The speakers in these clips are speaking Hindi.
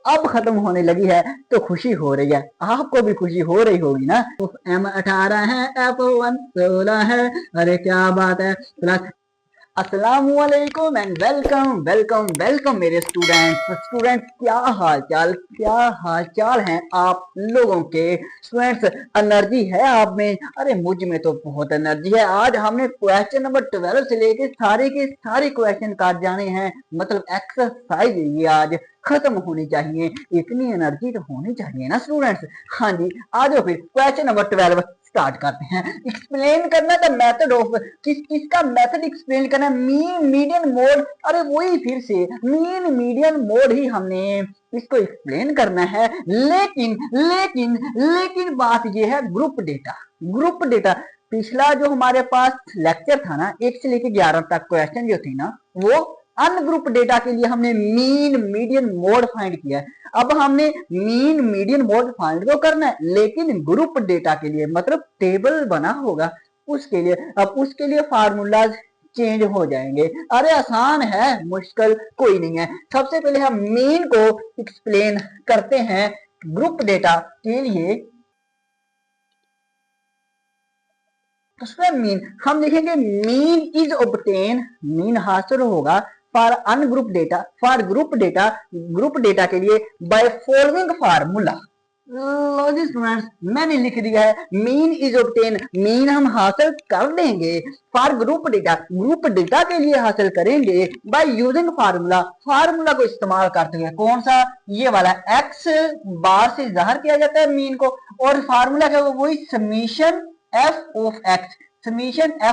अब खत्म होने लगी है तो खुशी हो रही है, आपको भी खुशी हो रही होगी ना। M18 है, F1 16 है, अरे क्या बात है। प्लस अस्सलामुअलैकुम एंड वेलकम वेलकम वेलकम मेरे स्टूडेंट्स, क्या हाल चाल हैं आप लोगों के। स्टूडेंट्स, एनर्जी है आप में? अरे मुझ में तो बहुत एनर्जी है। आज हमने क्वेश्चन नंबर 12 से लेके सारे के सारे क्वेश्चन काट जाने हैं, मतलब एक्सरसाइज ये आज खत्म होनी चाहिए। इतनी एनर्जी तो होनी चाहिए ना स्टूडेंट्स। हाँ जी, आ जाओ फिर क्वेश्चन नंबर 12 स्टार्ट करते हैं। एक्सप्लेन करना द मेथड ऑफ, किसका मेथड एक्सप्लेन करना? Mean median mode. अरे वही फिर से मीन मीडियन मोड ही हमने इसको एक्सप्लेन करना है। लेकिन लेकिन लेकिन बात ये है ग्रुप डेटा पिछला जो हमारे पास लेक्चर था ना, 1 से लेकर 11 तक क्वेश्चन जो थे ना, वो अनग्रुप डेटा के लिए हमने मीन मीडियन मोड फाइंड किया है। अब हमने मीन मीडियन मोड फाइंड तो करना है, लेकिन ग्रुप डेटा के लिए मतलब टेबल बना होगा उसके लिए फार्मूलाज चेंज हो जाएंगे। अरे आसान है, मुश्किल कोई नहीं है। सबसे पहले हम मीन को एक्सप्लेन करते हैं ग्रुप डेटा के लिए। तो मीन हम लिखेंगे मीन इज ऑब्टेन, मीन हासिल होगा for ungroup data, for group data के लिए बाय फॉलोइंग फार्मूला। लो जी स्टूडेंट्स, मैंने लिख दिया है मीन इज ऑब्टेन, मीन हम हासिल कर लेंगे फॉर ग्रुप डेटा के लिए हासिल करेंगे बाय यूजिंग फार्मूला को इस्तेमाल करते हुए। कौन सा? ये वाला एक्स बार से जाहिर किया जाता है मीन को, और फार्मूला क्या होगा? वही summation F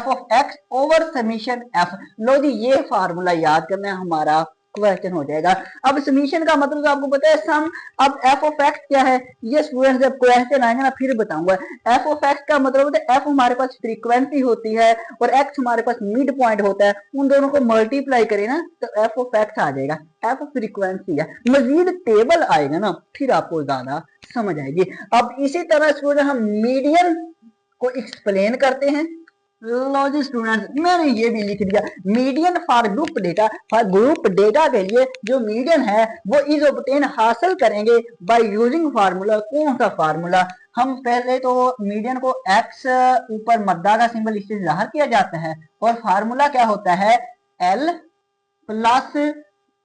of X over summation F. लो जी, ये फार्मूला याद करना है, हमारा क्वेश्चन हो जाएगा। अब समीशन का मतलब तो आपको पता है, सम। अब एफ ऑफ एक्स क्या है ये स्टूडेंट जब क्वेश्चन आएंगे ना फिर बताऊंगा। एफ ऑफ एक्स का मतलब होता है, एफ हमारे पास फ्रीक्वेंसी होती है और एक्स हमारे पास मिड पॉइंट होता है, उन दोनों को मल्टीप्लाई करें ना तो एफ ऑफ एक्स आ जाएगा। एफ फ्रीक्वेंसी है, मजीद टेबल आएगा ना फिर आपको ज्यादा समझ आएगी। अब इसी तरह स्टूडेंट हम मीडियन को एक्सप्लेन करते हैं। लो जी स्टूडेंट्स, मैंने ये भी लिख दिया मीडियन फॉर ग्रुप डेटा के लिए जो मीडियन है वो इज ऑब्टेन हासिल करेंगे बाय यूजिंग फार्मूला। कौन सा फार्मूला? हम पहले तो मीडियन को एक्स ऊपर मद्दा का सिंबल इससे जाहिर किया जाता है, और फार्मूला क्या होता है? L plus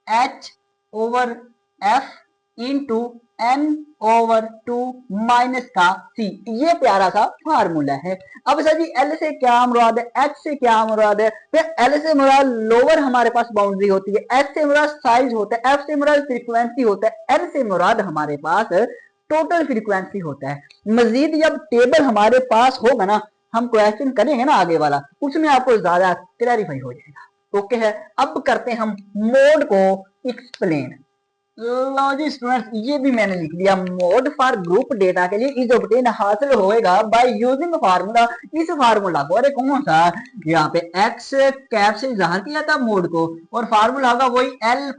H over F into N over 2 minus का सी। ये प्यारा सा फार्मूला है। अब सर जी, एल से क्या मुराद है, एच से क्या मुराद है? फिर एल से मुराद लोअर हमारे पास बाउंड्री होती है, एच से मुराद साइज होता है, एफ से मुराद फ्रीक्वेंसी होता है, एन से मुराद हमारे पास टोटल फ्रीक्वेंसी होता है। मजीद जब टेबल हमारे पास होगा ना, हम क्वेश्चन करेंगे ना आगे वाला, उसमें आपको ज्यादा क्लैरिफाई हो जाएगा। ओके है। अब करते हैं हम मोड को एक्सप्लेन। लो जी स्टूडेंट्स, ये भी मैंने लिख दिया मोड फॉर ग्रुप डेटा के लिए इज ऑब्टेन हासिल होएगा बाय यूजिंग फार्मूला। इस फार्मूला को, अरे कौन सा? यहाँ पे एक्स कैप से जाहिर किया था मोड को, और फार्मूला होगा वही एल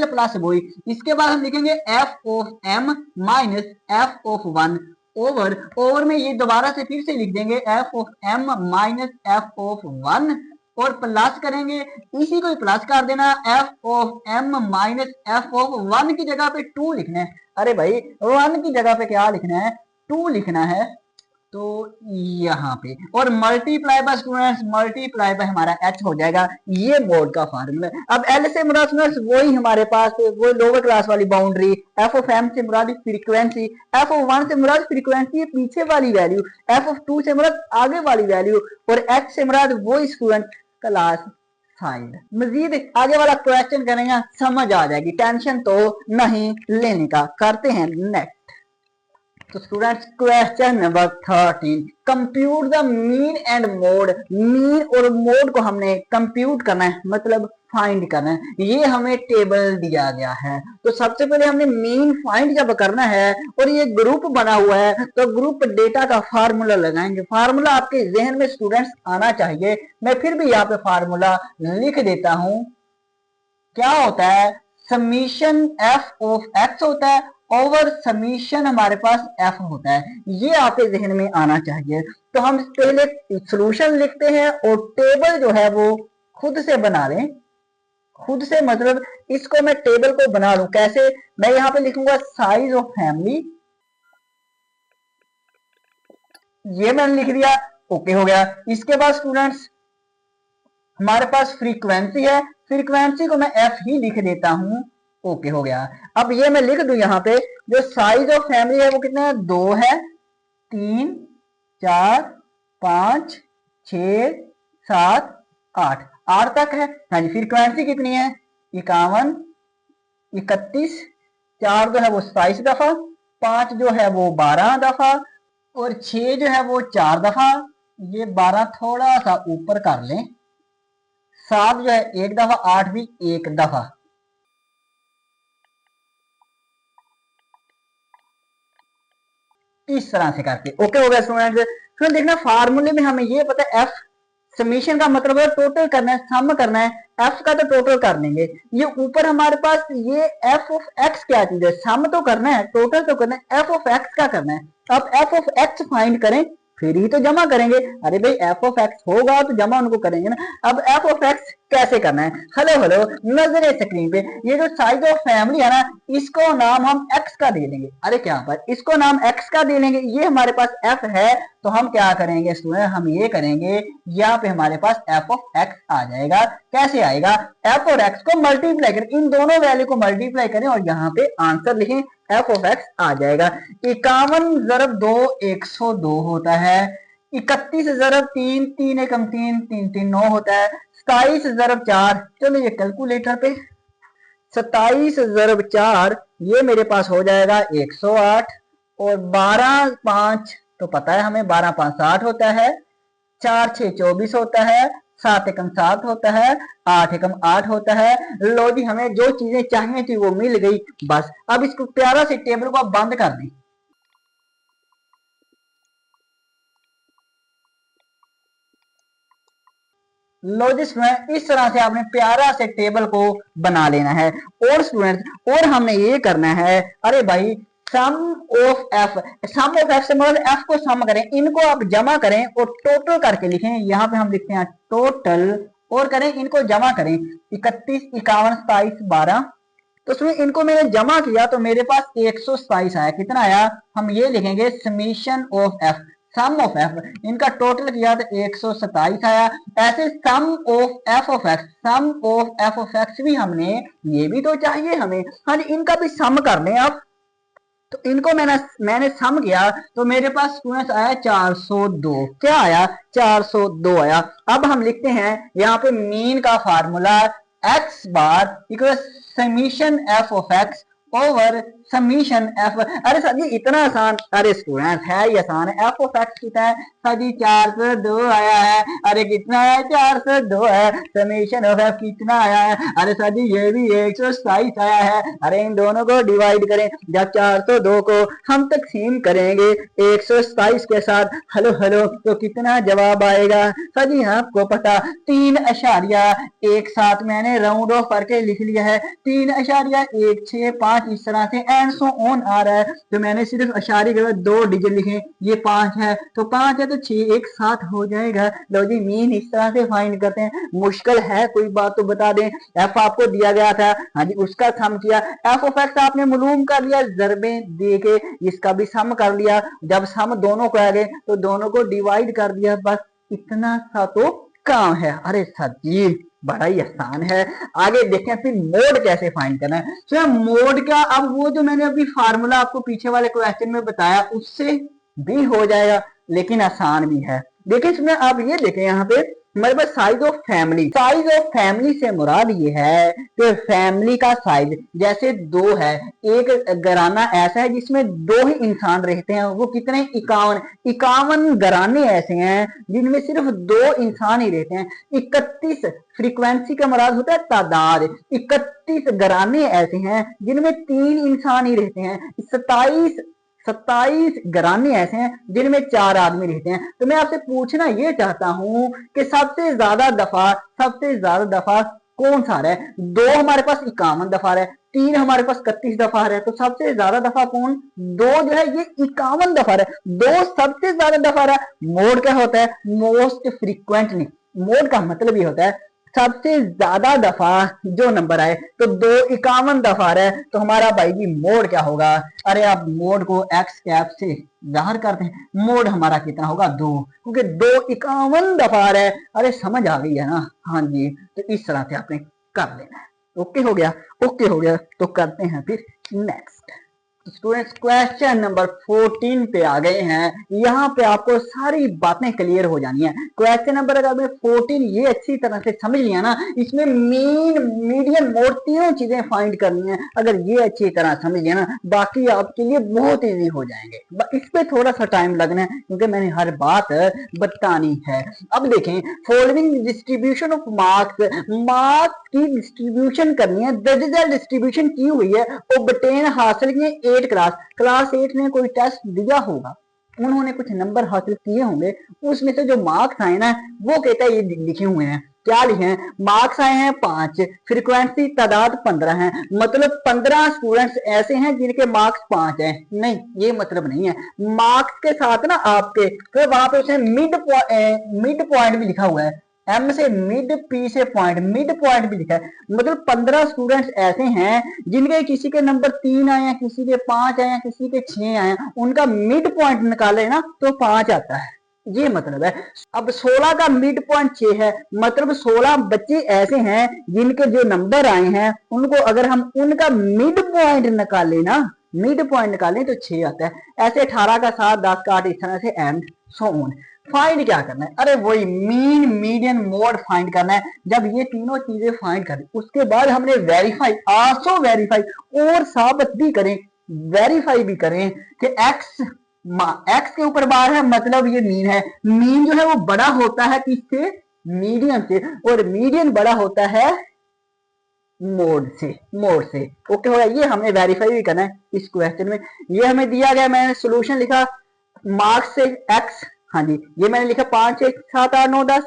प्लस वही। इसके बाद हम लिखेंगे F of M minus F of one over में ये दोबारा से फिर से लिख देंगे F of M minus F of one, और प्लस करेंगे, इसी को प्लस कर देना, F of M minus F of one की जगह पे 2 लिखना है। अरे भाई, वन की जगह पे क्या लिखना है? 2 लिखना है। तो यहाँ पे और multiply by students, multiply by हमारा एच हो जाएगा। ये मोड का फार्मूला। अब एल से मुराद स्टूडेंट्स वही हमारे पास वो लोअर क्लास वाली बाउंड्री, एफ ऑफ एम से मुराद फ्रीक्वेंसी, एफ ऑफ वन से मुराद फ्रीक्वेंसी पीछे वाली वैल्यू, एफ ऑफ 2 से मुराद आगे वाली वैल्यू, और एच से मुराद वो स्टूडेंट क्लास साइड। मजीद आगे वाला क्वेश्चन करेंगे, समझ आ जाएगी, टेंशन तो नहीं लेने का। करते हैं नेक्स्ट। तो students, question number 13, compute the mean and mode. Mean और मोड को हमने कंप्यूट करना है, मतलब फाइंड करना है। ये हमें टेबल दिया गया है, तो सबसे पहले हमने मीन फाइंड जब करना है और ये ग्रुप बना हुआ है तो ग्रुप डेटा का फार्मूला लगाएंगे। फार्मूला आपके जहन में स्टूडेंट्स आना चाहिए। मैं फिर भी यहाँ पे फार्मूला लिख देता हूं। क्या होता है? समीशन एफ ऑफ एक्स होता है ओवर समीशन हमारे पास एफ होता है। ये आपके जहन में आना चाहिए। तो हम पहले सॉल्यूशन लिखते हैं और टेबल जो है वो खुद से बना लें। खुद से मतलब इसको मैं टेबल को बना लूं कैसे, मैं यहाँ पे लिखूंगा साइज ऑफ फैमिली, ये मैंने लिख दिया, ओके हो गया। इसके बाद स्टूडेंट्स हमारे पास फ्रीक्वेंसी है, फ्रीक्वेंसी को मैं एफ ही लिख देता हूं, ओके हो गया। अब ये मैं लिख दूं यहाँ पे जो साइज ऑफ फैमिली है वो कितने है, 2 है, 3, 4, 5, 6, 7, 8, 8 तक है। हाँ जी, फ्रीक्वेंसी कितनी है, 51, 31, 4 जो है वो 27 दफा, 5 जो है वो 12 दफा, और 6 जो है वो 4 दफा, ये 12 थोड़ा सा ऊपर कर लें, 7 जो है 1 दफा, 8 भी 1 दफा। इस तरह से करके ओके हो गया स्टूडेंट। फिर देखना फार्मूले में हमें ये पता है एफ समीशन का मतलब है टोटल करना है, सम करना है, एफ का तो टोटल कर लेंगे। ये ऊपर हमारे पास ये एफ ऑफ एक्स क्या चीज है, सम तो करना है, टोटल तो करना है, एफ ऑफ एक्स का करना है। अब एफ ऑफ एक्स फाइंड करें फिर ही तो जमा करेंगे। अरे भाई एफ ऑफ एक्स होगा तो जमा उनको करेंगे ना। अब एफ ऑफ एक्स कैसे करना है, हेलो हेलो नजर स्क्रीन पे ये जो साइज ऑफ फैमिली है ना, इसको नाम हम एक्स का दे देंगे। अरे क्या बात, इसको नाम एक्स का दे लेंगे, ये हमारे पास एफ है तो हम क्या करेंगे स्टूडेंट, हम ये करेंगे यहाँ पे हमारे पास एफ ऑफ एक्स आ जाएगा। कैसे आएगा, एफ और एक्स को मल्टीप्लाई करें, इन दोनों वैल्यू को मल्टीप्लाई करें और यहाँ पे आंसर लिखें, एफ ऑफ एक्स आ जाएगा। 51 ज़रब 2 102 होता है, 31 ज़रब 3 3 एकम 3 3 3 9 होता है, 27 ज़रब 4, चलो ये कैलकुलेटर पे 27 ज़रब 4 ये मेरे पास हो जाएगा 108, और 12 5 तो पता है हमें 12 5 60 होता है, 4 6 24 होता है, 7 एकम 7 होता है, 8 एकम 8 होता है। लो जी हमें जो चीजें चाहिए थी वो मिल गई बस। अब इसको प्यारा से टेबल को आप बंद कर दें। लो जी स्टूडेंट इस तरह से आपने प्यारा से टेबल को बना लेना है। और स्टूडेंट और हमने ये करना है, अरे भाई sum of F, sum of F से मतलब एफ को सम करें, इनको आप जमा करें और टोटल करके लिखें। यहाँ पे हम लिखते हैं टोटल और करें, इनको जमा करें, 31 51 27 12, तो उसमें इनको मैंने जमा किया तो मेरे पास 127 आया। कितना आया, हम ये लिखेंगे summation of F, sum of F, इनका टोटल किया तो 127 आया। ऐसे sum of F of X, sum of F of X भी हमने, ये भी तो चाहिए हमें, हाँ जी इनका भी सम कर लें आप। तो इनको मैंने सम किया तो मेरे पास स्टूडेंट्स आया 402, क्या आया 402 आया। अब हम लिखते हैं यहाँ पे मीन का formula x bar equal summation F of X over summation F. अरे सर जी इतना आसान, अरे स्टूडेंट है ये आसान है। एफ ऑफ एक्स कितना है सर जी 402 आया है, अरे कितना है 402 है, समीशन ऑफ एफ कितना आया है, अरे सर जी ये भी 127 आया है। अरे इन दोनों को डिवाइड करें, जब 402 को हम तकसीम करेंगे 127 के साथ, हेलो हेलो तो कितना जवाब आएगा सर जी आपको पता, 3.1 साथ मैंने राउंड ऑफ करके लिख लिया है, 3.165 इस तरह से एंड सो ऑन आ रहा है। तो मैंने सिर्फ अशारी के बाद 2 डिजिट लिखे, ये 5 है तो 5 है तो 6 एक साथ हो जाएगा। लो जी मीन इस तरह से फाइंड करते हैं। मुश्किल है कोई बात तो बता दें, एफ आपको दिया गया था, हाँ जी उसका सम किया, एफ ऑफ एक्स आपने मालूम कर लिया, जरबे दे के इसका भी सम कर लिया, जब सम दोनों को आ गए तो दोनों को डिवाइड कर दिया, बस इतना सा तो काम है। अरे सर जी बड़ा ही आसान है। आगे देखें फिर मोड कैसे फाइंड करना है। तो मोड का अब वो जो मैंने अभी फार्मूला आपको पीछे वाले क्वेश्चन में बताया उससे भी हो जाएगा, लेकिन आसान भी है। देखिए इसमें आप ये देखें यहाँ पे हमारे पास size of family, size of family से मुराद ये है कि फैमिली का साइज जैसे 2 है, एक घराना ऐसा है जिसमें 2 ही इंसान रहते हैं, वो कितने 51, 51 घराने ऐसे हैं जिनमें सिर्फ 2 इंसान ही रहते हैं। 31 फ्रीक्वेंसी का मुराद होता है तादाद, 31 घराने ऐसे हैं जिनमें 3 इंसान ही रहते हैं। 27 घराने ऐसे हैं जिनमें 4 आदमी रहते हैं। तो मैं आपसे पूछना ये चाहता हूं कि सबसे ज्यादा दफा कौन सा है, 2 हमारे पास 51 दफा है, 3 हमारे पास 31 दफा है, तो सबसे ज्यादा दफा कौन, 2 जो है ये 51 दफा है, 2 सबसे ज्यादा दफा है। मोड क्या होता है, मोस्ट फ्रीक्वेंटली, मोड का मतलब ये होता है सबसे ज्यादा दफा जो नंबर आए तो 251 दफा आ रहा है, तो हमारा भाई जी मोड क्या होगा? अरे आप मोड को एक्स कैप से जाहिर करते हैं, मोड हमारा कितना होगा? 2, क्योंकि 251 दफा आ रहा है। अरे समझ आ गई है ना? हाँ जी, तो इस तरह से आपने कर लेना है। ओके हो गया? ओके हो गया, तो करते हैं फिर नेक्स्ट। स्टूडेंट्स क्वेश्चन नंबर 14 पे आ गए हैं। यहाँ पे आपको सारी बातें क्लियर हो जानी है। क्वेश्चन नंबर अगर आपने 14 ये अच्छी तरह से समझ लिया ना, इसमें मीन मीडियन मोड तीनों चीजें फाइंड करनी है। अगर ये अच्छी तरह समझ लिया ना, बाकी आपके लिए बहुत इजी हो जाएंगे। इस पे थोड़ा सा टाइम लगना है क्योंकि मैंने हर बात बतानी है। अब देखें, following distribution of marks, marks की डिस्ट्रीब्यूशन करनी है। डिजिटल डिस्ट्रीब्यूशन की हुई है। ऑब्टेन हासिल किए 8 क्लास 8 में कोई टेस्ट दिया होगा, उन्होंने कुछ नंबर हासिल किए होंगे, उसमें से जो मार्क्स आए ना वो कहता है ये लिखे हुए हैं। क्या लिखे हैं? मार्क्स आए हैं 5, फ्रीक्वेंसी तादाद 15 है, मतलब 15 स्टूडेंट्स ऐसे हैं जिनके मार्क्स 5 हैं। नहीं, ये मतलब नहीं है। मार्क्स के साथ ना आपके तो वहां पे उसने मिड पॉइंट भी लिखा हुआ है। एम से मिड, पी से पॉइंट, मिड पॉइंट भी लिखा है। मतलब 15 स्टूडेंट्स ऐसे हैं जिनके किसी के नंबर 3 आए हैं, किसी के 5 आए हैं, किसी के 6 आए हैं, उनका मिड पॉइंट निकाले ना तो 5 आता है, ये मतलब है। अब 16 का मिड पॉइंट 6 है, मतलब 16 बच्चे ऐसे हैं जिनके जो नंबर आए हैं उनको अगर हम उनका मिड पॉइंट निकाले ना, मिड पॉइंट निकालें तो 6 आता है। ऐसे 18 का 7, 10 का 8, इस तरह से एंड सो ऑन। फाइंड क्या करना है? अरे वही मीन मीडियन मोड फाइंड करना है। जब ये तीनों चीजें फाइंड करें उसके बाद हमने वेरीफाई, आल्सो वेरीफाई, और साबित भी करें, वेरीफाई भी करें कि एक्स के ऊपर बार है, मतलब ये मीन है। मीन जो है वो बड़ा होता है किससे? मीडियन से, और मीडियन बड़ा होता है मोड से, मोड से। ओके हो गया? ये हमने वेरीफाई भी करना है इस क्वेश्चन में। ये हमें दिया गया, मैंने सोल्यूशन लिखा मार्क्स से एक्स, हाँ जी, ये मैंने लिखा 5, 6, 7, 8, 9, 10।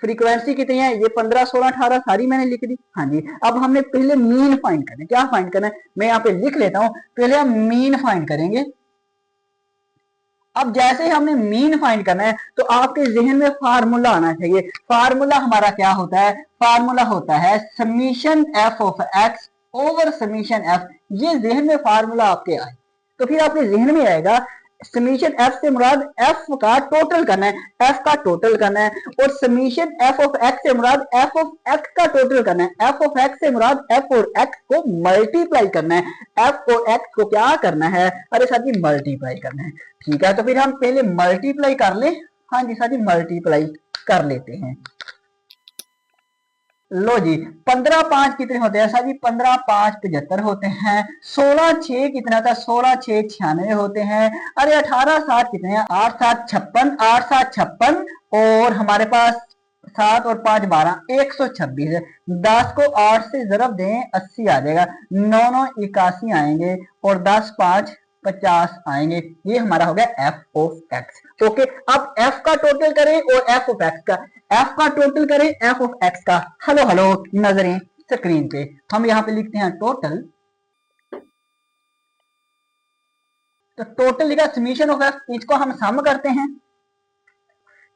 फ्रीक्वेंसी कितनी है? ये 15, 16, 18 सारी मैंने लिख दी। हाँ जी, अब हमने पहले मीन फाइंड करना है। क्या फाइंड करना है? मैं यहाँ पे लिख लेता हूं, पहले हम मीन फाइंड करेंगे। अब जैसे ही हमने मीन फाइंड करना है तो आपके जहन में फार्मूला आना चाहिए। फार्मूला हमारा क्या होता है? फार्मूला होता है summation F of X over summation F. ये जहन में फार्मूला आपके आए तो फिर आपके जहन में आएगा समीशन एफ से मुराद एफ का टोटल करना है, एफ का टोटल करना है, और समीशन एफ ऑफ एक्स से मुराद एफ ऑफ एक्स का टोटल करना है। एफ ऑफ एक्स से मुराद एफ और एक्स को मल्टीप्लाई करना है। एफ और एक्स को क्या करना है? अरे साथी मल्टीप्लाई करना है। ठीक है, तो फिर हम पहले मल्टीप्लाई कर ले। हाँ जी साथी, मल्टीप्लाई कर लेते हैं। लो जी, 15 5 कितने होते हैं? साथी 15 5 75 होते हैं। 16 6 कितना था? 16 6 96 होते हैं। अरे 18 7 कितने हैं? 8 7 56, 8 7 56, और हमारे पास 7 और 5 12, 126 है। 10 को 8 से जरब दें 80 आ जाएगा। 9 9 81 आएंगे, और 10 5 50 आएंगे। ये हमारा हो गया एफ ऑफ एक्स। ओके, अब एफ का टोटल करें और एफ ऑफ एक्स का, एफ का टोटल करें एफ ऑफ एक्स का। हेलो हेलो, नजरें स्क्रीन पे, हम यहाँ पे लिखते हैं टोटल। तो टोटल लिखा समीशन ऑफ एफ, इसको हम सम करते हैं।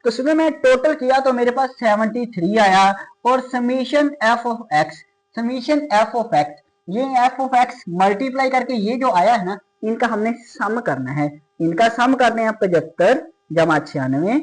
तो सुबह मैं टोटल किया तो मेरे पास 73 आया, और summation F of x, summation F of x, ये एफ ऑफ एक्स मल्टीप्लाई करके ये जो आया है ना, इनका हमने सम करना है। इनका सम करने हैं 75 जमा 96,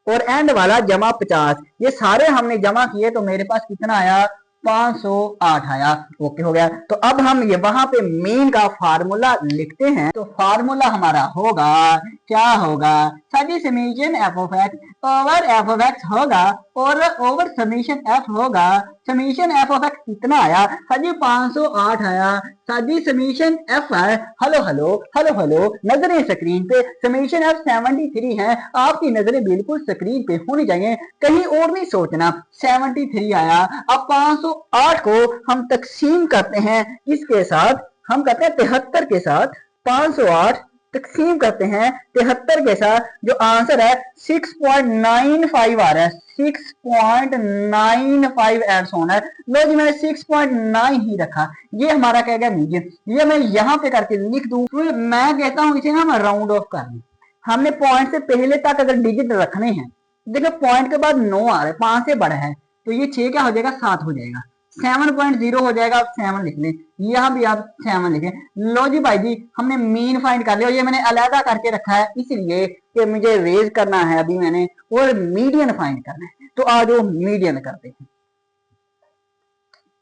और एंड वाला जमा 50। ये सारे हमने जमा किए तो मेरे पास कितना आया? 508 आया। ओके हो गया। तो अब हम ये वहां पे मीन का फार्मूला लिखते हैं। तो फार्मूला हमारा होगा, क्या होगा? सभी summation F of X over F of x होगा, और ओवर समीशन एफ होगा। समीशन एफ ऑफ एक्स कितना आया? सभी 508 आया। सभी समीशन एफ है, हेलो हेलो हेलो हेलो, नजरें स्क्रीन पे, समीशन एफ 73 है। आपकी नजरें बिल्कुल स्क्रीन पे होनी चाहिए, कहीं और नहीं सोचना। 73 आया। अब 508 को हम तकसीम करते हैं किसके साथ? हम करते हैं 73 के साथ। 508 तकसीम करते हैं 73 के साथ, जो आंसर है 6.95 आ रहा है। 6.95 एड्स होना है। लो जी, मैंने 6.9 ही रखा। ये हमारा क्या गया? मीडियन। ये मैं यहाँ पे करके लिख दूं तो मैं कहता हूं इसे ना हम राउंड ऑफ कर लें। हमने पॉइंट से पहले तक अगर डिजिट रखने हैं देखो पॉइंट के बाद 9 आ रहा है, 5 से बड़ा है, तो ये 6 क्या हो जाएगा, 7 हो जाएगा। 7.0 हो जाएगा, आप 7 लिख लें, यहाँ भी आप 7 लिखें। लो जी भाई जी, हमने मीन फाइंड कर लिया, और ये मैंने अलहदा करके रखा है इसलिए कि मुझे रेज करना है अभी मैंने, और मीडियन फाइंड करना है। तो आज वो मीडियन करते हैं।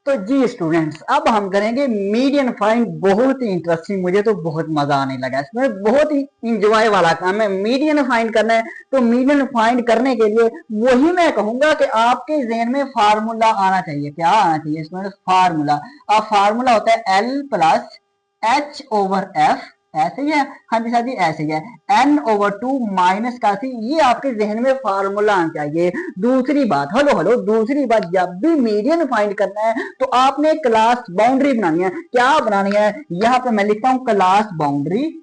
तो जी स्टूडेंट्स, अब हम करेंगे मीडियन फाइंड। बहुत ही इंटरेस्टिंग, मुझे तो बहुत मजा आने लगा इसमें, बहुत ही इंजॉय वाला काम है मीडियन फाइंड करना है। तो मीडियन फाइंड करने के लिए वही मैं कहूंगा कि आपके जहन में फार्मूला आना चाहिए। क्या आना चाहिए इसमें, फार्मूला। अब फार्मूला होता है L प्लस H/F, ऐसे ही है, हाँ जी साथी ऐसे ही है, N/2 माइनस का सी, ये आपके जहन में फार्मूला आना चाहिए। दूसरी बात, हेलो हेलो, दूसरी बात, जब भी मीडियन फाइंड करना है तो आपने क्लास बाउंड्री बनानी है। क्या बनानी है, यहाँ पे मैं लिखता हूं क्लास बाउंड्री।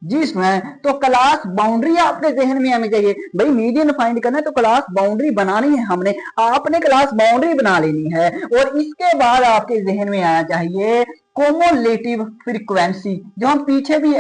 जी इसमें तो क्लास बाउंड्री आपके जहन में आनी चाहिए। भाई मीडियन फाइंड करना है तो क्लास बाउंड्री बनानी है हमने, आपने क्लास बाउंड्री बना लेनी है। और इसके बाद आपके जहन में आना चाहिए कोमुलेटिव फ्रीक्वेंसी, जो हम पीछे भी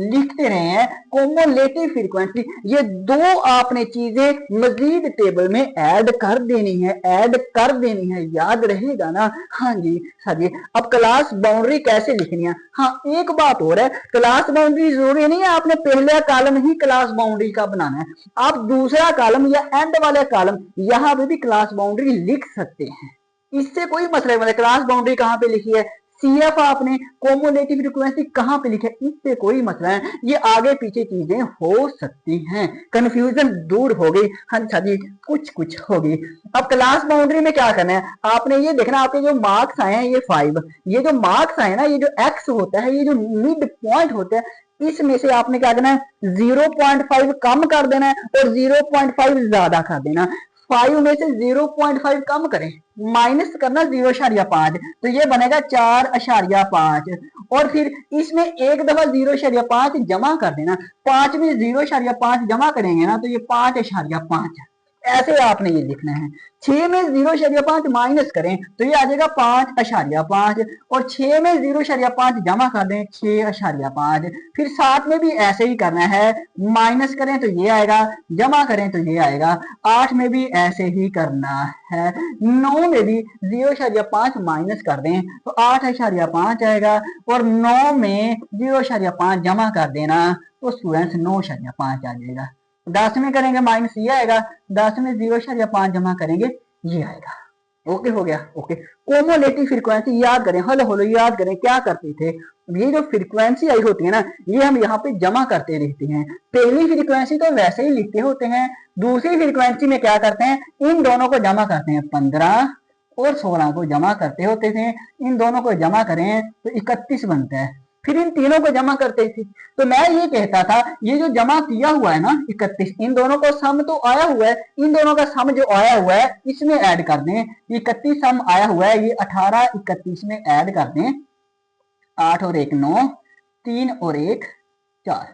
लिखते रहे हैं, कोमुलेटिव फ्रीक्वेंसी। ये दो आपने चीजें मजीद टेबल में ऐड कर देनी है, ऐड कर देनी है, याद रहेगा ना। हाँ जी साथी, अब क्लास बाउंड्री कैसे लिखनी है। हाँ एक बात और है, क्लास बाउंड्री जरूरी नहीं है आपने पहला कॉलम ही क्लास बाउंड्री का बनाना है, आप दूसरा कॉलम या एंड वाले कॉलम यहाँ पे भी क्लास बाउंड्री लिख सकते हैं, इससे कोई मसला नहीं। क्लास बाउंड्री कहाँ पे लिखी है, CF आपने कोमुलेटिव फ्रीक्वेंसी कहां पे लिखे, इससे कोई मसला है, ये आगे पीछे चीजें हो सकती हैं, कंफ्यूजन दूर हो गई। हाँ जी कुछ कुछ होगी। अब क्लास बाउंड्री में क्या करना है, आपने ये देखना, आपके जो मार्क्स आए हैं ये 5, ये जो मार्क्स आए ना, ये जो एक्स होता है, ये जो मिड पॉइंट होता है, इसमें से आपने क्या करना है, 0.5 कम कर देना है और 0.5 ज्यादा कर देना। 5 में से 0.5 कम करें, माइनस करना 0.5, तो ये बनेगा 4.5, और फिर इसमें एक दफा 0.5 जमा कर देना। 5 में 0.5 जमा करेंगे ना तो ये 5.5, ऐसे आपने ये लिखना है। 6 में 0.5 माइनस करें तो ये आ जाएगा 5.5, और 6 में 0.5 जमा कर दें 6.5, फिर 7 में भी ऐसे ही करना है, माइनस करें तो ये आएगा, जमा करें तो ये आएगा। 8 में भी ऐसे ही करना है, 9 में भी 0.5 माइनस कर दें तो 8.5 आएगा, और 9 में 0.5 जमा कर देना तो स्टूडेंट्स 9.5 आ जाएगा। 10 में करेंगे माइनस ये आएगा, 10 में 0.5 जमा करेंगे ये आएगा। ओके हो गया, ओके। कोमुलेटिव फ्रीक्वेंसी याद करें, हेलो हेलो याद करें, क्या करते थे, ये जो फ्रीक्वेंसी आई होती है ना, ये हम यहाँ पे जमा करते रहते हैं। पहली फ्रीक्वेंसी तो वैसे ही लिखते होते हैं, दूसरी फ्रीक्वेंसी में क्या करते हैं, इन दोनों को जमा करते हैं, 15 और 16 को जमा करते होते थे, इन दोनों को जमा करें तो 31 बनता है, फिर इन तीनों को जमा करते थे। तो मैं ये कहता था, ये जो जमा किया हुआ है ना 31, इन दोनों को सम तो आया हुआ है, इन दोनों का सम जो आया हुआ है इसमें ऐड कर दें, 31 सम आया हुआ है, ये 18 31 में ऐड कर दें, 8 और 1 9, 3 और 1 4।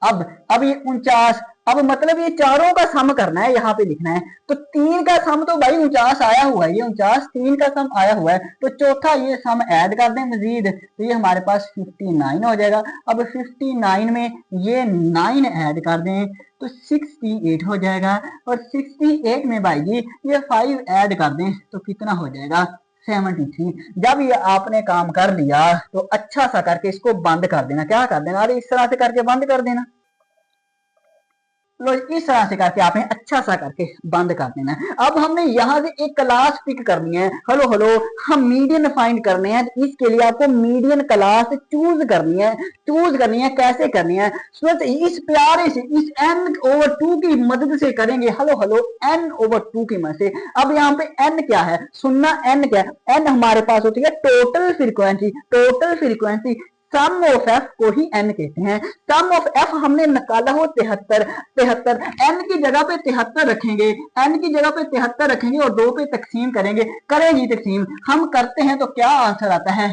अब ये 49, अब मतलब ये चारों का सम करना है, यहाँ पे लिखना है। तो 3 का सम तो भाई 49 आया हुआ है, ये 49 3 का सम आया हुआ है, तो चौथा ये सम ऐड कर दें मजीद, तो ये हमारे पास 59 हो जाएगा। अब 59 में ये 9 ऐड कर दें तो 68 हो जाएगा, और 68 में भाई जी ये 5 ऐड कर दें तो कितना हो जाएगा, 73। जब ये आपने काम कर लिया तो अच्छा सा करके इसको बंद कर देना। क्या कर देना, अरे इस तरह से करके बंद कर देना, लो इस तरह से करके आपने अच्छा सा करके बंद कर देना है। अब हमने यहाँ से एक क्लास पिक करनी है, हेलो हेलो, हम मीडियन फाइंड करने हैं, तो इसके लिए आपको मीडियन क्लास चूज करनी है। चूज करनी है कैसे करनी है, इस प्यारे से इस n/2 की मदद से करेंगे, हेलो हेलो, n/2 की मदद से। अब यहाँ पे n क्या है, सुनना, n क्या है, n हमारे पास होती है total frequency. Total frequency sum of F को ही एन कहते हैं। सम ऑफ एफ हमने निकाला हो 73, एन की जगह पे 73 रखेंगे, एन की जगह पे 73 रखेंगे और 2 पे तकसीम करेंगे, करेंगी तकसीम, हम करते हैं तो क्या आंसर आता है,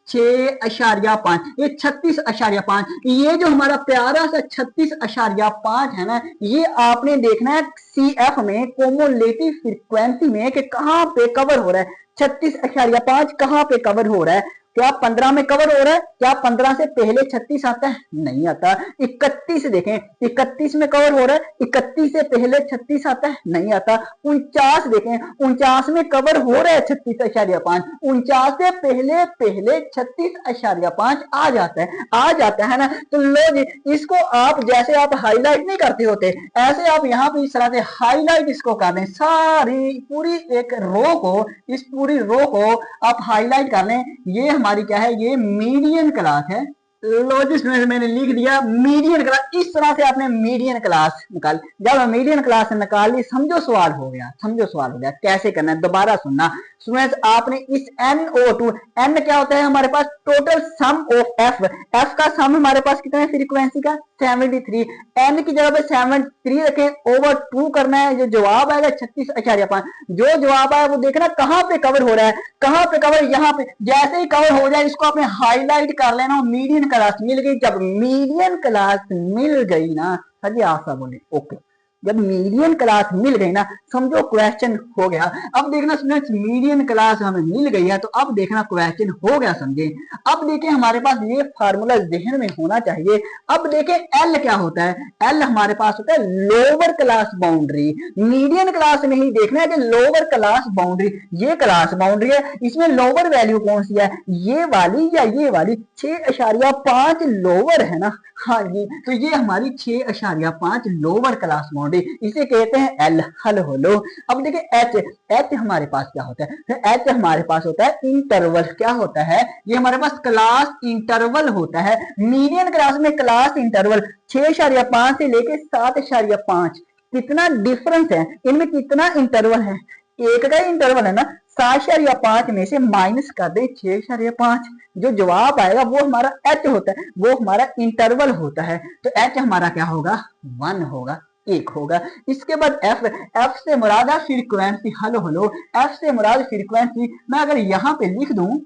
36.5, ये 36.5। ये जो हमारा प्यारा सा 36.5 है ना, ये आपने देखना है CF में, कोमुलेटिव फ्रीक्वेंसी में, कि कहां पे कवर हो रहा है, 36.5 कहां पे कवर हो रहा है। क्या 15 में कवर हो रहा है? क्या 15 से पहले 36 आता है? नहीं आता। 31 देखें, 31 में कवर हो रहा है? 31 से पहले 36 आता है? नहीं आता। 49 देखें, 49 में कवर हो रहा है 36.5, 49 से पहले पहले 36.5 आ जाता है, आ जाता है ना। तो लो जी, इसको आप जैसे आप हाईलाइट नहीं करते होते, ऐसे आप यहाँ पे इस तरह से हाईलाइट इसको कर दें, सारी पूरी एक रो को, इस पूरी रो को आप हाईलाइट कर लें। ये हमारी क्या है? ये मीडियन क्लास है। लॉजिस्ट में मैंने लिख दिया मीडियन क्लास। इस तरह से आपने मीडियन क्लास निकाल, जब मीडियन क्लास निकाल ली, समझो सवाल हो गया, समझो सवाल हो गया। कैसे करना है दोबारा सुनना स्टूडेंट्स। आपने इस NO2, N क्या होता है हमारे पास? Total sum of F, F का सम हमारे पास कितना है फ्रीक्वेंसी का? 73। N की जगह पे 73 रखें, ओवर 2 करना है, जो जवाब आएगा 36.5। जो जवाब आया वो देखना कहां पे कवर हो रहा है, कहां पे कवर? यहाँ पे। जैसे ही कवर हो जाए इसको आपने हाईलाइट कर लेना। मीडियन क्लास मिल गई। जब मीडियन क्लास मिल गई ना, सर आप सब बोले ओके, जब मीडियन क्लास मिल गई ना, समझो क्वेश्चन हो गया। अब देखना स्टूडेंट्स, मीडियन क्लास हमें मिल गई है, तो अब देखना क्वेश्चन हो गया, समझे। अब देखें हमारे पास ये फार्मूला जहन में होना चाहिए। अब देखें एल क्या होता है? एल हमारे पास होता है lower class boundary. Median class में ही देखना है कि लोअर क्लास बाउंड्री, ये क्लास बाउंड्री है, इसमें लोअर वैल्यू कौन सी है? ये वाली या ये वाली? 6.5 लोअर है ना। हाँ जी, तो ये हमारी 6.5 लोअर क्लास बाउंड्री, इसे कहते हैं एल। हल हो लो। अब देखिए एच, एच हमारे पास क्या होता है? एच हमारे पास होता है इंटरवल। क्या होता है? ये हमारे पास क्लास इंटरवल होता है। मीडियन क्लास में क्लास इंटरवल 6.5 से लेके 7.5, कितना डिफरेंस है इनमें, कितना इंटरवल है? एक का इंटरवल है ना। 7.5 में से माइनस कर दे 6.5, जो जवाब आएगा वो हमारा एच होता है, वो हमारा इंटरवल होता है। तो एच हमारा क्या होगा? 1 होगा, 1 होगा। इसके बाद एफ, एफ से मुराद है फ्रीक्वेंसी। हलो हलो, एफ से मुराद फ्रीक्वेंसी। मैं अगर यहां पे लिख दूं,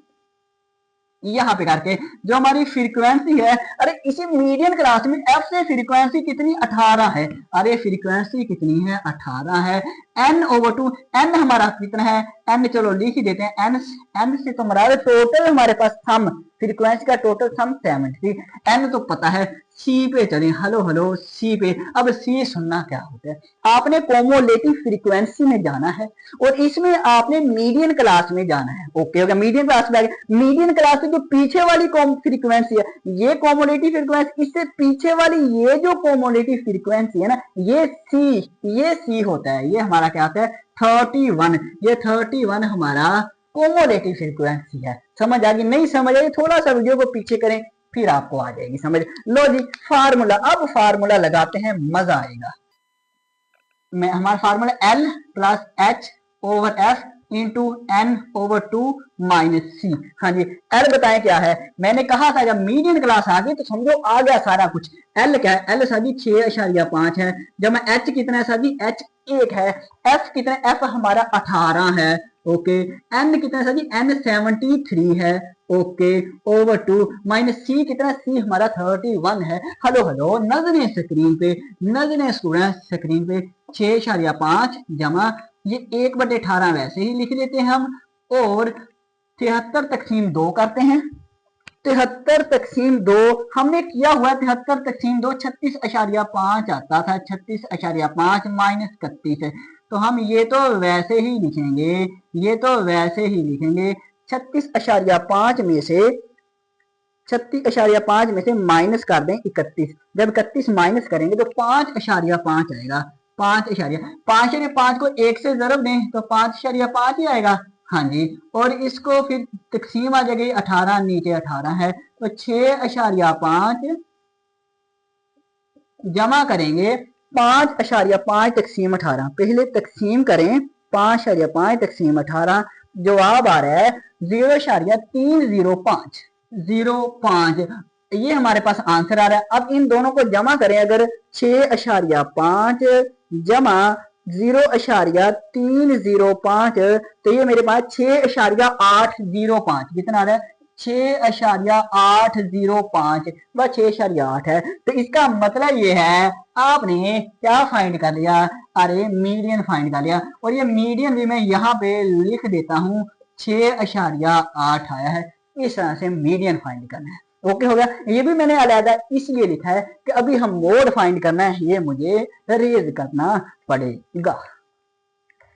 यहाँ पे करके, जो हमारी फ्रीक्वेंसी है, अरे इसी मीडियन क्लास में एफ से फ्रीक्वेंसी कितनी? 18 है। अरे फ्रीक्वेंसी कितनी है? 18 है। N/2, N हमारा कितना है? N चलो लिख ही देते हैं। N से तो हमारा टोटल हमारे पास सम, फ्रीक्वेंसी का टोटल सम 70। N तो पता है। सी पे चले, हलो हलो, सी पे। अब सी सुनना क्या होता है? आपने कोमोलेटिव फ्रीक्वेंसी में जाना है, और इसमें आपने मीडियन क्लास में जाना है। ओके हो गया, मीडियन क्लास में। मीडियन क्लास से जो पीछे वाली फ्रीक्वेंसी है, ये कोमोलेटिव फ्रीक्वेंसी, इससे पीछे वाली ये जो कोमोलेटिव फ्रीक्वेंसी है ना, ये सी होता है। ये हमारा क्या होता है? 31। ये 31 हमारा कोमोलेटिव फ्रीक्वेंसी है। समझ आ गई? नहीं समझ आई थोड़ा सा वीडियो को पीछे करें, फिर आपको आ जाएगी समझ। लो जी फार्मूला, अब फार्मूला लगाते हैं, मजा आएगा। मैं हमारा formula L plus H over F into N/2 minus C. हाँ जी, L बताएं क्या है? मैंने कहा था जब मीडियन क्लास आ गई तो समझो आ गया सारा कुछ। L क्या है? L साजी 6.5 है। जब मैं H कितना है साजी? H 1 है। F कितना है? F हमारा 18 है। ओके। N कितना है साजी? N 73 है। ओके, ओवर 2 माइनस सी कितना? सी हमारा 31 है। हेलो हेलो, नजरें स्क्रीन पे, नजरें स्टूडेंट स्क्रीन पे। 6.5 जमा ये 1/18 वैसे ही लिख लेते हैं हम, और 73 तकसीम 2 करते हैं। 73 तकसीम 2 हमने किया हुआ। 73 तकसीम 2 36.5 आता था। 36.5 माइनस 31 है, तो हम ये तो वैसे ही लिखेंगे, ये तो वैसे ही लिखेंगे। 36.5 में से 36.5 में से माइनस कर दें 31। जब 31 माइनस करेंगे तो 5.5 आएगा। 5.5 को 1 से जरब दें तो 5.5 ही आएगा। हाँ जी, और इसको फिर तकसीम आ जाएगी 18, नीचे 18 है, तो 6.5 जमा करेंगे 5.5 तकसीम 18। पहले तकसीम करें 5.5 तकसीम 18, जवाब आ रहा है 0.305। 05 ये हमारे पास आंसर आ रहा है। अब इन दोनों को जमा करें, अगर 6.5 जमा 0.305, तो ये मेरे पास 6.805 कितना आ रहा है? 6.805, बस 6.8 है। तो इसका मतलब ये है आपने क्या फाइंड कर लिया? अरे मीडियन फाइंड कर लिया। और ये मीडियन भी मैं यहाँ पे लिख देता हूँ, 6.8 आया है। इस तरह से मीडियन फाइंड करना है। ओके हो गया। ये भी मैंने अलग इसलिए लिखा है कि अभी हम मोड फाइंड करना है, ये मुझे रेज करना पड़ेगा।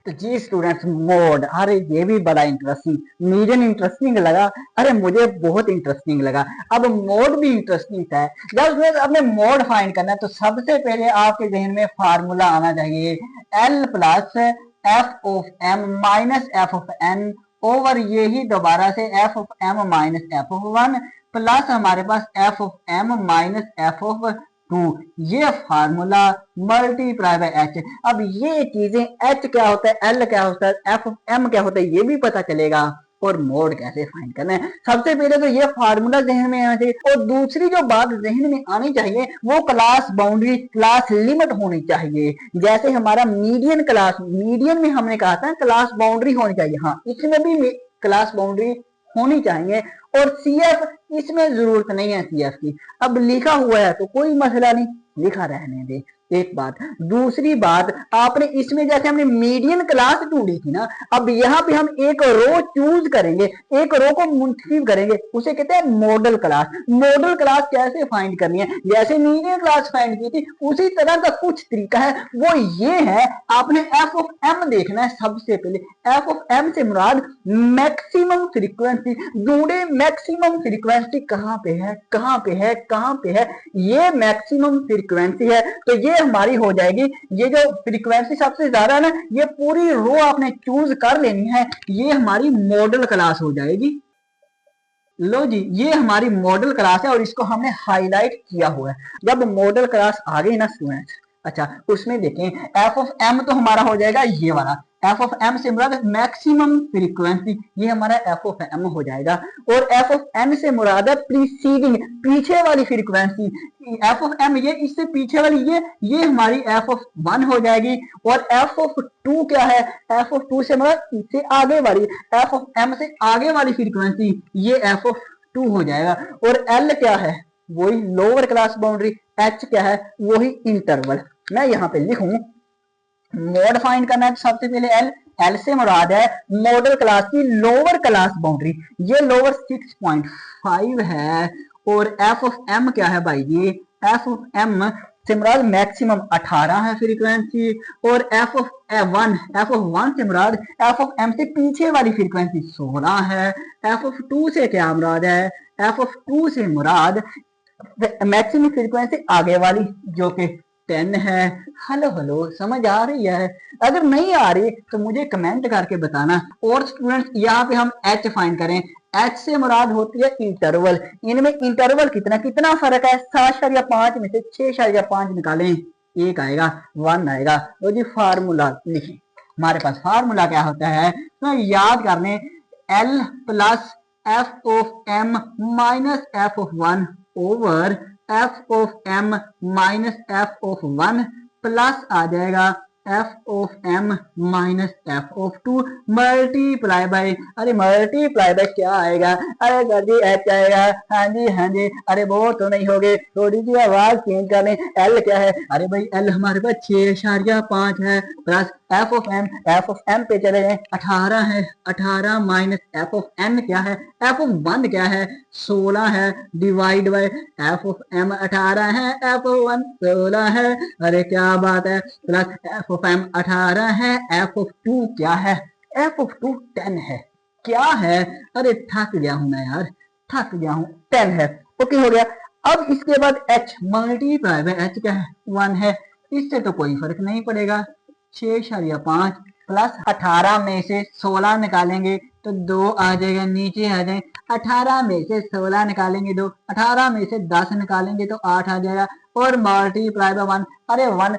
तो जी स्टूडेंट्स मोड, अरे ये भी बड़ा इंटरेस्टिंग, मीडियन इंटरेस्टिंग लगा, अरे मुझे बहुत इंटरेस्टिंग लगा। अब मोड भी इंटरेस्टिंग है। जब आपने मोड फाइंड करना है तो सबसे पहले आपके जहन में फार्मूला आना चाहिए, L plus F of M minus F of N over ये ही दोबारा से F of M minus F of one plus हमारे पास F of M minus F of two, ये फार्मूला मल्टीप्लाई बाय एच। अब ये चीजें एच क्या होता है, एल क्या होता है, एफ ऑफ एम क्या होता है, ये भी पता चलेगा। और मोड कैसे फाइंड करना है, सबसे पहले तो ये फार्मूला जहन में आना चाहिए। और दूसरी जो बात जहन में आनी चाहिए वो क्लास बाउंड्री, क्लास लिमिट होनी चाहिए। जैसे हमारा मीडियन क्लास, मीडियन में हमने कहा था क्लास बाउंड्री होनी चाहिए, हाँ इसमें भी क्लास बाउंड्री होनी चाहिए। और सीएफ, इसमें जरूरत नहीं है सीएफ की, अब लिखा हुआ है तो कोई मसला नहीं, लिखा रहने दे। एक बात, दूसरी बात, आपने इसमें जैसे हमने मीडियन क्लास ढूंढी थी ना, अब यहाँ पे हम एक रो चूज करेंगे, एक रो को मुंतखब करेंगे, उसे कहते हैं मॉडल क्लास। मॉडल क्लास कैसे फाइंड करनी है, जैसे मीडियन क्लास फाइंड की थी उसी तरह का कुछ तरीका है, वो ये है आपने एफ ऑफ एम देखना है। सबसे पहले एफ ऑफ एम से मुराद मैक्सिमम फ्रीक्वेंसी ढूंढे, मैक्सिमम फ्रीक्वेंसी कहाँ पे है, कहाँ पे है, कहाँ पे है, ये मैक्सिमम फ्रीक्वेंसी है। तो ये हमारी हो जाएगी, ये जो फ्रीक्वेंसी सबसे ज्यादा है ना, ये पूरी रो आपने चूज कर लेनी है, ये हमारी मॉडल क्लास हो जाएगी। लो जी, ये हमारी मॉडल क्लास है और इसको हमने हाईलाइट किया हुआ है। जब मॉडल क्लास आ गई ना स्टूडेंट्स, अच्छा उसमें देखें एफ ऑफ एम तो हमारा हो जाएगा ये वाला, एफ ऑफ एम से मुराद मैक्सिमम फ्रीक्वेंसी, ये हमारा एफ ऑफ एम हो जाएगा। और एफ ऑफ एन से मुराद है प्रीसीडिंग, पीछे वाली फ्रीक्वेंसी, एफ ऑफ एम ये इससे पीछे वाली, ये हमारी एफ ऑफ वन हो जाएगी। और एफ ऑफ टू क्या है, एफ ऑफ टू से मुराद इससे आगे वाली, एफ ऑफ एम से आगे वाली फ्रीक्वेंसी, ये एफ ऑफ टू हो जाएगा। और एल क्या है, वही लोअर क्लास बाउंड्री, एच क्या है, वही इंटरवल। मैं यहाँ पे लिखूं मोड फाइंड करना है, सबसे पहले एल, एल से मुराद है मॉडल क्लास की लोअर क्लास बाउंड्री, ये लोअर 6.5 है। और एफ ऑफ एम क्या है भाई जी, एफ ऑफ एम से मुराद मैक्सिमम 18 है फ्रीक्वेंसी। और F of one, F of one से मुराद एफ ऑफ एम से पीछे वाली फ्रीक्वेंसी 16 है। एफ ऑफ टू से क्या मुराद है, एफ ऑफ टू से मुराद मैक्सिमम फ्रीक्वेंसी आगे वाली जो कि 10 है। हेलो हेलो, समझ आ रही है? अगर नहीं आ रही तो मुझे कमेंट करके बताना। और स्टूडेंट्स यहाँ पे हम एच फाइंड करें, एच से मुराद होती है इंटरवल, इनमें इंटरवल कितना कितना फर्क है, 7.5 में से 6.5 निकालें, एक आएगा, 1 आएगा। तो जी फार्मूला लिखें, हमारे पास फार्मूला क्या होता है तो याद कर लें, L plus F of M minus F of one over F of M minus F of one plus आ जाएगा F of M minus F of two multiply by, अरे मल्टीप्लाई बाई क्या आएगा, अरे सर जी एच आएगा, हाँ जी हाँ जी, अरे वो तो नहीं हो गए, थोड़ी सी आवाज चेंज कर लें। एल क्या है, अरे भाई एल हमारे पास 6.5 है प्लस एफ ऑफ एम पे चले जाए 18 है, 18 माइनस एफ ऑफ एन क्या है, एफ ऑफ वन क्या है 16 है, divide by F of M 18 है, एफ ऑफ वन 16 है, अरे क्या बात है, प्लस एफ ऑफ एम 18 है, एफ ऑफ टू क्या है, एफ ऑफ टू 10 है, क्या है, अरे थक गया हूं मैं यार, थक गया हूं, 10 है। ओके हो गया। अब इसके बाद एच मल्टीप्लाई बाय एच क्या है 1 है, इससे तो कोई फर्क नहीं पड़ेगा, 6.5 प्लस 18 में से 16 निकालेंगे तो 2 आ जाएगा, नीचे आ जाए, 18 में से 16 निकालेंगे 2, 18 में से 10 निकालेंगे तो 8 आ जाएगा, और मल्टीप्लाई बाय 1, अरे 1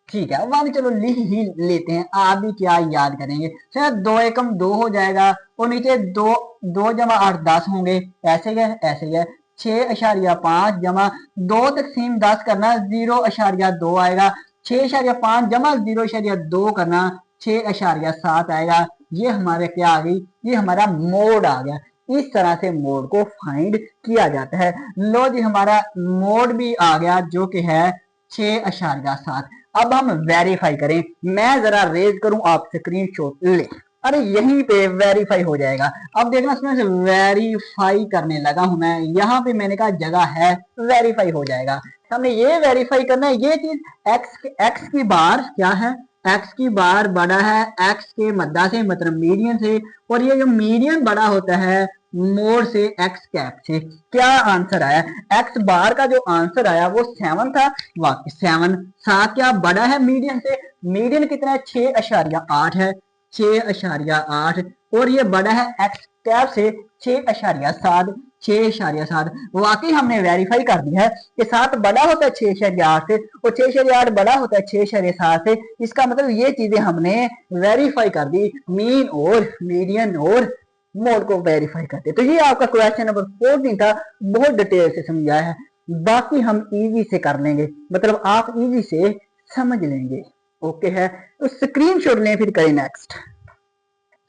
ठीक है, 1 चलो लिख ही लेते हैं, आप भी क्या याद करेंगे, शायद 2 एकम 2 हो जाएगा, और नीचे 2 जमा 8 10 होंगे, ऐसे गए ऐसे गए, 6.5 जमा 2 तकसीम 10 करना 0.2 आएगा, 6.5 जमा 0.2 करना 6.7 आएगा, ये हमारे क्या आ गई, ये हमारा मोड आ गया। इस तरह से मोड को फाइंड किया जाता है। लो जी हमारा मोड भी आ गया जो कि है 6.7। अब हम वेरीफाई करें, मैं जरा रेज करूं, आप स्क्रीनशॉट ले, अरे यहीं पे वेरीफाई हो जाएगा। अब देखना स्टूडेंट्स, वेरीफाई करने लगा हूं मैं, यहाँ पे मैंने कहा जगह है, वेरीफाई हो जाएगा। हमने ये वेरीफाई करना है, ये चीज एक्स की बार क्या है, एक्स की बार बड़ा है एक्स के मध्य से, मतलब मीडियन से, और ये जो मीडियन बड़ा होता है मोड से, एक्स कैप से। क्या आंसर आया, एक्स बार का जो आंसर आया वो 7 था। वाकई 7 7 क्या बड़ा है मीडियन से, मीडियन कितना है 6.8 है, 6.8, और ये बड़ा है एक्स कैप से 6.7, 6.7। वाकई हमने वेरीफाई कर दिया है कि 7 बड़ा होता है 6.8 से, और 6.8 बड़ा होता है 6.7 से। इसका मतलब ये चीजें हमने वेरीफाई कर दी, मीन और मीडियन और मोड को वेरीफाई करते। तो ये आपका क्वेश्चन नंबर 14 था, बहुत डिटेल से समझाया है। बाकी हम इजी से कर लेंगे, मतलब आप इजी से समझ लेंगे। ओके है, तो स्क्रीनशॉट लें फिर करें नेक्स्ट।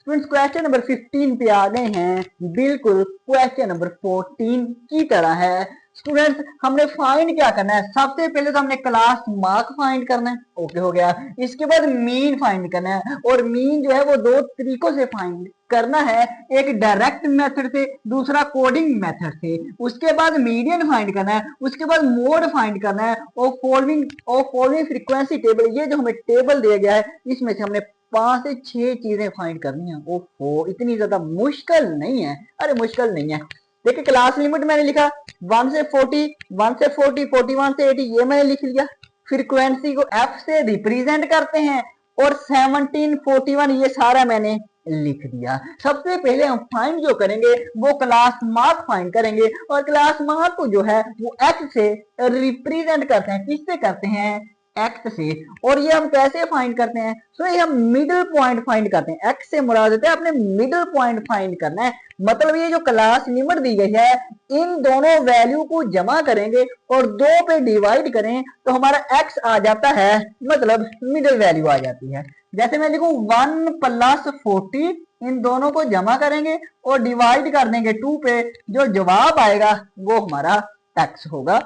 स्टूडेंट्स क्वेश्चन नंबर 15 पे आ गए हैं, बिल्कुल क्वेश्चन नंबर 14 की तरह है। स्टूडेंट्स हमने फाइंड क्या करना है, सबसे पहले तो हमने क्लास मार्क फाइंड करना है। ओके हो गया। इसके बाद मीन फाइंड करना है, और मीन जो है वो दो तरीकों से फाइंड करना है, एक डायरेक्ट मेथड से, दूसरा कोडिंग मेथड से। उसके बाद मीडियन फाइंड करना है, उसके बाद मोड फाइंड करना है, और फॉलोइंग फ्रीक्वेंसी टेबल, ये जो हमें टेबल दिया गया है इसमें से हमने 5 से 6 चीजें फाइंड करनी है। ओहो इतनी ज्यादा मुश्किल नहीं है, अरे मुश्किल नहीं है। देखिए क्लास लिमिट मैंने लिखा 1 से 40, 1 से 40, 41 से 80, ये मैंने लिख लिया। फ्रीक्वेंसी को एफ से रिप्रेजेंट करते हैं, और 17, 41 ये सारा मैंने लिख दिया। सबसे पहले हम फाइंड जो करेंगे वो क्लास मार्क फाइंड करेंगे, और क्लास मार्क को जो है वो एक्स से रिप्रेजेंट करते हैं। किससे करते हैं, एक्स से। और ये हम कैसे फाइंड करते हैं, तो ये हम मिडिल पॉइंट फाइंड करते हैं। एक्स से मुराद होता है अपने मिडिल पॉइंट फाइंड करना है। मतलब ये जो क्लास लिमिट दी गई है, इन दोनों वैल्यू को जमा करेंगे और 2 पे डिवाइड करें तो हमारा एक्स आ जाता है, मतलब मिडिल वैल्यू आ जाती है। जैसे मैं लिखूं 1 + 40, इन दोनों को जमा करेंगे और डिवाइड कर देंगे 2 पे, जो जवाब आएगा वो हमारा एक्स होगा।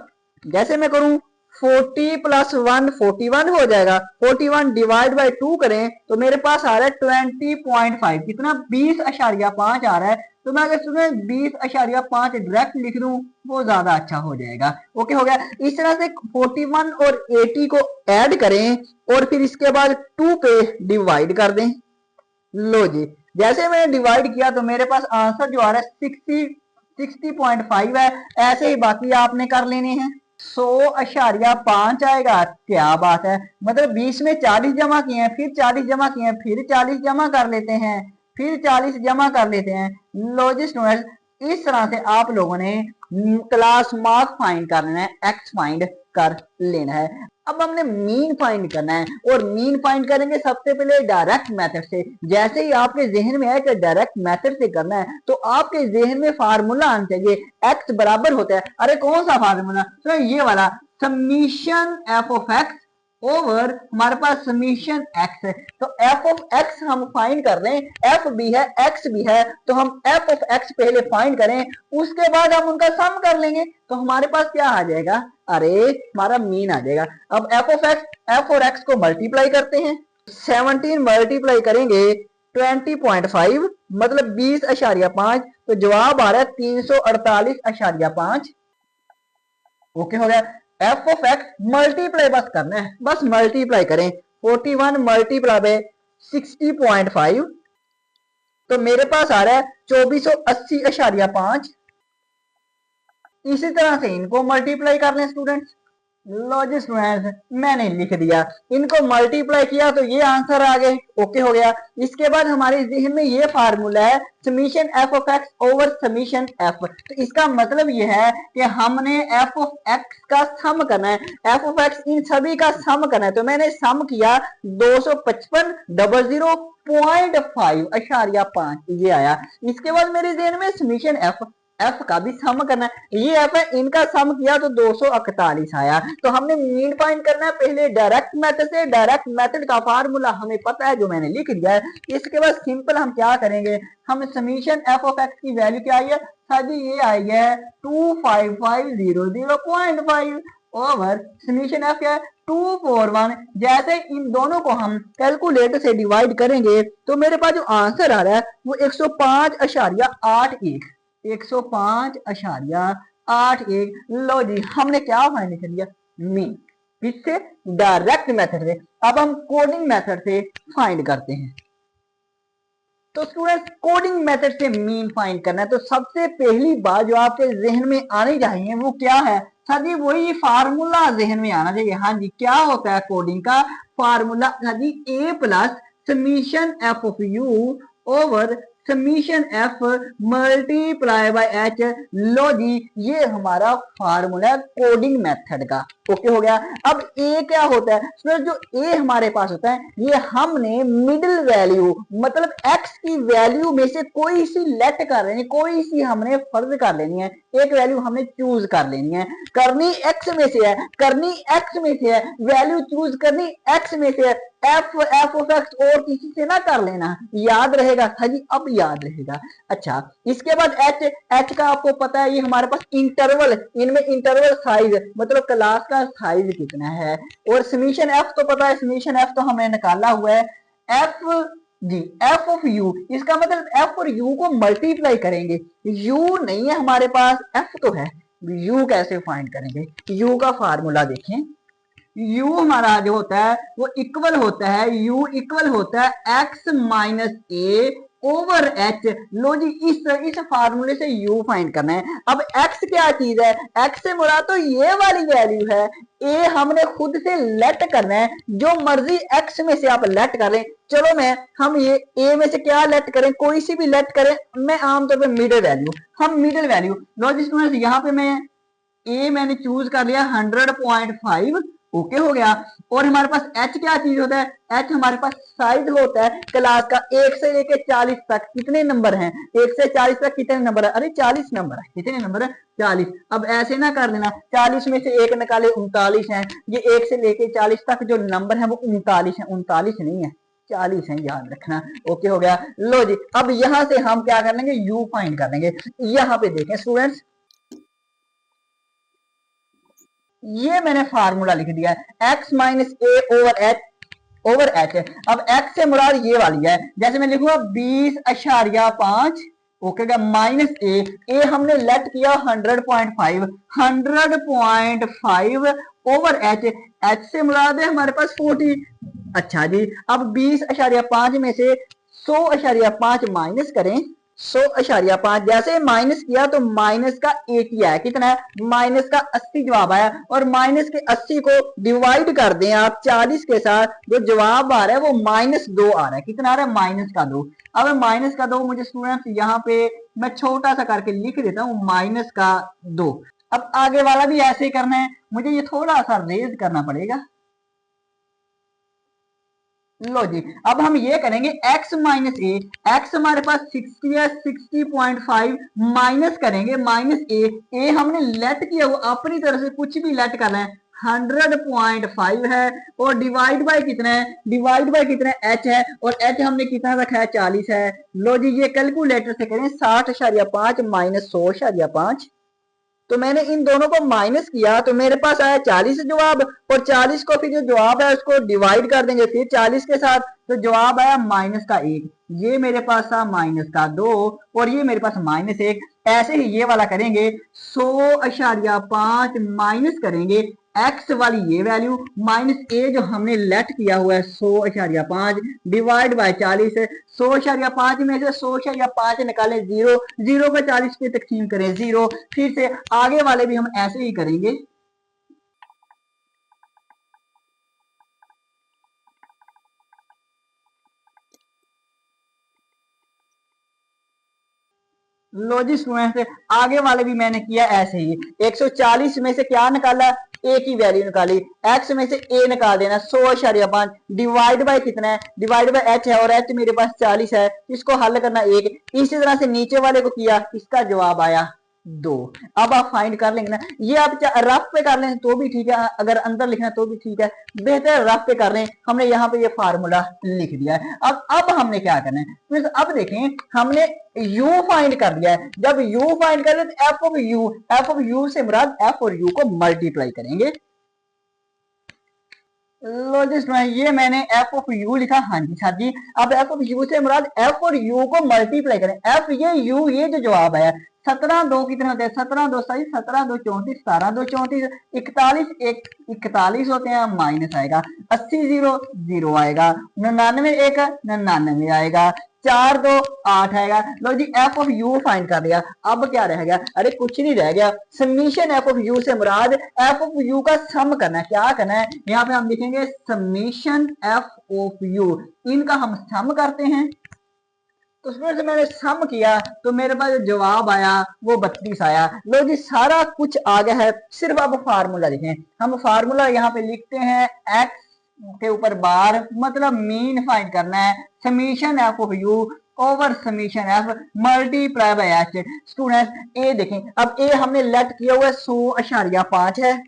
जैसे मैं करूं 40 + 1 41 हो जाएगा, 41 डिवाइड बाई 2 करें तो मेरे पास आ रहा है 20.5, कितना 20.5 आ रहा है। तो मैं अगर स्टूडेंट 20.5 डायरेक्ट लिख दूं वो ज्यादा अच्छा हो जाएगा। ओके हो गया। इस तरह से 41 और 80 को ऐड करें और फिर इसके बाद 2 पे डिवाइड कर दें। लो जी, जैसे मैंने डिवाइड किया तो मेरे पास आंसर जो आ रहा है 60.5 है। ऐसे ही बाकी आपने कर लेने हैं। 100.5 आएगा। क्या बात है, मतलब 20 में 40 जमा किए हैं, फिर 40 जमा किए हैं, फिर 40 जमा कर लेते हैं, फिर 40 जमा कर लेते हैं। लो जी स्टूडेंट्स, इस तरह से आप लोगों ने क्लास मार्क फाइंड कर लेना है, एक्स फाइंड कर लेना है। अब हमने मीन फाइंड करना है, और मीन फाइंड करेंगे सबसे पहले डायरेक्ट मेथड से। जैसे ही आपके जहन में है कि डायरेक्ट मेथड से करना है तो आपके जहन में फार्मूला आना चाहिए, एक्स बराबर होता है, अरे कौन सा फार्मूला, तो ये वाला, summation F of X over हमारे पास समीशन एक्स है। तो एफ ऑफ एक्स हम फाइंड कर रहे हैं, एफ भी है एक्स भी है, तो हम एफ ऑफ एक्स पहले फाइंड करें, उसके बाद हम उनका सम कर लेंगे तो हमारे पास क्या आ जाएगा, अरे हमारा मीन आ जाएगा। अब एफ ऑफ एक्स, एफ और एक्स को मल्टीप्लाई करते हैं, 17 मल्टीप्लाई करेंगे 20.5, मतलब 20.5, तो जवाब आ रहा है 348.5। ओके हो गया। एफ ऑफ एक्स मल्टीप्लाई बस करना है, बस मल्टीप्लाई करें, 41 मल्टीप्लाई बाय 60.5, तो मेरे पास आ रहा है 2480.5। इसी तरह से इनको मल्टीप्लाई कर लें स्टूडेंट्स। लो जी स्टूडेंट्स, मैंने लिख दिया, इनको मल्टीप्लाई किया तो ये आंसर आ गए। ओके हो गया। इसके बाद हमारे जहन में ये फार्मूला है summation F of X over summation F. तो इसका मतलब ये है कि हमने एफ ऑफ एक्स का सम करना है, एफ ऑफ एक्स इन सभी का सम करना है। तो मैंने सम किया 255.0.5 ये आया। इसके बाद मेरे जहन में समीशन एफ, एफ का भी सम करना है, ये एफ है, इनका सम किया तो 241 आया। तो हमने मीन फाइंड करना है पहले डायरेक्ट मेथड से, डायरेक्ट मेथड का फार्मूला हमें पता है जो मैंने लिख दिया है। इसके बाद सिंपल हम क्या करेंगे, हम समीशन एफ ऑफ एक्स की वैल्यू क्या आई है, साजी ये आई है 25500.5 ओवर समीशन एफ क्या है 241, जैसे इन दोनों को हम कैलकुलेटर से डिवाइड करेंगे तो मेरे पास जो आंसर आ रहा है वो 105.81, 105.81। लो जी, हमने क्या फाइंड कर लिया, मीन। किससे, डायरेक्ट मेथड से। अब हम कोडिंग मेथड से फाइंड करते हैं। तो स्टूडेंट्स, कोडिंग मेथड से मीन फाइंड करना है तो सबसे पहली बात जो आपके जहन में आनी चाहिए वो क्या है, सर जी वही फार्मूला जहन में आना चाहिए। हाँ जी, क्या होता है कोडिंग का formula, sir ji A plus summation F of U over summation F multiply by H. लो जी, ये हमारा फार्मूला है कोडिंग मेथड का। ओके हो गया। अब ए क्या होता है, जो ए हमारे पास होता है ये हमने मिडिल वैल्यू मतलब एक्स की वैल्यू में से कोई सी लेट कर लेनी, कोई सी हमने फर्ज कर लेनी है, एक वैल्यू हमने चूज कर लेनी है। करनी एक्स में से है, करनी एक्स में से है, वैल्यू चूज करनी एक्स में से है। एफ ऑफ एक्स और किसी से ना कर लेना, याद रहेगा। हाँ जी, अब याद रहेगा। अच्छा, इसके बाद एच का आपको पता है ये हमारे पास इंटरवल, इनमें इंटरवल साइज मतलब क्लास का साइज कितना है। और समीशन एफ तो पता है, समीशन एफ तो हमने निकाला हुआ है। F G, F of you, इसका मतलब एफ और यू को मल्टीप्लाई करेंगे। यू नहीं है हमारे पास, एफ तो है। यू कैसे फाइंड करेंगे, यू का फार्मूला देखें। u हमारा जो होता है वो इक्वल होता है, u इक्वल होता है x माइनस ए ओवर एच। लो जी, इस फार्मूले से u फाइंड करना है। अब x क्या चीज है, x से मुराद तो ये वाली वैल्यू है। a हमने खुद से लेट करना है, जो मर्जी x में से आप लेट करें। चलो हम ये a में से क्या लेट करें, कोई सी भी लेट करें। मैं आमतौर पर मिडिल वैल्यू, हम मिडिल वैल्यू। लो जी स्टूडेंट्स, यहाँ पे मैंने चूज कर लिया 100.5। ओके हो गया। और हमारे पास h क्या चीज होता है, h हमारे पास साइज होता है क्लास का 1 से लेके 40 तक। कितने नंबर हैं, 1 से 40 तक कितने नंबर है, अरे 40 नंबर है। कितने नंबर है, 40। अब ऐसे ना कर देना 40 में से एक निकाले 39 है। ये 1 से लेके 40 तक जो नंबर है वो 39 है, 39 नहीं है, 40 है, याद रखना। ओके हो गया। लो जी, अब यहां से हम क्या कर लेंगे, u फाइंड कर लेंगे। यहाँ पे देखें स्टूडेंट्स, ये मैंने फार्मूला लिख दिया है, x माइनस ए ओवर एच। अब x से मुराद ये वाली है, जैसे मैं लिखूंगा 20.5। ओके का माइनस ए हमने लेट किया 100.5, 100.5 ओवर एच। एच से मुराद है हमारे पास 40। अच्छा जी, अब 20.5 में से 100.5 माइनस करें, 100.5। जैसे माइनस किया तो माइनस का 80 आया, कितना है, माइनस का 80 जवाब आया। और माइनस के 80 को डिवाइड कर दें आप 40 के साथ, जो जवाब आ रहा है वो -2 आ रहा है। कितना आ रहा है, -2। अब माइनस का 2 मुझे स्टूडेंट्स यहाँ पे मैं छोटा सा करके लिख देता हूँ, -2। अब आगे वाला भी ऐसे ही करना है, मुझे ये थोड़ा सा रेज करना पड़ेगा। लो जी, अब हम ये करेंगे x माइनस ए, एक्स हमारे पास 60 है, 60.5 माइनस करेंगे -a हमने लेट किया वो अपनी तरफ से कुछ भी लेट करना है, 100.5 है। और डिवाइड बाय कितना है, डिवाइड बाय कितना है, h है। और h हमने कितना रखा है, 40 है। लो जी, ये कैलकुलेटर से करें 60.5 माइनस 100.5। तो मैंने इन दोनों को माइनस किया तो मेरे पास आया 40 जवाब। और 40 को फिर जो जवाब है उसको डिवाइड कर देंगे फिर 40 के साथ, तो जवाब आया -1। ये मेरे पास था -2 और ये मेरे पास -1। ऐसे ही ये वाला करेंगे, 100.5 माइनस करेंगे x वाली ये वैल्यू माइनस a जो हमने लेट किया हुआ है 100.5 डिवाइड बाय 40। 100.5 में से 100.5 निकाले 0, 0 को 40 पे तकसीम करें 0। फिर से आगे वाले भी हम ऐसे ही करेंगे। लो जी स्टूडेंट, आगे वाले भी मैंने किया ऐसे ही। 140 में से क्या निकाला, ए की वैल्यू निकाली, एक्स में से ए निकाल देना 100.5 डिवाइड बाय कितना है, डिवाइड बाय एच है। और एच मेरे पास 40 है, इसको हल करना 1। इसी तरह से नीचे वाले को किया, इसका जवाब आया 2। अब आप फाइंड कर लेंगे ना, ये आप रफ पे कर लें तो भी ठीक है, अगर अंदर लिखना तो भी ठीक है, बेहतर रफ पे कर लें। हमने यहाँ पे ये फार्मूला लिख दिया है। अब हमने क्या करना है, तो अब देखें हमने u फाइंड कर दिया है। जब u फाइंड कर तो एफ ऑफ यू से मुराद f और u को मल्टीप्लाई करेंगे। लो जी स्टूडेंट, ये मैंने एफ ऑफ यू लिखा, हाँ जी सर जी। अब एफ ऑफ यू से मुराद एफ और यू को मल्टीप्लाई करें, एफ ये यू ये जो जवाब आया। 17 दो कितने होते हैं, 17 दो सही, 17 दो 34, 17 दो 34, 41 एक 41 होते हैं, माइनस आएगा 80 जीरो जीरो आएगा, 99 एक 99 आएगा, 4 दो 8 आएगा। लो जी एफ ऑफ यू फाइंड कर लिया। अब क्या रह गया, अरे कुछ नहीं रह गया। समीशन एफ ऑफ यू से मुराद एफ ऑफ यू का सम करना है। क्या करना है, यहाँ पे हम लिखेंगे समीशन एफ ऑफ यू, इनका हम सम करते हैं। तो उसमें से मैंने सम किया तो मेरे पास जो जवाब आया वो 32 आया। लो जी सारा कुछ आ गया है, सिर्फ अब फार्मूला लिखें। हम फार्मूला यहाँ पे लिखते हैं, एक्स के ऊपर बार, मतलब मीन फाइंड करना है, summation F of U over summation F multiply by H. Students ए देखें, अब ए हमने लेट किया हुआ है 100.5 है,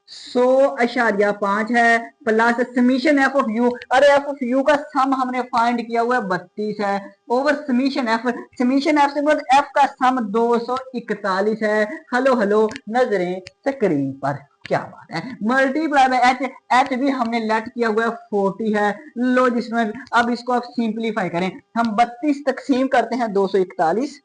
100.5 है, plus summation F of you, अरे एफ ऑफ यू का सम हमने फाइंड किया हुआ है 32 है, over summation F, summation F से मतलब एफ का सम 241 है। हेलो हेलो नजरें स्क्रीन पर, क्या बात है, मल्टीप्लाई बाय एच, एच भी हमने लेट किया हुआ है 40 है। लो जिसमें अब इसको आप सिंप्लीफाई करें, हम 32 तकसीम करते हैं 241,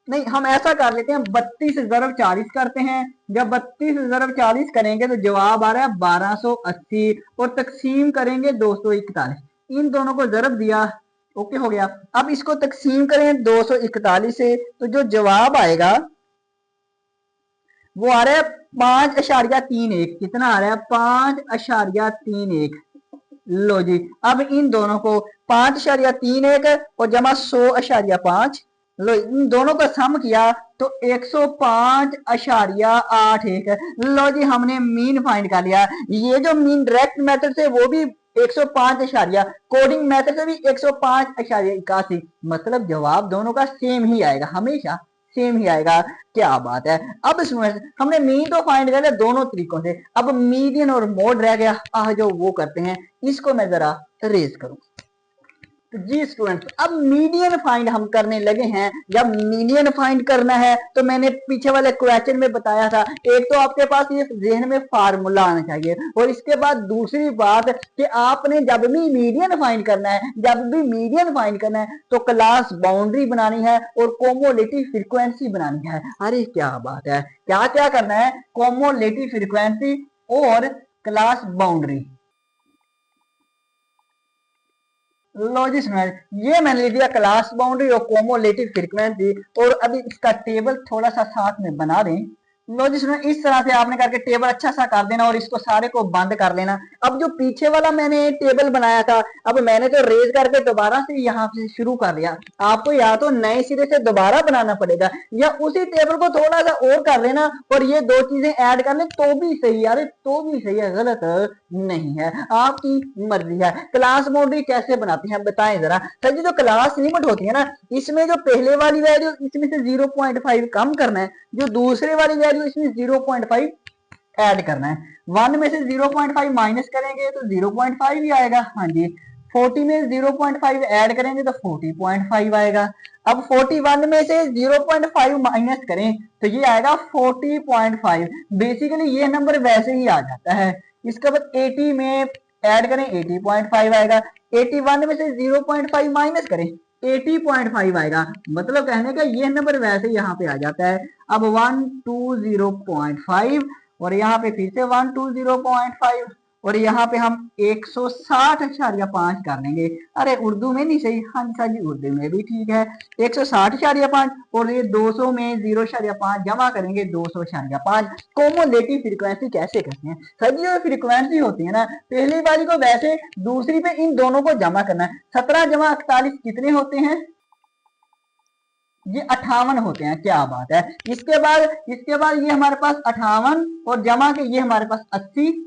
नहीं हम ऐसा कर लेते हैं 32 ज़रब 40 करते हैं, जब 32 ज़रब 40 करेंगे तो जवाब आ रहा है 1280 और तकसीम करेंगे 241, इन दोनों को ज़रब दिया, ओके हो गया। अब इसको तकसीम करें 241 से तो जो जवाब आएगा वो आ रहा है 5.31, कितना आ रहा है 5.31। लो जी अब इन दोनों को 5.31 और जमा 100.5, लो इन दोनों का सम किया तो 105.81। लो जी हमने मीन फाइंड कर लिया। ये जो मीन डायरेक्ट मेथड से वो भी 105, कोडिंग मेथड से भी 105.81, मतलब जवाब दोनों का सेम ही आएगा, हमेशा सेम ही आएगा। क्या बात है। अब हमने मीन तो फाइंड कर लिया दोनों तरीकों से, अब मीडियन और मोड रह गया, जो वो करते हैं, इसको मैं जरा रेज करूं। तो जी स्टूडेंट अब मीडियन फाइंड हम करने लगे हैं। जब मीडियन फाइंड करना है तो मैंने पीछे वाले क्वेश्चन में बताया था, एक तो आपके पास ये जहन में फार्मूला आना चाहिए, और इसके बाद दूसरी बात कि आपने जब भी मीडियन फाइंड करना है, जब भी मीडियन फाइंड करना है तो क्लास बाउंड्री बनानी है और कोमोलेटिव फ्रीक्वेंसी बनानी है। अरे क्या बात है, क्या क्या करना है, कोमोलेटिव फ्रीक्वेंसी और क्लास बाउंड्री। लॉजिस में ये मैंने लिख दिया क्लास बाउंड्री और कोमोलेटिव फ्रीक्वेंसी, और अभी इसका टेबल थोड़ा सा साथ में बना दें। लॉजिस में इस तरह से आपने करके टेबल अच्छा सा कर देना और इसको सारे को बंद कर लेना। अब जो पीछे वाला मैंने टेबल बनाया था, अब मैंने तो रेज करके दोबारा से यहाँ से शुरू कर लिया, आपको या तो नए सिरे से दोबारा बनाना पड़ेगा या उसी टेबल को थोड़ा सा और कर लेना और ये दो चीजें ऐड कर ले तो भी सही है। अरे तो भी सही है, गलत नहीं है, आपकी मर्जी है। क्लास बाउंड्री कैसे बनाते हैं बताएं जरा। सर जी जो क्लास लिमिट होती है ना, इसमें जो पहले वाली वैल्यू इसमें से 0.5 कम करना है, जो दूसरे वाली वैल्यू इसमें 0.5 ऐड करना है। 1 में से 0.5 माइनस करेंगे तो 0.5 ही आएगा, हाँ जी। 40 में 0.5 ऐड करेंगे तो 40.5 आएगा। अब 41 में से 0.5 माइनस करें तो ये आएगा 40.5। बेसिकली ये नंबर वैसे ही आ जाता है। इसके बाद 80 में ऐड करें 80.5 आएगा, 81 में से 0.5 माइनस करें 80.5 आएगा, मतलब कहने का ये नंबर वैसे यहाँ पे आ जाता है। अब 120.5 और यहाँ पे फिर से 120.5 और यहाँ पे हम 160.5 कर लेंगे। अरे उर्दू में नहीं सही, हाँ जी उर्दू में भी ठीक है। 160.5 और ये 200 में 0.5 जमा करेंगे 200.5। कोमोलेटिव फ्रीक्वेंसी कैसे करते हैं सर जी, जो फ्रीक्वेंसी होती है ना पहली वाली को वैसे दूसरी पे इन दोनों को जमा करना है। 17 जमा 41 कितने होते हैं, ये 58 होते हैं। क्या बात है। इसके बाद ये हमारे पास 58 और जमा के ये हमारे पास 80,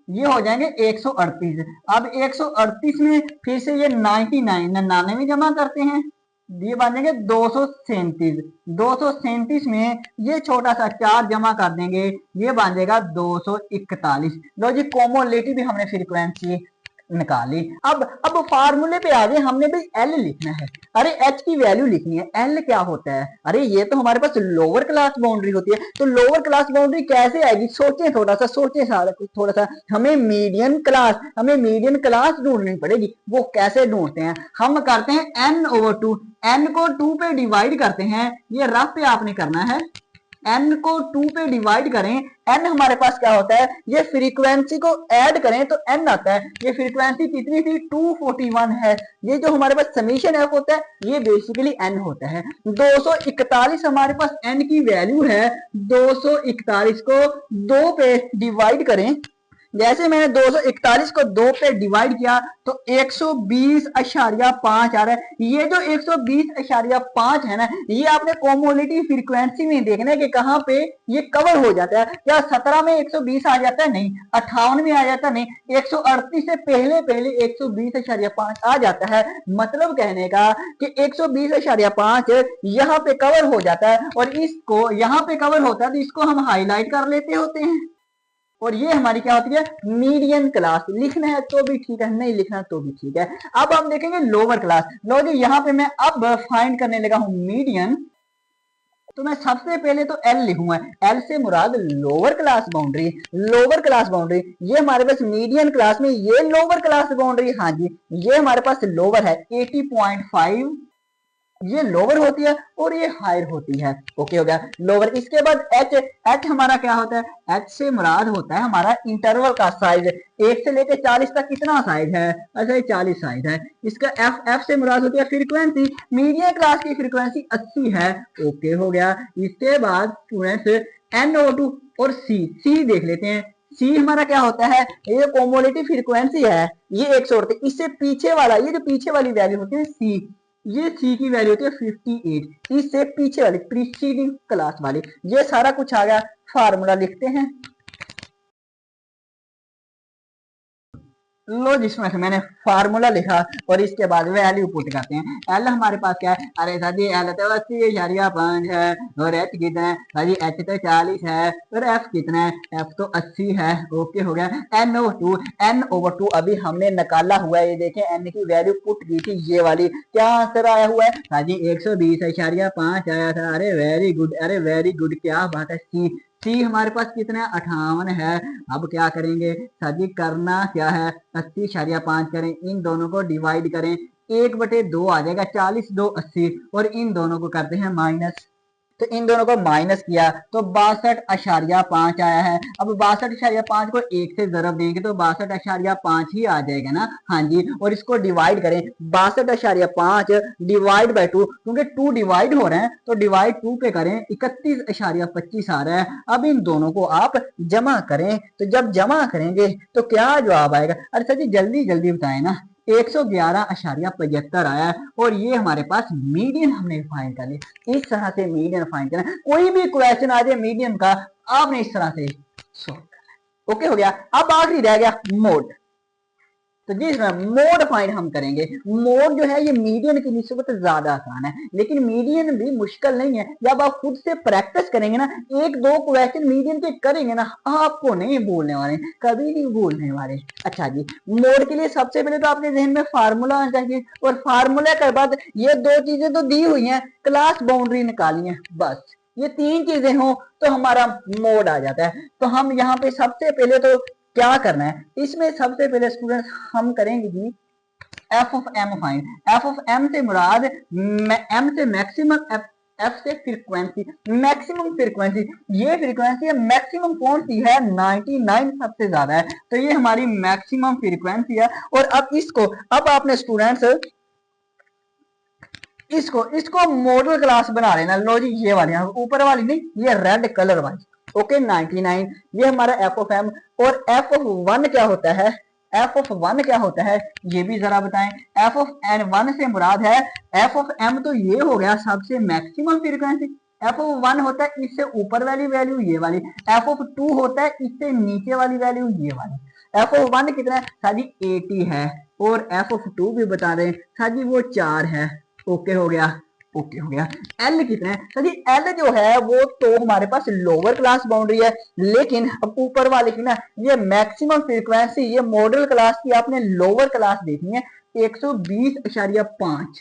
ये हो जाएंगे 138। अब 138 में फिर से ये 99 जमा करते हैं, ये बन जाएंगे 237। 237 में ये छोटा सा 4 जमा कर देंगे, ये बन जाएगा 241। लो जी कोमोलेटिव भी हमने फ्रीक्वेंसी निकाली। अब फार्मूले पे आ गए, हमने भी एल लिखना है। अरे एच की वैल्यू लिखनी है। एल क्या होता है? अरे ये तो हमारे पास लोअर क्लास बाउंड्री होती है, तो लोअर क्लास बाउंड्री कैसे आएगी? सोचें थोड़ा सा, सोचें सारा कुछ थोड़ा सा। हमें मीडियन क्लास ढूंढनी पड़ेगी। वो कैसे ढूंढते हैं? हम करते हैं n/2। n को 2 पे डिवाइड करते हैं। ये रफ पे आपने करना है। n को 2 पे डिवाइड करें। n हमारे पास क्या होता है? ये फ्रीक्वेंसी को ऐड करें तो n आता है। ये फ्रीक्वेंसी कितनी थी? 241 है। ये जो हमारे पास समीशन f होता है ये बेसिकली n होता है। 241 हमारे पास n की वैल्यू है। 241 को 2 पे डिवाइड करें। जैसे मैंने 241 को 2 पे डिवाइड किया तो 120.5 आ रहा है। ये जो 120.5 है ना, ये आपने कोमोलिटी फ्रीक्वेंसी में देखना है कि कहां पे ये कवर हो जाता है। क्या 17 में 120 आ जाता है? नहीं। 58 में आ जाता नहीं। 138 से पहले पहले 120.5 आ जाता है। मतलब कहने का कि 120.5 यहाँ पे कवर हो जाता है, और इसको यहाँ पे कवर होता है तो इसको हम हाईलाइट कर लेते होते हैं। और ये हमारी क्या होती है? Median class. लिखना है तो भी ठीक है, नहीं लिखना तो भी ठीक है। अब हम देखेंगे लोअर क्लास। लो जी, यहाँ पे मैं अब फाइंड करने लगा हूं मीडियन। तो मैं सबसे पहले तो एल लिखूंगा। एल से मुराद lower class boundary. Lower class boundary ये हमारे पास मीडियन क्लास में ये लोअर क्लास बाउंड्री, हाँ जी ये हमारे पास लोअर है 80.5, ये लोअर होती है और ये हायर होती है। ओके हो गया लोअर। इसके बाद एच। एच हमारा क्या होता है? एच से मुराद होता है हमारा इंटरवल का साइज। 1 से लेकर 40 तक कितना साइज है? अच्छा ये 40 साइज है। इसका एफ। एफ से मुराद होती है फ्रीक्वेंसी। मीडियम क्लास की फ्रीक्वेंसी 80 है। ओके हो गया। इसके बाद स्टूडेंट्स NO2 और सी। सी देख लेते हैं। सी हमारा क्या होता है? ये कोमोलेटिव फ्रीक्वेंसी है। ये 138। इससे पीछे वाला, ये जो पीछे वाली वैल्यू होती है सी, ये सी की वैल्यू होती है 58। इससे पीछे वाली प्रीसीडिंग क्लास वाली। ये सारा कुछ आ गया। फार्मूला लिखते हैं। लो जिसमें से मैंने फार्मूला लिखा और इसके बाद वैल्यू पुट करते हैं। एल हमारे पास क्या है? अरे सर जी एल तो 80.5 है, और एच कितना है? सर जी एच तो 40 है, और एफ कितना है? एफ तो 80 है। ओके हो गया। NO2। N/2 अभी हमने निकाला हुआ है। ये देखें एन की वैल्यू पुट की थी ये वाली। क्या आंसर आया हुआ है? सर जी 120.5 आया था। अरे वेरी गुड, अरे वेरी गुड, क्या बात है। सी हमारे पास कितना है? 58 है। अब क्या करेंगे सर जी? करना क्या है? 80.5 करें, इन दोनों को डिवाइड करें, 1/2 आ जाएगा। 40 2 80, और इन दोनों को करते हैं माइनस। तो इन दोनों को माइनस किया तो 62.5 आया है। अब 62.5 को 1 से जरब देंगे तो 62.5 ही आ जाएगा ना। हाँ जी, और इसको डिवाइड करें। 62.5 डिवाइड बाई 2, क्योंकि 2 डिवाइड हो रहे हैं तो डिवाइड 2 पे करें। 31.25 आ रहा है। अब इन दोनों को आप जमा करें, तो जब जमा करेंगे तो क्या जवाब आएगा? अरे सर जी जल्दी जल्दी बताएं ना। 111.75 आया है, और ये हमारे पास मीडियन हमने फाइंड कर लिया। इस तरह से मीडियन फाइंड करना। कोई भी क्वेश्चन आ जाए मीडियन का, आपने इस तरह से सॉल्व करना। ओके हो गया। अब आखिरी रह गया मोड। तो जी मोड फाइंड हम करेंगे। मोड जो है ये मीडियन की निस्बत ज्यादा आसान है, लेकिन मीडियन भी मुश्किल नहीं है। जब आप खुद से प्रैक्टिस करेंगे ना, 1-2 क्वेश्चन मीडियन के करेंगे ना, आपको नहीं भूलने वाले, कभी नहीं भूलने वाले। अच्छा जी, मोड के लिए सबसे पहले तो आपके जहन में फार्मूला आना चाहिए, और फार्मूला के बाद ये 2 चीजें तो दी हुई हैं, क्लास बाउंड्री निकाली है। बस ये 3 चीजें हो तो हमारा मोड आ जाता है। तो हम यहाँ पे सबसे पहले तो क्या करना है? इसमें सबसे पहले स्टूडेंट हम करेंगे जी F of M find. F of M से मुराद एम से मैक्सिमम, एफ से फ्रीक्वेंसी। मैक्सिमम फ्रीक्वेंसी, ये फ्रीक्वेंसी है मैक्सिमम कौन सी है? 99 सबसे ज्यादा है, तो ये हमारी मैक्सिमम फ्रीक्वेंसी है। और अब इसको, अब आपने स्टूडेंट्स इसको इसको मॉडल क्लास बना लेना। लो जी ये वाली, ऊपर वाली नहीं, ये रेड कलर वाली। ओके 99 ये हमारा एफ ऑफ एम। और एफ ऑफ वन क्या होता है? एफ ऑफ वन क्या होता है ये भी जरा बताएं। एफ ऑफ एन वन से मुराद है एफ ऑफ एम, तो ये हो गया सबसे maximum frequency. F of one होता है इससे ऊपर वाली वैल्यू ये वाली। एफ ऑफ टू होता है इससे नीचे वाली वैल्यू ये वाली। एफ ऑफ वन कितना है? साजी 80 है। और एफ ऑफ टू भी बता दें साजी वो 4 है। ओके हो गया। ओके हो गया। एल कितना है सर जी? एल जो है वो तो हमारे पास लोअर क्लास बाउंड्री है, लेकिन अब ऊपर वाले की ना ये मैक्सिमम फ्रीक्वेंसी, ये मॉडल क्लास की आपने लोअर क्लास देखनी है 120.5।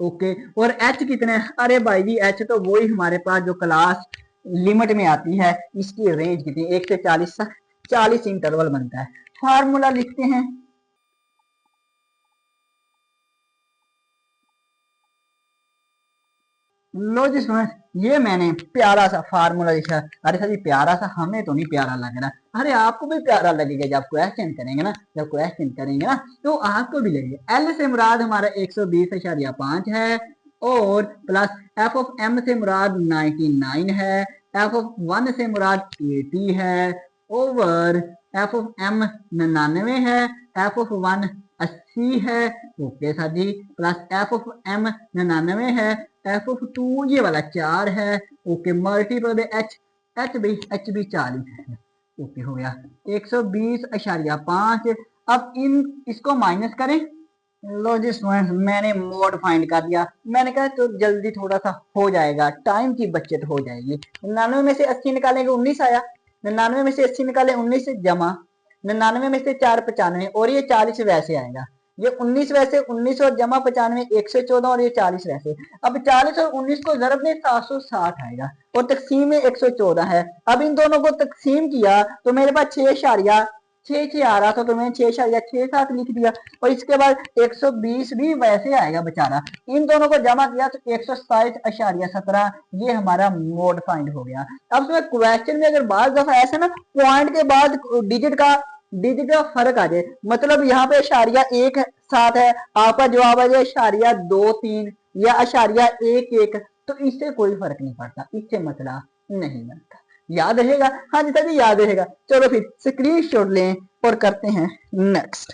ओके, और एच कितना है? अरे भाई जी एच तो वही हमारे पास जो क्लास लिमिट में आती है, इसकी रेंज कितनी? 1 से 40 तक 40 इंटरवल बनता है। फार्मूला लिखते हैं। लो जी सुनो, ये मैंने प्यारा सा फार्मूला लिखा। अरे सर जी प्यारा सा हमें तो नहीं प्यारा लग रहा, अरे आपको भी प्यारा लगेगा जब क्वेश्चन करेंगे ना, जब क्वेश्चन करेंगे ना तो आपको भी लगेगा। एल से मुराद हमारा 120.5 है, और प्लस एफ ऑफ एम से मुराद 99 है, एफ ऑफ 1 से मुराद 80 है, ओवर एफ ऑफ एम 99 है, एफ ऑफ 1 80 है। Okay sir ji, plus F of M 99 है, एफ ऑफ 2 ये वाला 4 है। ओके, मल्टीपल एच, एच भी 40 है। ओके हो गया 120.5। अब इन इसको माइनस करें। लो जी स्टूडेंट्स, मैंने मोड फाइंड कर दिया। मैंने कहा तो जल्दी थोड़ा सा हो जाएगा, टाइम की बचत हो जाएगी। 99 में से 80 निकालेंगे 19 आया, 99 में से 80 निकाले 19 जमा 99 में से 4 95, और ये 40 वैसे आएगा। ये 19 वैसे, 19 और जमा 95 114, और ये 40 वैसे। अब 40 और 19 को जरब में 760 आएगा, और तकसीम में 114 है। अब इन दोनों को तकसीम किया तो मेरे पास 6 आ रहा था, तो मैंने 6.67 लिख दिया। और इसके बाद 120 भी वैसे आएगा बेचारा। इन दोनों को जमा किया तो 127.17, ये हमारा मोड फाइंड हो गया। अब तुम्हें क्वेश्चन में अगर बार दफा ऐसा ना पॉइंट के बाद डिजिट का फर्क आ जाए, मतलब यहाँ पे अशारिया एक साथ है, आपका जवाब आ जाए अशारिया 2 3 या अशारिया 1 1, तो इससे कोई फर्क नहीं पड़ता, इससे मसला नहीं बनता। याद रहेगा? हाँ जी सर जी याद रहेगा। चलो फिर स्क्रीनशॉट लें और करते हैं नेक्स्ट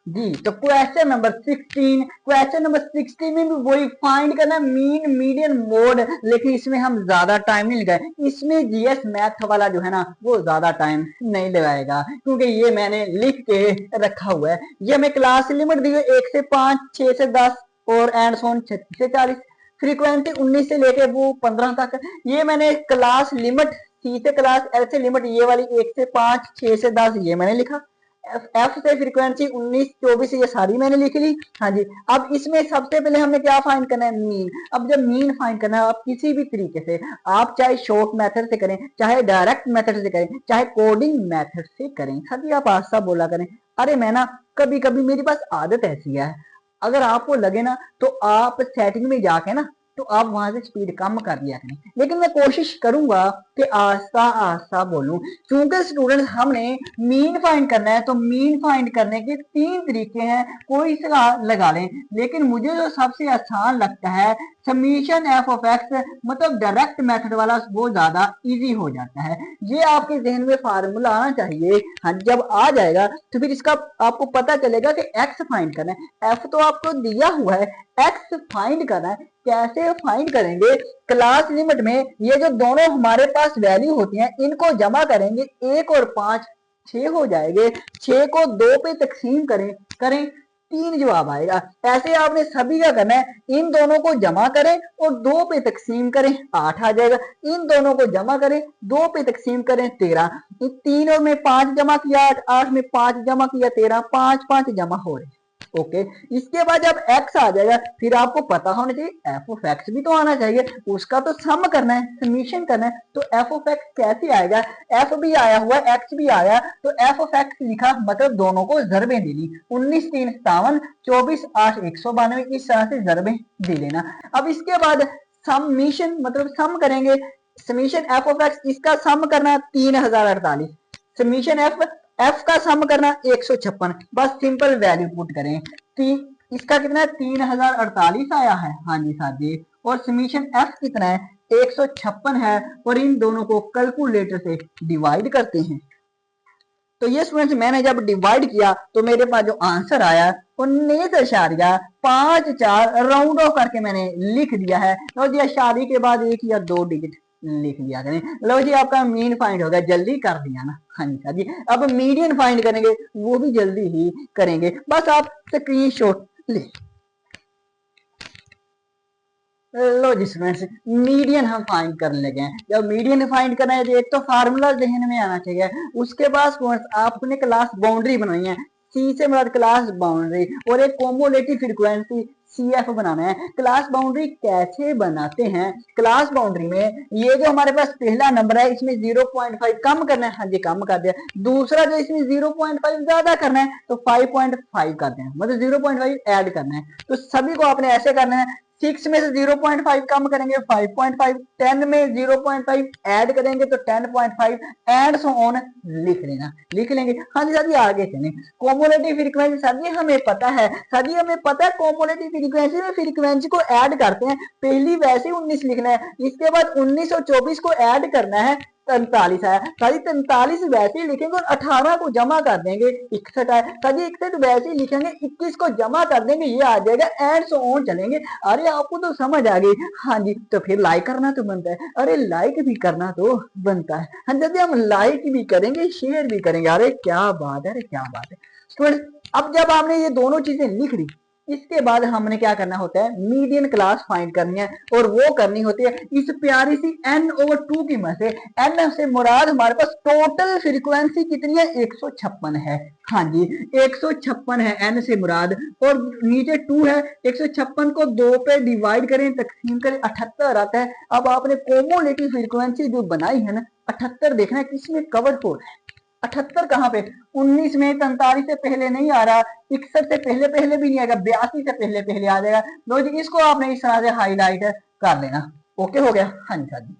जी। तो क्वेश्चन नंबर 16, क्वेश्चन नंबर 16 में भी वही फाइंड करना मीन मीडियन मोड, लेकिन इसमें हम ज्यादा टाइम नहीं लगाए। इसमें जीएस मैथ वाला जो है ना वो ज्यादा टाइम नहीं लगाएगा, क्योंकि ये मैंने लिख के रखा हुआ है। ये हमें क्लास लिमिट दी हुई 1 से 5, 6 से 10 और एंड सोन 36 से 40, फ्रीक्वेंसी 19 से लेके वो 15 तक। ये मैंने क्लास लिमिट सी से क्लास एल से लिमिट ये वाली 1 से 5, 6 से 10 ये मैंने लिखा। एफ से फ्रीक्वेंसी 19 24 ये सारी मैंने लिख ली। हाँ जी, अब इसमें सबसे पहले हमें क्या फाइंड करना है? मीन। अब जब मीन फाइंड करना है आप किसी भी तरीके से, आप चाहे शॉर्ट मेथड से करें, चाहे डायरेक्ट मेथड से करें, चाहे कोडिंग मेथड से करें। सभी आप आस्था बोला करें। अरे मैं ना कभी कभी मेरे पास आदत ऐसी है, अगर आपको लगे ना तो आप सेटिंग में जाके ना तो आप वहां से स्पीड कम कर दिया करें, लेकिन मैं कोशिश करूंगा कि आस्ता आस्ता बोलूं। क्योंकि स्टूडेंट हमने मीन फाइंड करना है, तो मीन फाइंड करने के 3 तरीके हैं, कोई सा लगा लें। लेकिन मुझे जो सबसे आसान लगता है समीशन एफ ऑफ एक्स, मतलब डायरेक्ट मेथड वाला, वो ज्यादा इजी हो जाता है। ये आपके जहन में फार्मूला आना चाहिए। हाँ, जब आ जाएगा तो फिर इसका आपको पता चलेगा कि एक्स फाइंड करना है, एफ तो आपको दिया हुआ है, एक्स फाइंड करना है। कैसे फाइंड करेंगे? क्लास लिमिट में ये जो दोनों हमारे पास वैल्यू होती हैं इनको जमा करेंगे, 1 और 5 6 हो जाएंगे, 6 को 2 पे तकसीम करें करें 3 जवाब आएगा। ऐसे आपने सभी का करना है, इन दोनों को जमा करें और 2 पे तकसीम करें 8 आ जाएगा, इन दोनों को जमा करें 2 पे तकसीम करें 13, 3 और में 5 जमा किया 8, 8 में 5 जमा किया 13, 5 5 जमा हो रहे। ओके, इसके बाद जब x आ जाएगा फिर आपको पता होना चाहिए एफ ऑफ एक्स भी तो आना चाहिए, उसका तो सम करना है, समीशन करना है। तो एफ ऑफ एक्स कैसे आएगा? एफ भी आया हुआ एक्स भी आया, तो एफ ऑफ एक्स लिखा, मतलब दोनों को जरबें दे ली। 19 3 57, 24 8 192, इस तरह से जरबें दे लेना। अब इसके बाद समीशन, मतलब सम करेंगे। समीशन एफ ऑफ एक्स, इसका सम करना 3048, समीशन एफ का सम करना 156। बस सिंपल वैल्यू पुट करें। इसका कितना है? 3048 आया है। हाँ जी साथी, और समीशन एफ कितना है? 156 है, और इन दोनों को कैलकुलेटर से डिवाइड करते हैं। तो ये स्टूडेंट्स मैंने जब डिवाइड किया तो मेरे पास जो आंसर आया 19.54 राउंड ऑफ करके मैंने लिख दिया है। लो जी अशारी के बाद 1 या 2 डिजिट लिख लिया करें। लो जी आपका मीन फाइंड हो गया, जल्दी कर दिया ना। हाँ जी, अब मीडियन फाइंड करेंगे, वो भी जल्दी ही करेंगे, बस आप स्क्रीनशॉट ले। लो जी स्टूडेंट्स, मीडियन हम फाइंड करने लगे हैं। जब मीडियन फाइंड करना है तो एक तो फार्मूला जहन में आना चाहिए, उसके बाद स्टूडेंट्स आपने क्लास बाउंड्री बनाई है, सी से मतलब क्लास बाउंड्री, और एक कोमुलेटिव फ्रीक्वेंसी CF बनाना है। क्लास बाउंड्री कैसे बनाते हैं? क्लास बाउंड्री में ये जो हमारे पास पहला नंबर है इसमें 0.5 कम करना है, हाँ जी कम कर दिया। दूसरा जो इसमें 0.5 ज्यादा करना है तो 5.5 करते हैं, मतलब 0.5 ऐड करना है। तो सभी को आपने ऐसे करना है, 6 में से 0.5 कम करेंगे 5.5, 10 में 0.5 ऐड करेंगे तो 10.5 एंड सो ऑन लिख लेना, लिख लेंगे। हाँ जी सर आगे चलें। कोमुलेटिव फ्रीक्वेंसी सर हमें पता है, सर हमें पता है कोमुलेटिव फ्रीक्वेंसी में फ्रीक्वेंसी को ऐड करते हैं, पहली वैसे 19 लिखना है, इसके बाद 19 और 24 को ऐड करना है, 43 है। सारी 43 वैसे ही लिखेंगे और 18 को जमा कर देंगे 61 है। सारी 61 वैसे ही लिखेंगे, 21 को जमा कर देंगे, ये आ जाएगा एंड सो ऑन चलेंगे। अरे आपको तो समझ आ गई, हाँ जी। तो फिर लाइक करना तो बनता है, अरे लाइक भी करना तो बनता है। हाँ यदि हम लाइक भी करेंगे शेयर भी करेंगे, अरे क्या बात है, अरे क्या बात है स्टूडेंट। अब जब आपने ये दोनों चीजें लिख ली, इसके बाद हमने क्या करना होता है, मीडियन क्लास फाइंड करनी है, और वो करनी होती है इस प्यारी सी n/2 की मदद से। n से मुराद हमारे पास टोटल फ्रीक्वेंसी कितनी है, 156 है। हाँ जी 156 है n से मुराद, और नीचे 2 है। 156 को 2 पे डिवाइड करें, तकसीम करें, 78 आता है। अब आपने कोमुलेटिव फ्रीक्वेंसी जो बनाई है ना, 78 देखना है किसमें कवर हो रहा है। 78 कहाँ पे, 19 में, 43 से पहले नहीं आ रहा, 61 से पहले पहले भी नहीं आएगा, 82 से पहले पहले आ जाएगा। लो जी इसको आपने इस तरह से हाईलाइट कर लेना। ओके हो गया, हाँ जी।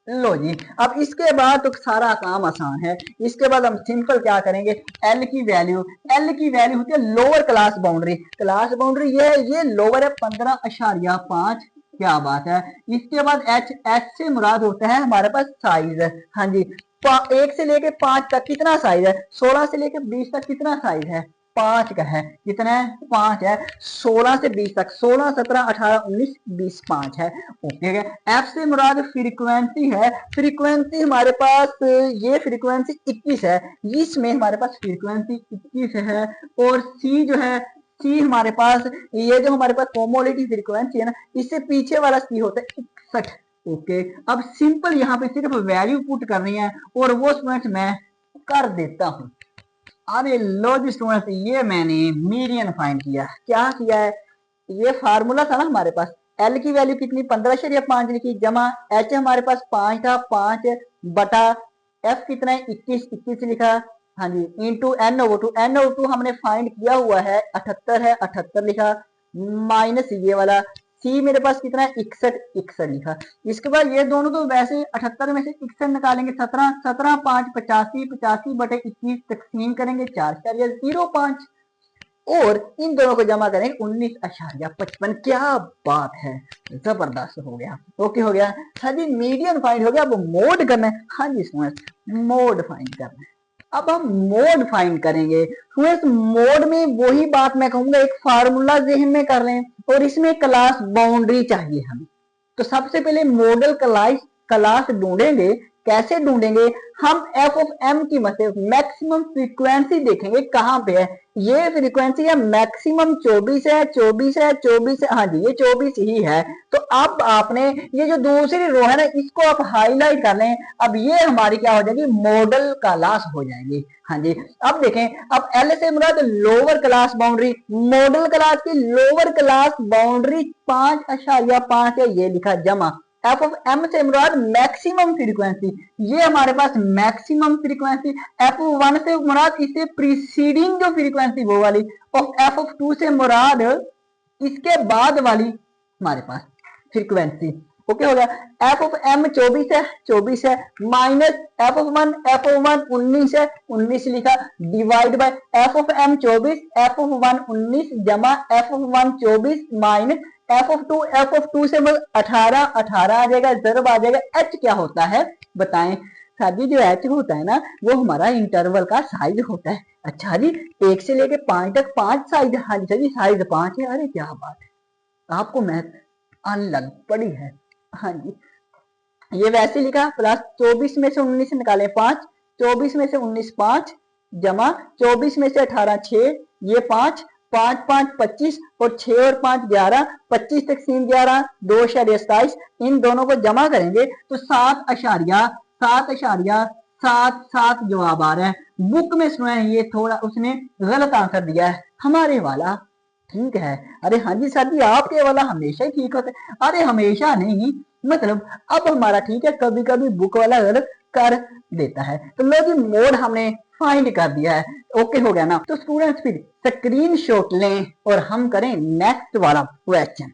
लो जी अब इसके बाद तो सारा काम आसान है। इसके बाद हम सिंपल क्या करेंगे, एल की वैल्यू होती है lower class boundary. Class boundary ये है, ये लोअर है 15.5, क्या बात है। इसके बाद एच से मुराद होता है हमारे पास साइज। हाँ जी 1 से लेके 5 तक कितना साइज है, 16 से लेके 20 तक कितना साइज है, 5 का है। कितना है, 5 है। 16 से 20 तक, 16, 17, 18, 19, 20, 5 है। ओके एफ से मुराद फ्रीक्वेंसी है। फ्रीक्वेंसी हमारे पास ये फ्रीक्वेंसी 21 है, इसमें हमारे पास फ्रीक्वेंसी 21 है। और सी जो है, सी हमारे पास, ये जो हमारे पास कोमोलिटी फ्रीक्वेंसी है ना, इससे पीछे वाला सी होता है 61। ओके अब सिंपल यहाँ पे सिर्फ वैल्यू पुट करनी है, और वो स्टूडेंट्स मैं कर देता हूँ। अरे लो जी स्टूडेंट्स, ये मैंने मीडियन फाइंड किया। क्या किया है, ये फार्मूला था ना हमारे पास, एल की वैल्यू कितनी 15.5 लिखी, जमा एच हमारे पास 5 था, 5 बटा एफ कितना है 21 लिखा। हाँ जी इंटू NO2 हमने फाइंड किया हुआ है 78 है, 78 लिखा, माइनस ये वाला सी मेरे पास कितना है 61 लिखा। इसके बाद ये दोनों तो वैसे 78 में से 61 निकालेंगे, 17, 17, 5, 85, 85 बटे 21 तकसीम करेंगे 4.05, और इन दोनों को जमा करेंगे 19.55। क्या बात है, जबरदस्त हो गया। ओके हो गया, हाँ जी मीडियन फाइंड हो गया। अब मोड करना है, हाँ जी मोड फाइंड करना है। अब हम मोड फाइंड करेंगे। मोड में वही बात मैं कहूंगा, एक फार्मूला जहन में कर लें, और इसमें क्लास बाउंड्री चाहिए हमें। तो सबसे पहले मॉडल क्लास ढूंढेंगे। कैसे ढूंढेंगे, हम एफ ऑफ एम की मदद से मैक्सिमम फ्रीक्वेंसी देखेंगे कहां पे है। ये फ्रीक्वेंसी है मैक्सिमम 24 है, 24 है, 24 है, हाँ जी ये 24 ही है। तो अब आपने ये जो दूसरी रो है ना, इसको आप हाईलाइट कर लें। अब ये हमारी क्या हो जाएगी, मॉडल क्लास हो जाएगी। हाँ जी अब देखें, अब एल से मुराद lower class boundary, modal class की लोअर क्लास बाउंड्री 5.5 है, ये लिखा, जमा एफ ऑफ एम से मुराद मैक्सिमम फ्रीक्वेंसी, ये हमारे पास मैक्सिमम फ्रीक्वेंसी। एफ ऑफ 1 से मुराद इससे प्रीसीडिंग जो फ्रीक्वेंसी वो वाली, और एफ ऑफ 2 से मुराद इसके बाद वाली हमारे पास फ्रीक्वेंसी। ओके हो गया। एफ ऑफ एम 24 है, माइनस एफ ऑफ 1, 19 है, 19 लिखा, divide by F of M 24, F of 1 19, जमा F of 1 24 minus F of 2 से 18 आ जाएगा, जरब आ जाएगा। एच क्या होता है बताएं, सादी जो एच होता है ना, वो हमारा इंटरवल का साइज होता है। अच्छा जी 1 से लेके 5 तक 5 साइज, हाँ जी 5 है। अरे क्या बात है, आपको मैथ अलग पड़ी है। हाँ जी ये वैसे लिखा, प्लस 24 में से 19 निकाले 5, 24 में से 19 5, जमा 24 में से 18 6, ये 5, 5 5 25 और 6 और 5 11, 25 तकसीम 11 2.27, इन दोनों को जमा करेंगे तो 7.7 जवाब आ रहा है। बुक में सुना है ये थोड़ा उसने गलत आंसर दिया है, हमारे वाला ठीक है। अरे हाँ जी सर जी, आपके वाला हमेशा ही ठीक होता है। अरे हमेशा नहीं, मतलब अब हमारा ठीक है, कभी कभी बुक वाला गलत कर देता है। तो लो जी मोड हमने फाइंड कर दिया है, ओके हो गया ना। तो स्टूडेंट्स फिर स्क्रीन शॉट लें और हम करें नेक्स्ट वाला question.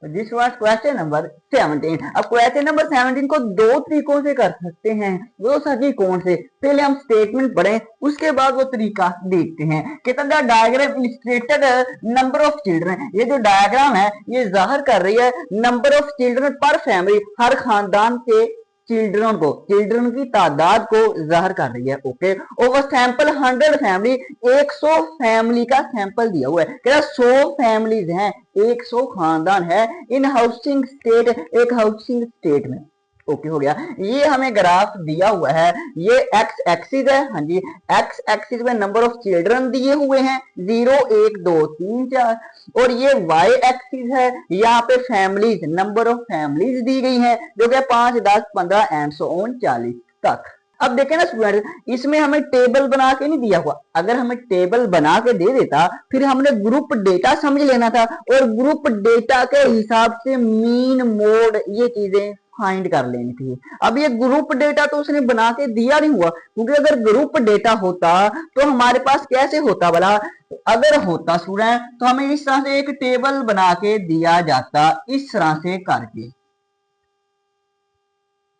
This was question number 17। अब क्वेश्चन नंबर 17 को दो तरीकों से कर सकते हैं, वो सभी कौन से, पहले हम स्टेटमेंट पढ़ें उसके बाद वो तरीका देखते हैं। कहता है diagram illustrated number of children, ये जो डायग्राम है ये जाहिर कर रही है नंबर ऑफ चिल्ड्रन पर फैमिली, हर खानदान के चिल्ड्रन की तादाद को जाहिर कर रही है। Okay, over sample 100 family, 100 family का सैंपल दिया हुआ है। क्या 100 फैमिलीज हैं, 100 खानदान है इन हाउसिंग स्टेट, एक हाउसिंग स्टेट में। ओके हो गया। ये हमें ग्राफ दिया हुआ है, ये एक्स एक्सिस है, हाँ जी एक्स एक्सिस में नंबर ऑफ चिल्ड्रन दिए हुए हैं 0 1 2 3 4, और ये वाई एक्सिस है, यहाँ पे फैमिलीज, नंबर ऑफ फैमिलीज दी गई हैं जो कि 5 10 15 एंड सो ऑन 40 तक। अब देखें ना स्टूडेंट, इसमें हमें टेबल बना के नहीं दिया हुआ, अगर हमें टेबल बना के दे देता फिर हमने ग्रुप डेटा समझ लेना था और ग्रुप डेटा के हिसाब से मीन मोड ये चीजें फाइंड कर लेनी थी। अब ये ग्रुप डेटा तो उसने बना के दिया नहीं हुआ, क्योंकि अगर ग्रुप डेटा होता तो हमारे पास कैसे होता भला, अगर होता स्टूडेंट तो हमें इस तरह से एक टेबल बना के दिया जाता, इस तरह से करके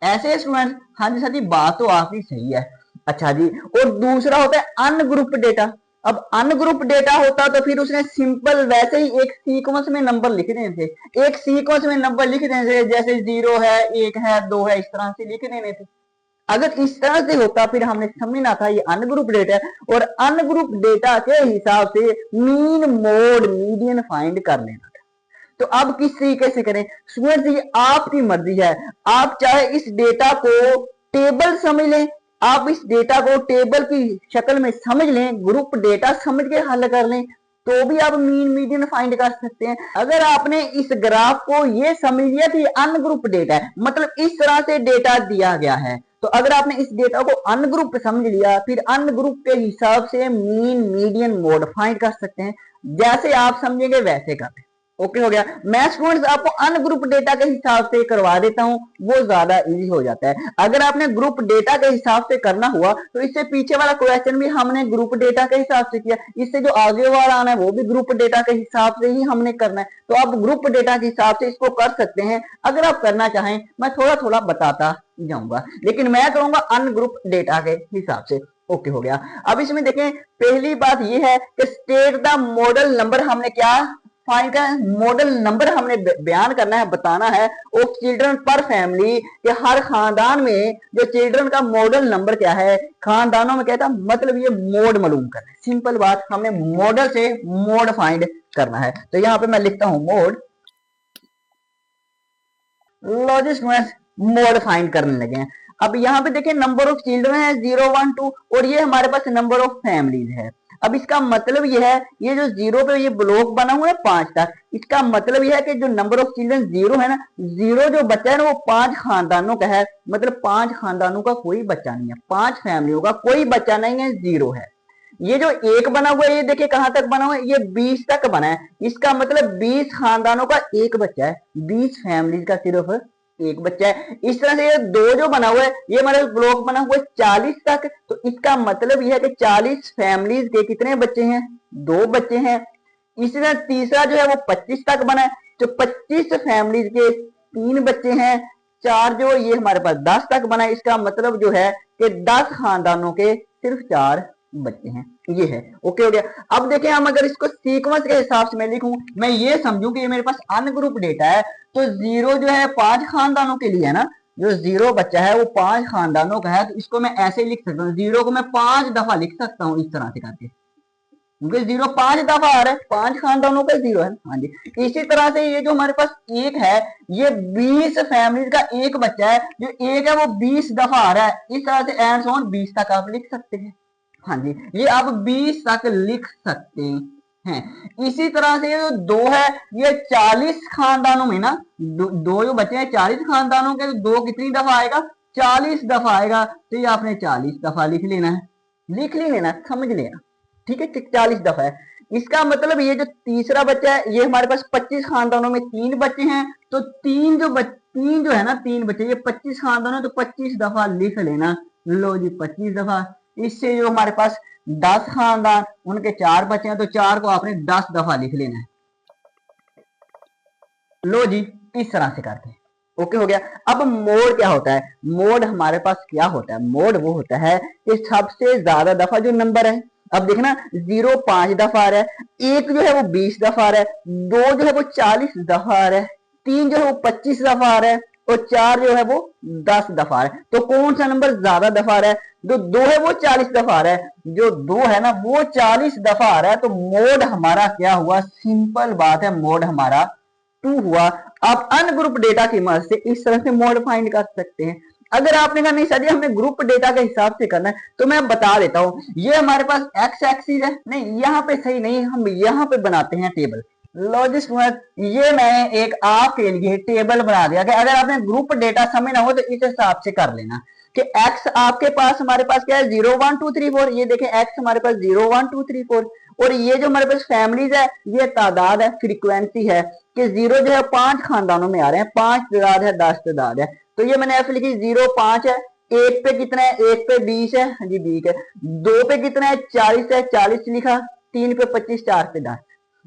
ऐसे स्टूडेंट। हाँ जी सर जी, बात तो आपकी सही है। अच्छा जी, और दूसरा होता है अनग्रुप डेटा। अब अनग्रुप डेटा होता तो फिर उसने सिंपल वैसे ही एक सीक्वेंस में नंबर लिख देने थे, एक सीक्वेंस में नंबर लिख देने थे, जैसे 0 है 1 है 2 है, इस तरह से लिख देने थे। अगर इस तरह से होता फिर हमने समझना था ये अनग्रुप डेटा है, और अनग्रुप डेटा के हिसाब से मीन मोड मीडियन फाइंड कर लेना। तो अब किस तरीके से करें स्टूडेंट्स, ये आपकी मर्जी है। आप चाहे इस डेटा को टेबल समझ लें, आप इस डेटा को टेबल की शक्ल में समझ लें, ग्रुप डेटा समझ के हल कर लें, तो भी आप मीन मीडियन फाइंड कर सकते हैं। अगर आपने इस ग्राफ को ये समझ लिया कि अनग्रुप डेटा है, मतलब इस तरह से डेटा दिया गया है, तो अगर आपने इस डेटा को अनग्रुप समझ लिया फिर अनग्रुप के हिसाब से मीन मीडियन मोड फाइंड कर सकते हैं। जैसे आप समझेंगे वैसे करें। ओके हो गया। मैं स्टूडेंट्स आपको अनग्रुप डेटा के हिसाब से करवा देता हूं, वो ज्यादा इजी हो जाता है। अगर आपने ग्रुप डेटा के हिसाब से करना हुआ तो इससे पीछे वाला क्वेश्चन भी हमने ग्रुप डेटा के हिसाब से किया, इससे जो आगे वाला आना है वो भी ग्रुप डेटा के हिसाब से ही हमने करना है। तो आप ग्रुप डेटा के हिसाब से इसको कर सकते हैं। अगर आप करना चाहें मैं थोड़ा थोड़ा बताता जाऊंगा, लेकिन मैं करूंगा अनग्रुप डेटा के हिसाब से। ओके हो गया। अब इसमें देखें, पहली बात यह है कि स्टेट द मॉडल नंबर, हमने क्या फाइंड का मॉडल नंबर हमने बयान करना है, बताना है ऑफ चिल्ड्रन पर फैमिली, कि हर खानदान में जो चिल्ड्रन का मॉडल नंबर क्या है, खानदानों में क्या था, मतलब ये मोड मालूम करना है। सिंपल बात, हमने मॉडल से मोड फाइंड करना है। तो यहाँ पे मैं लिखता हूं मोड, लॉजिस्ट मोड फाइंड करने लगे हैं। अब यहाँ पे देखिए नंबर ऑफ चिल्ड्रन है 0 1 2, और ये हमारे पास नंबर ऑफ फैमिलीज है। अब इसका मतलब ये है, ये जो 0 पे ये ब्लॉक बना हुआ है 5 तक, इसका मतलब यह है कि जो नंबर ऑफ चिल्ड्रन 0 है ना, 0 जो बच्चा है ना वो 5 खानदानों का है, मतलब 5 खानदानों का कोई बच्चा नहीं है, 5 फैमिलियों का कोई बच्चा नहीं है, 0 है। ये जो एक बना हुआ है ये देखिए कहां तक बना हुआ है, ये 20 तक बना है, इसका मतलब 20 खानदानों का एक बच्चा है, 20 फैमिलीज का सिर्फ एक बच्चा है। इस तरह से ये 2 जो बना हुआ है ये हमारा ब्लॉक बना हुआ है 40 तक, तो इसका मतलब यह है कि 40 फैमिलीज के कितने बच्चे हैं, 2 बच्चे हैं। इसी तरह तीसरा जो है वो 25 तक बना है, तो 25 फैमिलीज के 3 बच्चे हैं। 4 जो ये हमारे पास 10 तक बना है, इसका मतलब जो है कि 10 खानदानों के सिर्फ 4 बच्चे हैं, ये है। ओके हो गया। अब देखें हम अगर इसको सीक्वेंस के हिसाब से मैं लिखूं, मैं ये समझूं कि ये मेरे पास अनग्रुप डेटा है, तो 0 जो है 5 खानदानों के लिए है ना, जो 0 बच्चा है वो 5 खानदानों का है, तो इसको मैं ऐसे लिख सकता हूँ, 0 को मैं 5 दफा लिख सकता हूँ इस तरह से करके, क्योंकि 0 5 दफा आ रहा है, 5 खानदानों का 0 है। हाँ जी, इसी तरह से ये जो हमारे पास एक है, ये 20 फैमिली का एक बच्चा है, जो एक है वो 20 दफा आ रहा है, इस तरह से एंड सो ऑन 20 तक आप लिख सकते हैं। हाँ जी, ये आप 20 तक लिख सकते हैं। इसी तरह से जो 2 है, ये 40 खानदानों में ना, दो जो बचे हैं 40 खानदानों के, तो 2 कितनी दफा आएगा, 40 दफा आएगा। तो ये आपने 40 दफा लिख लेना है, लिख ही लेना, समझ लेना, ठीक है, 40 दफा है। इसका मतलब ये जो तीसरा बच्चा है, ये हमारे पास 25 खानदानों में 3 बच्चे हैं, तो 3 जो है ना, 3 बच्चे, ये 25 खानदानों, तो 25 दफा लिख लेना। लो जी 25 दफा। इससे जो हमारे पास 10 खानदान, उनके 4 बच्चे हैं, तो 4 को आपने 10 दफा लिख लेना है। लो जी, इस तरह से करके ओके हो गया। अब मोड क्या होता है, मोड हमारे पास क्या होता है, मोड वो होता है कि सबसे ज्यादा दफा जो नंबर है, अब देखना 0 5 दफा आ रहा है, 1 जो है वो 20 दफा आ रहा है, 2 जो है वो 40 दफा आ रहा है, 3 जो है वो 25 दफा आ रहा है, और 4 जो है वो 10 दफा आ रहा है। तो कौन सा नंबर ज्यादा दफा आ रहा है, जो 2 है वो 40 दफा आ रहा है, जो 2 है ना वो 40 दफा आ रहा है, तो मोड हमारा क्या हुआ, सिंपल बात है, मोड हमारा 2 हुआ। आप अनग्रुप डेटा की मदद से इस तरह से मोड फाइंड कर सकते हैं। अगर आपने कहा नहीं सर जी हमें ग्रुप डेटा के हिसाब से करना है, तो मैं बता देता हूं, ये हमारे पास एक्स एक्सिस है, नहीं यहाँ पे सही नहीं, हम यहाँ पे बनाते हैं टेबल। लॉजिस्ट ये मैंने एक आपके लिए टेबल बना दिया कि अगर आपने ग्रुप डेटा समझना हो तो इस हिसाब से कर लेना कि x आपके पास, हमारे पास क्या है 0 1 2 3 4, ये देखें x हमारे पास 0 1 2 3 4, और ये जो हमारे पास फैमिलीज है, ये तादाद है, फ्रीक्वेंसी है कि 0 जो है 5 खानदानों में आ रहे हैं, 5 तादाद है, 10 तादाद है, तो ये मैंने ऐसे लिखी 0 5 है, 1 पे कितना है, 1 पे 20 है, हाँ जी 20 है, 2 पे कितना है 40 है, 40 लिखा, 3 पे 25, 4 पे 10।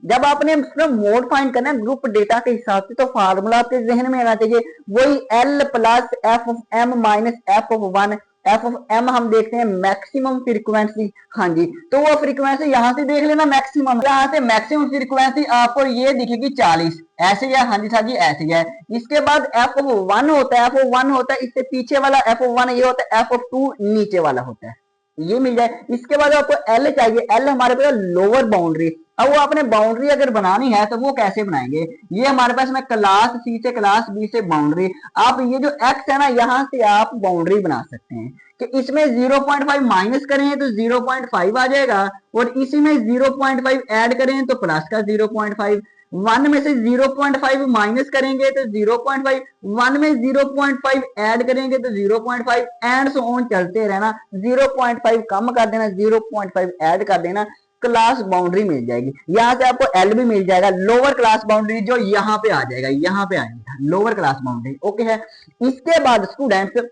जब आपने इसमें मोड फाइंड करना है ग्रुप डेटा के हिसाब से, तो फार्मूला आपके जहन में आना चाहिए, वही L plus F of M minus F of one. F of M हम देखते हैं मैक्सिमम फ्रीक्वेंसी, हाँ जी, तो वो फ्रीक्वेंसी यहां से देख लेना मैक्सिमम, यहां से मैक्सिमम फ्रीक्वेंसी आपको ये दिखेगी 40, ऐसे है, हाँ जी साहब जी ऐसे है। इसके बाद एफ ऑफ वन होता है, एफ ऑफ वन होता है, इससे पीछे वाला एफ ऑफ वन ये होता है, एफ ऑफ टू नीचे वाला होता है, ये मिल जाए। इसके बाद आपको एल चाहिए, एल हमारे पास लोअर बाउंड्री। अब वो आपने बाउंड्री अगर बनानी है तो वो कैसे बनाएंगे, ये हमारे पास में क्लास सी से क्लास बी से बाउंड्री, आप ये जो एक्स है ना यहां से आप बाउंड्री बना सकते हैं कि इसमें 0.5 माइनस करें तो 0.5 आ जाएगा, और इसी में 0.5 ऐड करें तो प्लस का 0.5, 1 में से 0.5 माइनस करेंगे तो 0.5, 1 में 0.5 ऐड करेंगे तो 0.5, एंड सो ऑन चलते रहना, 0.5 कम कर देना, 0.5 ऐड कर देना, क्लास बाउंड्री मिल जाएगी। यहां से आपको एल भी मिल जाएगा, लोअर क्लास बाउंड्री जो यहाँ पे आ जाएगा, यहाँ पे आएगा लोअर क्लास बाउंड्री, ओके है। इसके बाद स्टूडेंट्स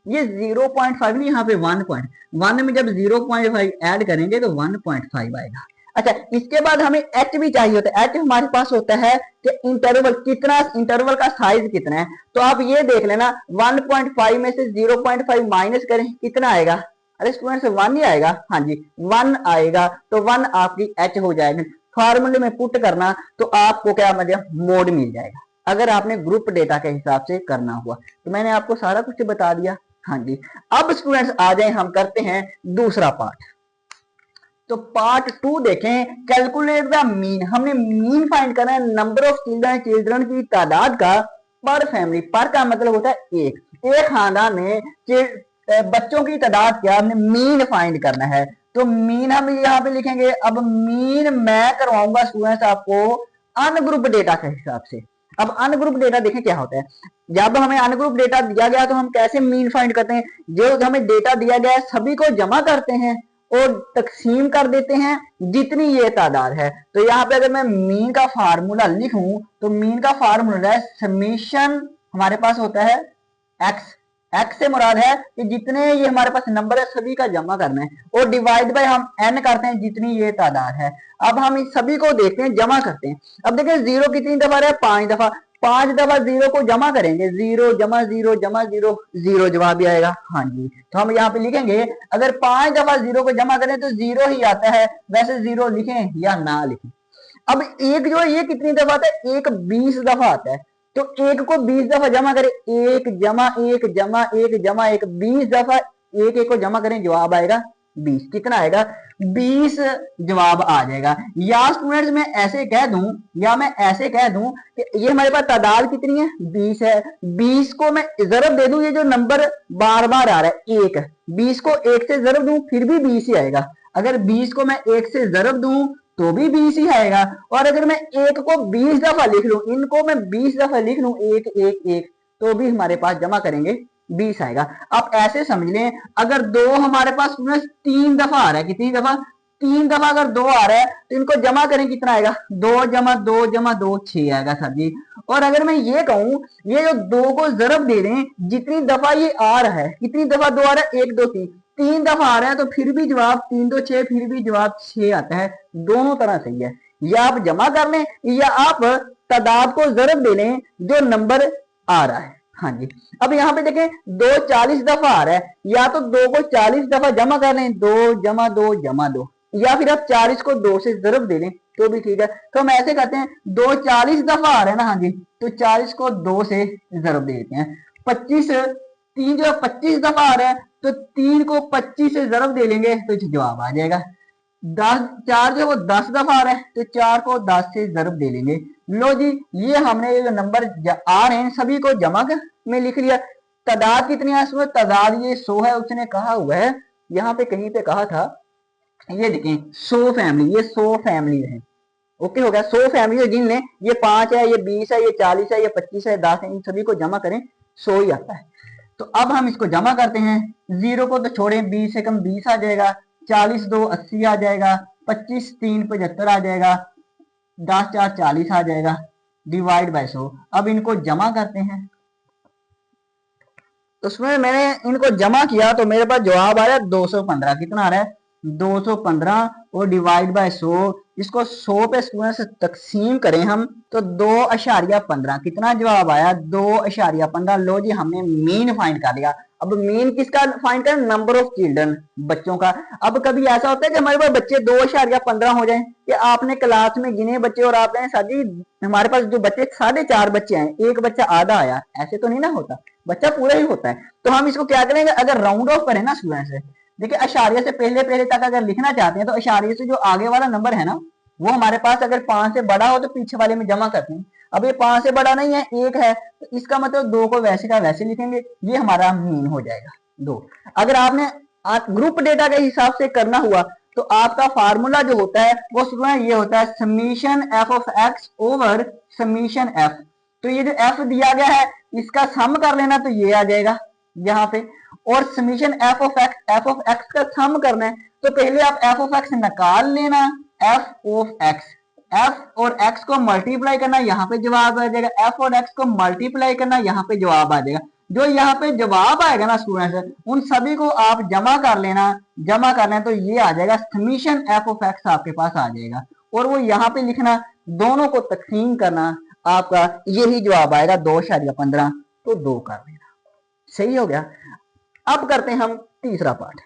ये 0.5 नहीं, यहाँ पे 1 में जब 0.5 ऐड करेंगे तो 1.5 आएगा। अच्छा, इसके बाद हमें एच भी चाहिए होता है, एच हमारे पास होता है कि इंटरवल कितना, इंटरवल का साइज कितना है, तो आप ये देख लेना 1.5 में से 0.5 माइनस करें कितना आएगा, अरे स्टूडेंट्स 1 ही आएगा, हाँ जी 1 आएगा, तो 1 आपकी एच हो जाएगी। फॉर्मूले में पुट करना तो आपको क्या मतलब मोड मिल जाएगा, अगर आपने ग्रुप डेटा के हिसाब से करना हुआ। तो मैंने आपको सारा कुछ बता दिया, हाँ जी। अब स्टूडेंट्स आ जाए, हम करते हैं दूसरा पार्ट। तो पार्ट 2 देखें, कैलकुलेट द मीन। हमने मीन फाइंड करना है, नंबर ऑफ चिल्ड्रन, चिल्ड्रन की तादाद का पर फैमिली। पर का मतलब होता है एक खानदान में बच्चों की तादाद क्या, हमने मीन फाइंड करना है। तो मीन हम यहाँ पे लिखेंगे। अब मीन मैं करवाऊंगा स्टूडेंट्स आपको अनग्रुप डेटा के हिसाब से। अब अनग्रुप डेटा देखें क्या होता है, जब हमें अनग्रुप डेटा दिया गया तो हम कैसे मीन फाइंड करते हैं, जो हमें डेटा दिया गया है सभी को जमा करते हैं और तकसीम कर देते हैं जितनी ये तादाद है। तो यहाँ पे अगर मैं मीन का फार्मूला लिखूं तो मीन का फार्मूला है समेशन, हमारे पास होता है एक्स। एक्स से मुराद है कि जितने ये हमारे पास नंबर है सभी का जमा करना है, और डिवाइड बाय हम एन करते हैं जितनी ये तादाद है। अब हम इस सभी को देखते हैं, जमा करते हैं। अब देखिए 0 कितनी दफा है, 5 दफा। 5 दफा 0 को जमा करेंगे, 0 जमा 0 जमा 0, 0 जवाब भी आएगा, हाँ जी। तो हम यहाँ पे लिखेंगे अगर 5 दफा 0 को जमा करें तो 0 ही आता है, वैसे 0 लिखें या ना लिखें। अब एक जो है ये कितनी दफा आता है, एक 20 दफा आता है। तो एक को 20 दफा जमा करें, 1 जमा 1 जमा 1 जमा 1, 20 दफा एक एक को जमा करें, जवाब आएगा 20 कितना आएगा 20 जवाब आ जाएगा। या स्टूडेंट्स मैं ऐसे कह दूं कि ये हमारे पास तादाद कितनी है 20 है, 20 को मैं जरब दे दूं, ये जो नंबर बार बार आ रहा है 1, 20 को 1 से जरब दूं फिर भी 20 ही आएगा। अगर 20 को मैं 1 से जरब दूं तो भी 20 ही आएगा। और अगर मैं 1 को 20 दफा लिख लूं, इनको मैं 20 दफा लिख लूं 1 1 1, तो भी हमारे पास जमा करेंगे 20 आएगा। आप ऐसे समझ लें अगर 2 हमारे पास 3 दफा आ रहा है, कितनी दफा 3 दफा अगर 2 आ रहा है तो इनको जमा करें कितना आएगा 2 जमा 2 जमा 2 6 आएगा सर जी। और अगर मैं ये कहूं ये जो 2 को जरब दे दें जितनी दफा ये आ रहा है, कितनी दफा 2 आ रहा है 1 2 3, 3 दफा आ रहा है तो फिर भी जवाब 3 2 6 फिर भी जवाब 6 आता है। दोनों तरह सही है, या आप जमा कर लें या आप तादाद को जरब दे लें जो नंबर आ रहा है। हाँ जी, अब यहाँ पे देखें 2 40 दफा आ रहा है, या तो 2 को 40 दफा जमा कर लें 2 जमा 2 जमा 2, या फिर आप 40 को 2 से जरब दे लें तो भी ठीक है। तो हम ऐसे करते हैं 2 40 दफा आ रहा है ना, हाँ जी, तो 40 को 2 से जरब दे देते हैं। 25 3 जो 25 दफा आ रहा है तो 3 को 25 से जरब दे लेंगे तो जवाब आ जाएगा। 10 4 जो वो 10 दफा आ रहा है तो 4 को 10 से जरब दे लेंगे। लो जी, ये हमने ये जो नंबर आ रहे हैं सभी को जमा में लिख लिया। तादाद कितनी है इसमें, तादाद ये 100 है, उसने कहा हुआ है यहाँ पे कहीं पे कहा था, ये देखें 100 फैमिली, ये 100 फैमिली है। ओके हो गया, 100 फैमिली गिन लें, ये 5 है, ये 20 है, ये 40 है, ये 25 है, 10 है, इन सभी को जमा करें 100 ही आता है। तो अब हम इसको जमा करते हैं, 0 को तो छोड़ें, 20 से कम 20 आ जाएगा, 40 2 80 आ जाएगा, 25 3 75 आ जाएगा, 10 4 40 आ जाएगा, डिवाइड बाय 100। अब इनको जमा करते हैं, तो उसमें मैंने इनको जमा किया तो मेरे पास जवाब आ रहा है 215। कितना आ रहा है 215 और डिवाइड बाय 100, इसको 100 पे स्टूडेंट्स तकसीम करें हम तो 2.15 कितना जवाब आया 2.15। लो जी, हमने मीन फाइंड कर लिया। अब मीन किसका फाइंड करें, नंबर ऑफ चिल्ड्रन, बच्चों का। अब कभी ऐसा होता है कि हमारे पास बच्चे 2.15 हो जाए कि आपने क्लास में गिने बच्चे और आप साजी हमारे पास जो बच्चे 4.5 बच्चे हैं, एक बच्चा आधा आया, ऐसे तो नहीं ना होता, बच्चा पूरा ही होता है। तो हम इसको क्या करेंगे, अगर राउंड ऑफ करें ना स्टूडेंट्स, देखिए अशारिया से पहले पहले तक अगर लिखना चाहते हैं तो अशारिया से जो आगे वाला नंबर है ना वो हमारे पास अगर 5 से बड़ा हो तो पीछे वाले में जमा करते हैं। अब ये 5 से बड़ा नहीं है, 1 है, तो इसका मतलब 2 को वैसे का वैसे लिखेंगे, ये हमारा मीन हो जाएगा 2। अगर आपने ग्रुप डेटा के हिसाब से करना हुआ तो आपका फार्मूला जो होता है वो स्टूडेंट ये होता है summation F of X over summation F. तो ये जो एफ दिया गया है इसका सम कर लेना तो ये आ जाएगा यहाँ पे, और समीशन एफ ऑफ एक्स का सम करना है तो पहले आप एफ ऑफ एक्स निकाल लेना, एफ ऑफ एक्स, एफ और एक्स को मल्टीप्लाई करना, यहाँ पे जवाब आ जाएगा, एफ और एक्स को मल्टीप्लाई करना, यहाँ पे जवाब आ जाएगा। जो यहाँ पे जवाब आएगा ना स्टूडेंट्स उन सभी को आप जमा कर लेना, जमा करना है तो ये आ जाएगा समीशन एफ ऑफ एक्स आपके पास आ जाएगा, और वो यहाँ पे लिखना, दोनों को तकसीम करना, आपका यही जवाब आएगा 2.15, तो 2 कर देना। सही हो गया। अब करते हैं हम तीसरा पार्ट।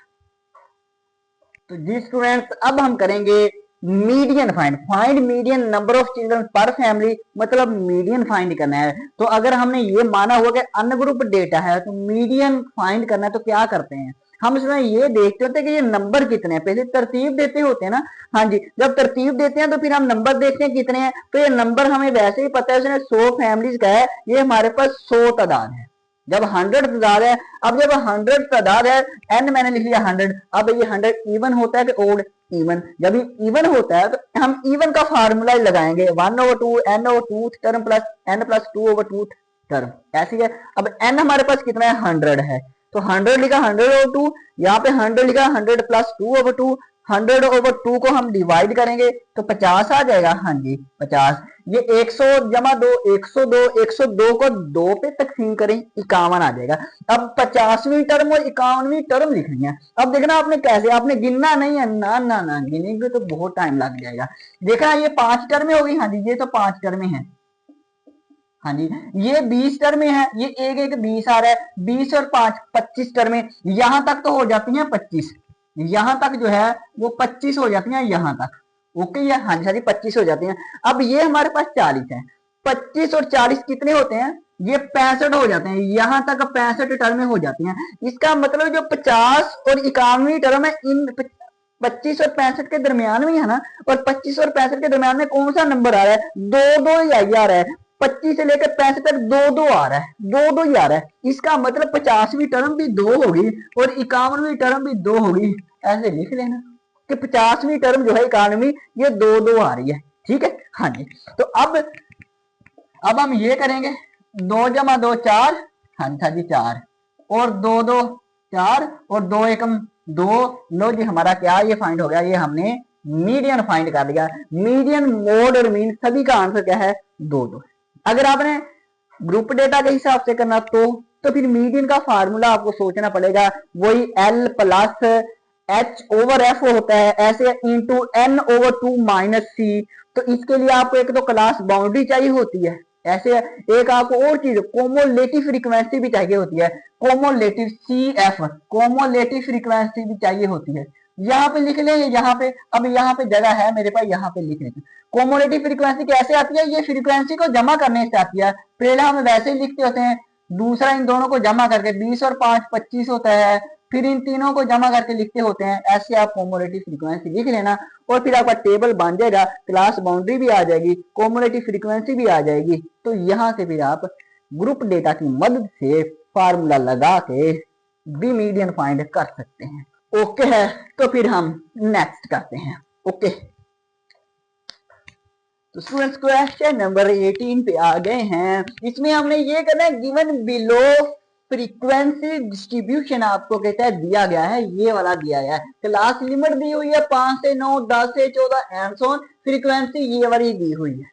तो जी स्टूडेंट्स अब हम करेंगे median find median number of children पर फैमिली, मतलब मीडियन फाइंड करना है। तो अगर हमने ये माना हुआ कि अनग्रुप डेटा है तो मीडियन फाइंड करना है तो क्या करते हैं हम, इसमें ये देखते होते हैं कि ये नंबर कितने हैं, पहले तरतीब देते होते हैं ना। हाँ जी, जब तरतीब देते हैं तो फिर हम नंबर देखते हैं कितने हैं, तो ये नंबर हमें वैसे ही पता है, उसने 100 फैमिलीज का है, ये हमारे पास 100 तादाद है, जब 100 तादाद है। अब जब 100 तादाद है, एन मैंने लिख लिया 100, अब ये 100 इवन होता है कि ओड, इवन। जब ये इवन होता है तो हम इवन का फार्मूला लगाएंगे, 1/2 n/2 term plus n plus 2/2 term, ऐसी है। अब n हमारे पास कितना है 100 है, तो 100 लिखा 100/2, यहाँ पे 100 लिखा 100 प्लस 2/2, 100/2 को हम डिवाइड करेंगे तो 50 आ जाएगा। हाँ जी 50, ये 100 जमा 2 102, 102 को 2 पे तकसीम करें 51 आ जाएगा। अब 50वीं टर्म और 51वीं टर्म लिखनी है। अब देखना आपने कैसे, आपने गिनना नहीं है, ना ना ना गिनेंगे तो बहुत टाइम लग जाएगा। देखना ये 5 टर्में हो गई, हाँ जी ये तो 5 टर्में हैं, हाँ जी ये 20 टर्में हैं, ये एक एक 20 आ रहा है, 20 और 5 25 टर्में, यहां तक तो हो जाती हैं 25, यहां तक जो है वो 25 हो जाती हैं यहां तक। ओके ये हाँ जी 25 हो जाती हैं। अब ये हमारे पास 40 है, 25 और 40 कितने होते हैं ये 65 हो जाते हैं, यहां तक 65 टर्में हो जाती हैं। इसका मतलब जो 50 और 91 टर्म है, इन 25 और 65 के दरमियान में है ना, और 25 और 65 के दरमियान में कौन सा नंबर आ रहा है? दो दो ही आ रहा है। 25 से लेकर 65 तक दो दो आ रहा है, दो दो ही आ रहा है। इसका मतलब 50वीं टर्म भी दो होगी और 51वीं टर्म भी दो होगी। ऐसे लिख लेना कि 50वीं टर्म जो है 91, ये दो दो आ रही है। ठीक है, हाँ जी। तो अब हम ये करेंगे, 2 जमा 2 4, हाँ जी 4, और 2 2 4, और 2 एकम 2। लो जी, हमारा क्या ये फाइंड हो गया, ये हमने मीडियन फाइंड कर लिया। मीडियन, मोड और मीन सभी का आंसर क्या है? 2 2। अगर आपने ग्रुप डेटा के हिसाब से करना तो फिर मीडियन का फार्मूला आपको सोचना पड़ेगा, वही L plus H over F होता है, ऐसे into N over 2 minus C। तो इसके लिए आपको एक तो क्लास बाउंड्री चाहिए होती है, ऐसे एक आपको और चीज कोमोलेटिव फ्रीक्वेंसी भी चाहिए होती है, कोमोलेटिव CF, कोमोलेटिव फ्रीक्वेंसी भी चाहिए होती है। यहाँ पे लिख ले, यहाँ पे, अब यहाँ पे जगह है मेरे पास, यहाँ पे लिख लेते। कोमोलेटिव फ्रीक्वेंसी कैसे आती है? ये फ्रीक्वेंसी को जमा करने से आती है। पहले हम वैसे ही लिखते होते हैं, दूसरा इन दोनों को जमा करके 20 और 5 25 होता है, फिर इन तीनों को जमा करके लिखते होते हैं। ऐसे आप कोमोलेटिव फ्रीक्वेंसी लिख लेना और फिर आपका टेबल बन जाएगा, क्लास बाउंड्री भी आ जाएगी, कोमोलेटिव फ्रीक्वेंसी भी आ जाएगी। तो यहाँ से फिर आप ग्रुप डेटा की मदद से फार्मूला लगा के बी मीडियन फाइंड कर सकते हैं। ओके है, तो फिर हम नेक्स्ट करते हैं। ओके, तो स्टूडेंट्स क्वेश्चन नंबर 18 पे आ गए हैं। इसमें हमने ये करना है, गिवन बिलो फ्रीक्वेंसी डिस्ट्रीब्यूशन आपको कहता है दिया गया है, ये वाला दिया गया है। क्लास लिमिट दी हुई है 5 से 9, 10 से 14 एंड सो ऑन। फ्रीक्वेंसी ये वाली दी हुई है।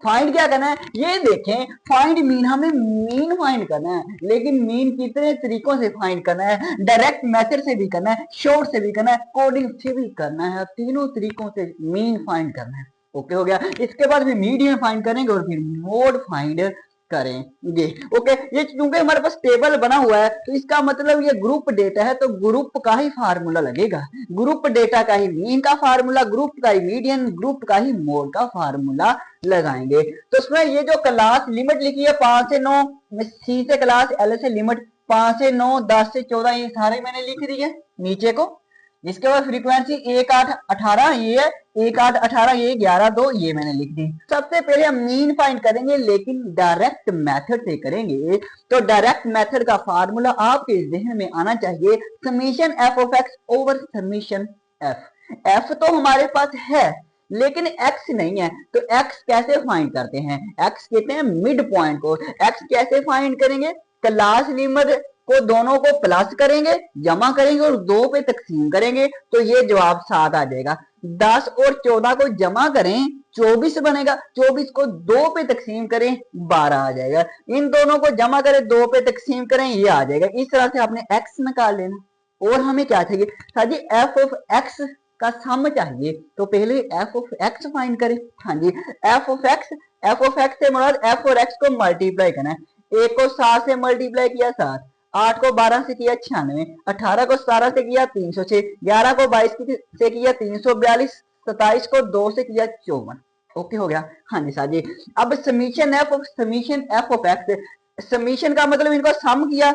फाइंड क्या करना है? ये देखें, फाइंड मीन, हमें मीन फाइंड करना है, लेकिन मीन कितने तरीकों से फाइंड करना है? डायरेक्ट मेथड से भी करना है, शॉर्ट से भी करना है, कोडिंग से भी करना है। तीनों तरीकों से मीन फाइंड करना है। ओके हो गया। इसके बाद फिर मीडियन फाइंड करेंगे और फिर मोड फाइंड करेंगे। ओके, ये चूंकि हमारे पास टेबल बना हुआ है तो इसका मतलब ये ग्रुप डेटा है, तो ग्रुप का ही फार्मूला लगेगा। ग्रुप डेटा का ही मीन का फार्मूला, ग्रुप का ही मीडियन, ग्रुप का ही मोड का फार्मूला लगाएंगे। तो उसमें ये जो क्लास लिमिट लिखी है 5 से 9, सी से क्लास, एल से लिमिट 5 से 9, 10 से 14, ये सारे मैंने लिख दिए नीचे को। इसके बाद फ्रीक्वेंसी 1 8 18 ये है, 1 8 18 ये, 11 2 ये मैंने लिख दी। सबसे पहले हम मीन फाइंड करेंगे, लेकिन डायरेक्ट मेथड से करेंगे। तो डायरेक्ट मेथड का फार्मूला आपके जहन में आना चाहिए, summation F of X over summation F. F तो हमारे पास है लेकिन एक्स नहीं है, तो एक्स कैसे फाइंड करते हैं? एक्स कहते हैं मिड पॉइंट को। एक्स कैसे फाइंड करेंगे? क्लास लिमिट को दोनों को प्लस करेंगे, जमा करेंगे और 2 पे तकसीम करेंगे, तो ये जवाब 7 आ जाएगा। 10 और 14 को जमा करें 24 बनेगा, 24 को 2 पे तकसीम करें 12 आ जाएगा। इन दोनों को जमा करें 2 पे तकसीम करें, ये आ जाएगा। इस तरह से आपने एक्स निकाल लेना। और हमें क्या चाहिए? Sir ji F of X का सम चाहिए, तो पहले एफ ऑफ एक्स फाइंड करें। हाँ जी, एफ ऑफ एक्स से मुराद एफ और एक्स को मल्टीप्लाई करना है। 1 को 7 से मल्टीप्लाई किया 7, 8 को 12 से किया 96, 18 को 17 से किया 306, 11 को 22 से किया 342, 27 को 2 से किया 54। ओके हो गया। हाँ जी सर जी। अब summation F of x, summation का मतलब इनको सम किया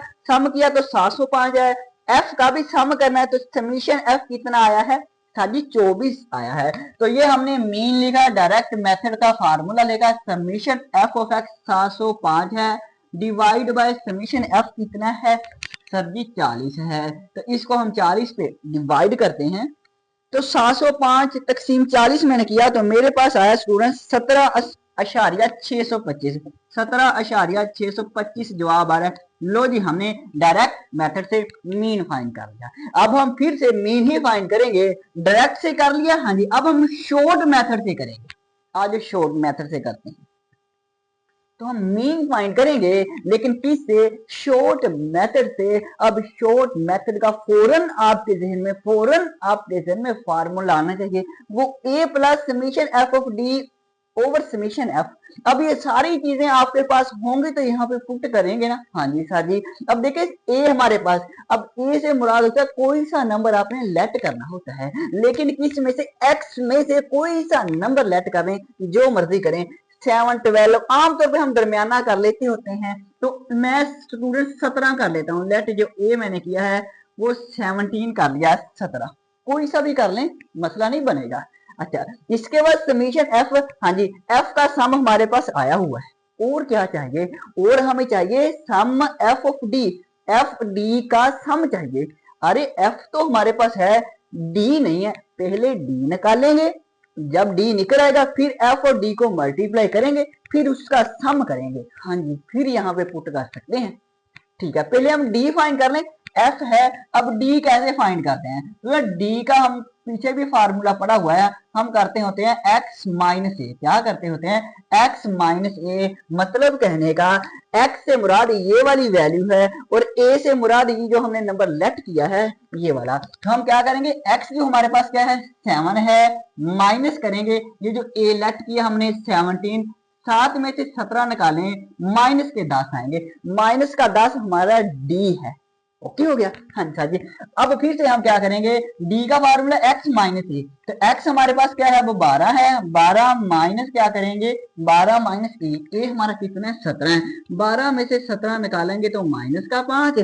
तो 705 है। एफ का भी सम करना है, तो समीशन एफ कितना आया है? सर जी 24 आया है। तो ये हमने मीन लिखा, डायरेक्ट मेथड का फार्मूला लेगा, समीशन एफ ऑफ एक्स 705 है, डिवाइड बाय समीशन एफ कितना है? सर जी 40 है। तो इसको हम 40 पे डिवाइड करते हैं, तो 705 तकसीम 40 मैंने किया तो मेरे पास आया स्टूडेंट 17.625, 17.625 जवाब आ रहा है। लो जी, हमने डायरेक्ट मेथड से मीन फाइंड कर लिया। अब हम फिर से मीन ही फाइंड करेंगे, डायरेक्ट से कर लिया। हाँ जी, अब हम शॉर्ट मेथड से करेंगे। आज शॉर्ट मेथड से करते हैं, तो हम मीन फाइंड करेंगे, लेकिन किससे? शॉर्ट मेथड से। अब शॉर्ट मेथड का फौरन आपके जहन में फार्मूला आना चाहिए, वो A plus summation F of D over summation F. अब ये सारी चीजें आपके पास होंगी तो यहाँ पे पुट करेंगे ना। हाँ जी सर जी। अब देखिए ए हमारे पास, अब ए से मुराद होता है कोई सा नंबर आपने लेट करना होता है, लेकिन किस में से? एक्स में से कोई सा नंबर लेट करें, जो मर्जी करें। 7 12 आमतौर पे हम दरमियाना कर लेते होते हैं, तो मैं स्टूडेंट 17 कर लेता हूँ। लेट जो ए मैंने किया है वो 17 कर लिया, 17 कोई सा भी कर लें मसला नहीं बनेगा। अच्छा, इसके बाद समीशन एफ, हाँ जी एफ का सम हमारे पास आया हुआ है, और क्या चाहिए, और हमें चाहिए sum F of D, F D का सम चाहिए। अरे एफ तो हमारे पास है, डी नहीं है, पहले डी निकालेंगे, जब डी निकल आएगा फिर एफ और डी को मल्टीप्लाई करेंगे, फिर उसका सम करेंगे। हाँ जी, फिर यहाँ पे पुट कर सकते हैं। ठीक है, पहले हम डी फाइंड कर लें, एफ है, अब डी कैसे फाइंड करते हैं, तो डी का हम पीछे भी फार्मूला पड़ा हुआ है, हम करते होते हैं एक्स माइनस ए, क्या करते होते हैं एक्स माइनस ए, मतलब कहने का एक्स से मुराद ये वाली वैल्यू है और ए से मुराद ये जो हमने नंबर लेट किया है ये वाला। तो हम क्या करेंगे, एक्स जो हमारे पास क्या है 7 है, माइनस करेंगे ये जो ए लेट किया हमने 17, 7 में से 17 निकालें, माइनस के 10 आएंगे, माइनस का 10 हमारा डी है। ओके हो गया, हाँ जी। अब फिर से हम क्या करेंगे, डी का फार्मूला x माइनस ए, तो x हमारे पास क्या है वो 12 है, 12 माइनस क्या करेंगे 12 माइनस ए हमारा कितना है 17 है, 12 में से 17 निकालेंगे तो माइनस का 5,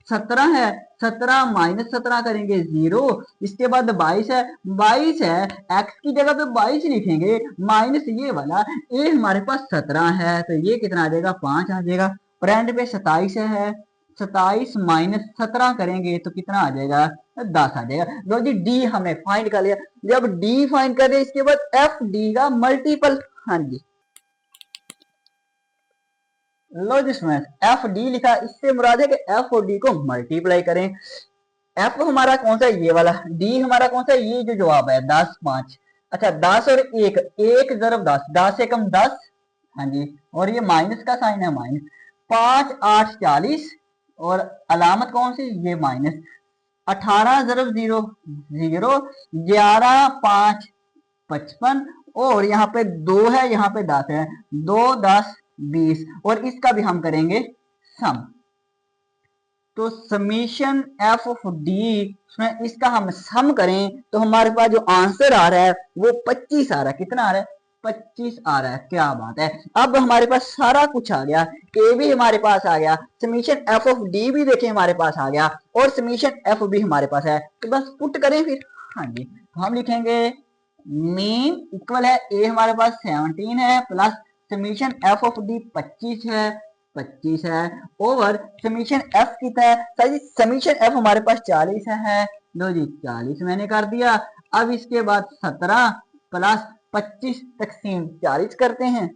17 है, 17 माइनस 17 करेंगे 0, इसके बाद 22 है, 22 है, x की जगह पे 22 लिखेंगे, माइनस ये वाला ए हमारे पास 17 है, तो ये कितना आ जाएगा 5 आ जाएगा, और एंड पे 27 है, 27 माइनस 17 करेंगे तो कितना आ जाएगा 10 आ जाएगा। लो जी डी हमने फाइंड कर लिया, जब डी फाइंड कर दिया इसके बाद एफ डी का मल्टीपल, हाँ जी लो जी स्टूडेंट एफ डी लिखा, इससे मुराद है कि एफ और डी को मल्टीप्लाई करें। एफ हमारा कौन सा है ये वाला, डी हमारा कौन सा है ये जो जवाब है 10 5, अच्छा 10 और 1, 1 ज़रब 10, 10 एकम 10, हाँ जी, और ये माइनस का साइन है माइनस, 5 8 40 और अलामत कौन सी ये माइनस, 18 ज़रब 0 0, 11 5 55 और यहाँ पे 2 है यहाँ पे 10 है, 2 10 20 और इसका भी हम करेंगे सम। तो समीशन एफ ऑफ डी में इसका हम सम करें तो हमारे पास जो आंसर आ रहा है वो 25 आ रहा है, कितना आ रहा है 25 आ रहा है, क्या बात है। अब हमारे पास सारा कुछ आ गया, ए भी हमारे पास आ गया, समीशन एफ ऑफ डी भी देखें हमारे पास आ गया और समीशन एफ भी हमारे पास है, तो बस पुट करें फिर। हाँ जी, तो हम लिखेंगे मीन इक्वल है ए हमारे पास 17 है plus summation F of D 25 है, 25 है ओवर समीशन एफ कितना है सर जी, समीशन एफ हमारे पास 40 है, लो जी 40 मैंने कर दिया। अब इसके बाद 17 प्लस 25 तकसीम 40 करते हैं,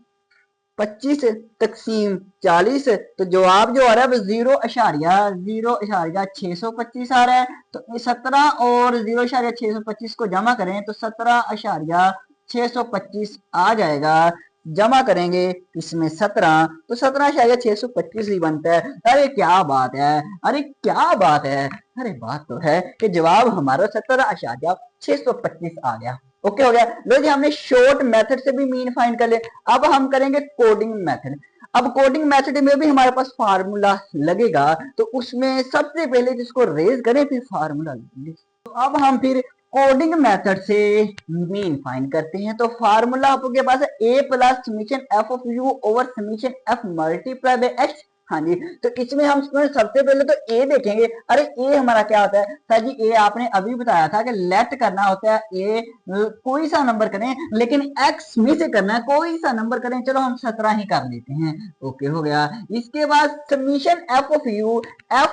25 तकसीम 40 तो जवाब जो आ रहा है वो 0.625 आ रहा है। तो 17 और 0.625 को जमा करें तो 17.625 आ जाएगा, जमा करेंगे इसमें 17 तो 17.625 ही बनता है। अरे क्या बात है, अरे क्या बात है, अरे बात तो है कि जवाब हमारा 17.625 आ गया। ओके हो गया। लो जी हमने शॉर्ट मेथड से भी मीन फाइंड कर लिया, अब हम करेंगे कोडिंग मेथड। अब कोडिंग मेथड में भी हमारे पास फार्मूला लगेगा, तो उसमें सबसे पहले जिसको रेज करें फिर फार्मूला लगेंगे। तो अब हम फिर कोडिंग मेथड से मीन फाइंड करते हैं। तो फार्मूला आपके पास है A plus summation F of U over summation F multiply by X. हाँ जी, तो इसमें हम सबसे पहले तो ए देखेंगे। अरे ए हमारा क्या होता है सर जी, ए आपने अभी बताया था कि लेट करना होता है, ए कोई सा नंबर करें लेकिन एक्स में से करना है, कोई सा नंबर करें, चलो हम 17 ही कर लेते हैं। ओके हो गया। इसके बाद समीशन एफ ऑफ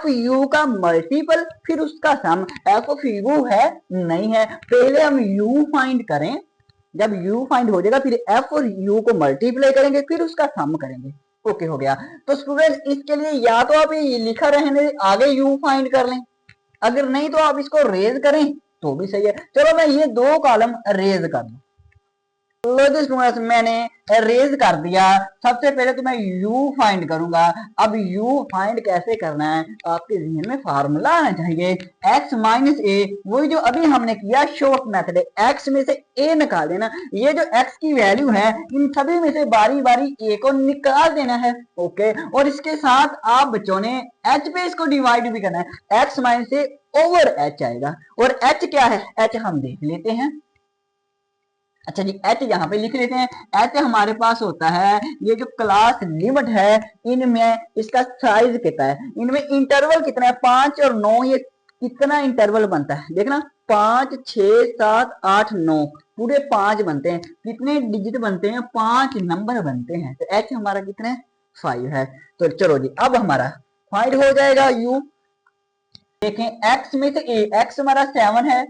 यू का मल्टीपल फिर उसका सम, एफ ऑफ यू है नहीं है, पहले हम यू फाइंड करें, जब यू फाइंड हो जाएगा फिर एफ और यू को मल्टीप्लाई करेंगे फिर उसका सम करेंगे। ओके हो गया। तो स्टूडेंट इसके लिए या तो आप ये लिखा रहने आगे यू फाइंड कर लें, अगर नहीं तो आप इसको रेज करें तो भी सही है। चलो मैं ये 2 कॉलम रेज कर दूं, मैंने रेज कर दिया। सबसे पहले तो मैं u फाइंड करूंगा। अब u फाइंड कैसे करना है, आपके जहन में फार्मूला आना चाहिए, x माइनस ए, वही जो अभी हमने किया शॉर्ट मेथड है, x में से a निकाल देना। ये जो x की वैल्यू है इन सभी में से बारी बारी a को निकाल देना है। ओके, और इसके साथ आप बच्चों ने h पे इसको डिवाइड भी करना है, x माइनस ए ओवर h आएगा। और h क्या है, h हम देख लेते हैं, अच्छा जी, एच यहाँ पे लिख लेते हैं। एच हमारे पास होता है ये जो क्लास लिमिट है, इनमें इसका साइज कितना है, इनमें इंटरवल कितना है, 5 और 9, ये कितना इंटरवल बनता है देखना, 5 6 7 8 9, पूरे 5 बनते हैं। कितने डिजिट बनते हैं, 5 नंबर बनते हैं। तो एच हमारा कितने 5 है। तो चलो जी, अब हमारा फाइंड हो जाएगा यू। देखें एक्स में से एक्स हमारा 7 है,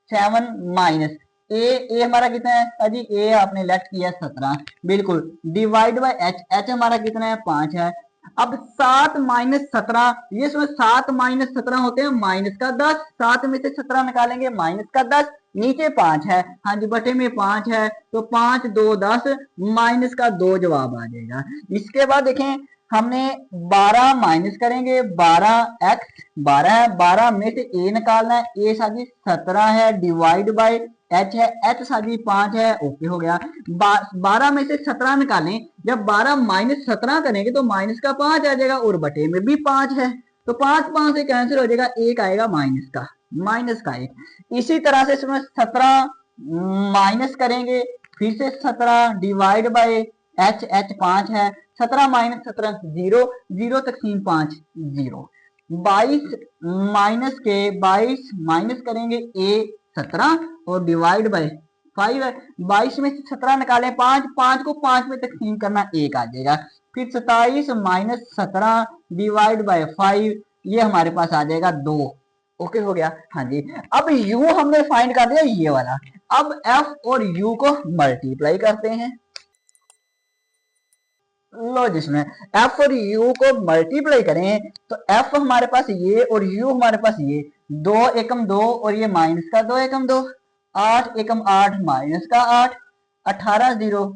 7 माइनस ए हमारा कितना है अजी, ए आपने लेफ्ट किया 17, बिल्कुल, डिवाइड बाय एच, एच हमारा कितना है 5 है। अब 7 माइनस 17, ये इसमें 7 माइनस 17 होते हैं माइनस का 10, 7 में से 17 निकालेंगे माइनस का 10, नीचे 5 है, हाँ जी बटे में 5 है, तो 5 2 10, माइनस का 2 जवाब आ जाएगा। इसके बाद देखें हमने 12 माइनस करेंगे, 12 एक्स 12 है, 12 में से ए निकालना है, ए साजी 17 है, डिवाइड बाय एच है, एच साजी 5 है, ओके हो गया। 12 में से 17 निकालें, जब 12 माइनस 17 करेंगे तो माइनस का 5 आ जाएगा और बटे में भी 5 है, तो 5 5 से कैंसिल हो जाएगा, एक आएगा माइनस का एक। इसी तरह से इसमें 17 माइनस करेंगे, फिर से 17 डिवाइड बाय एच, एच 5 है, 17 माइनस 17 0, 0 तकसीम 5 0, 22 माइनस के 22 माइनस करेंगे ए 17 और डिवाइड बाय 5 है, 22 में से 17 निकालें 5, 5 को 5 में तकसीम करना 1 आ जाएगा, फिर 27 माइनस 17 डिवाइड बाय 5, ये हमारे पास आ जाएगा 2, ओके हो गया। हाँ जी, अब u हमने फाइंड कर दिया ये वाला, अब f और u को मल्टीप्लाई करते हैं। लो जिसमें f और u को मल्टीप्लाई करें तो f हमारे पास ये और u हमारे पास ये, 2 एकम 2 और ये माइनस का 2 एकम 2, 8 एकम 8 माइनस का 8, 18 0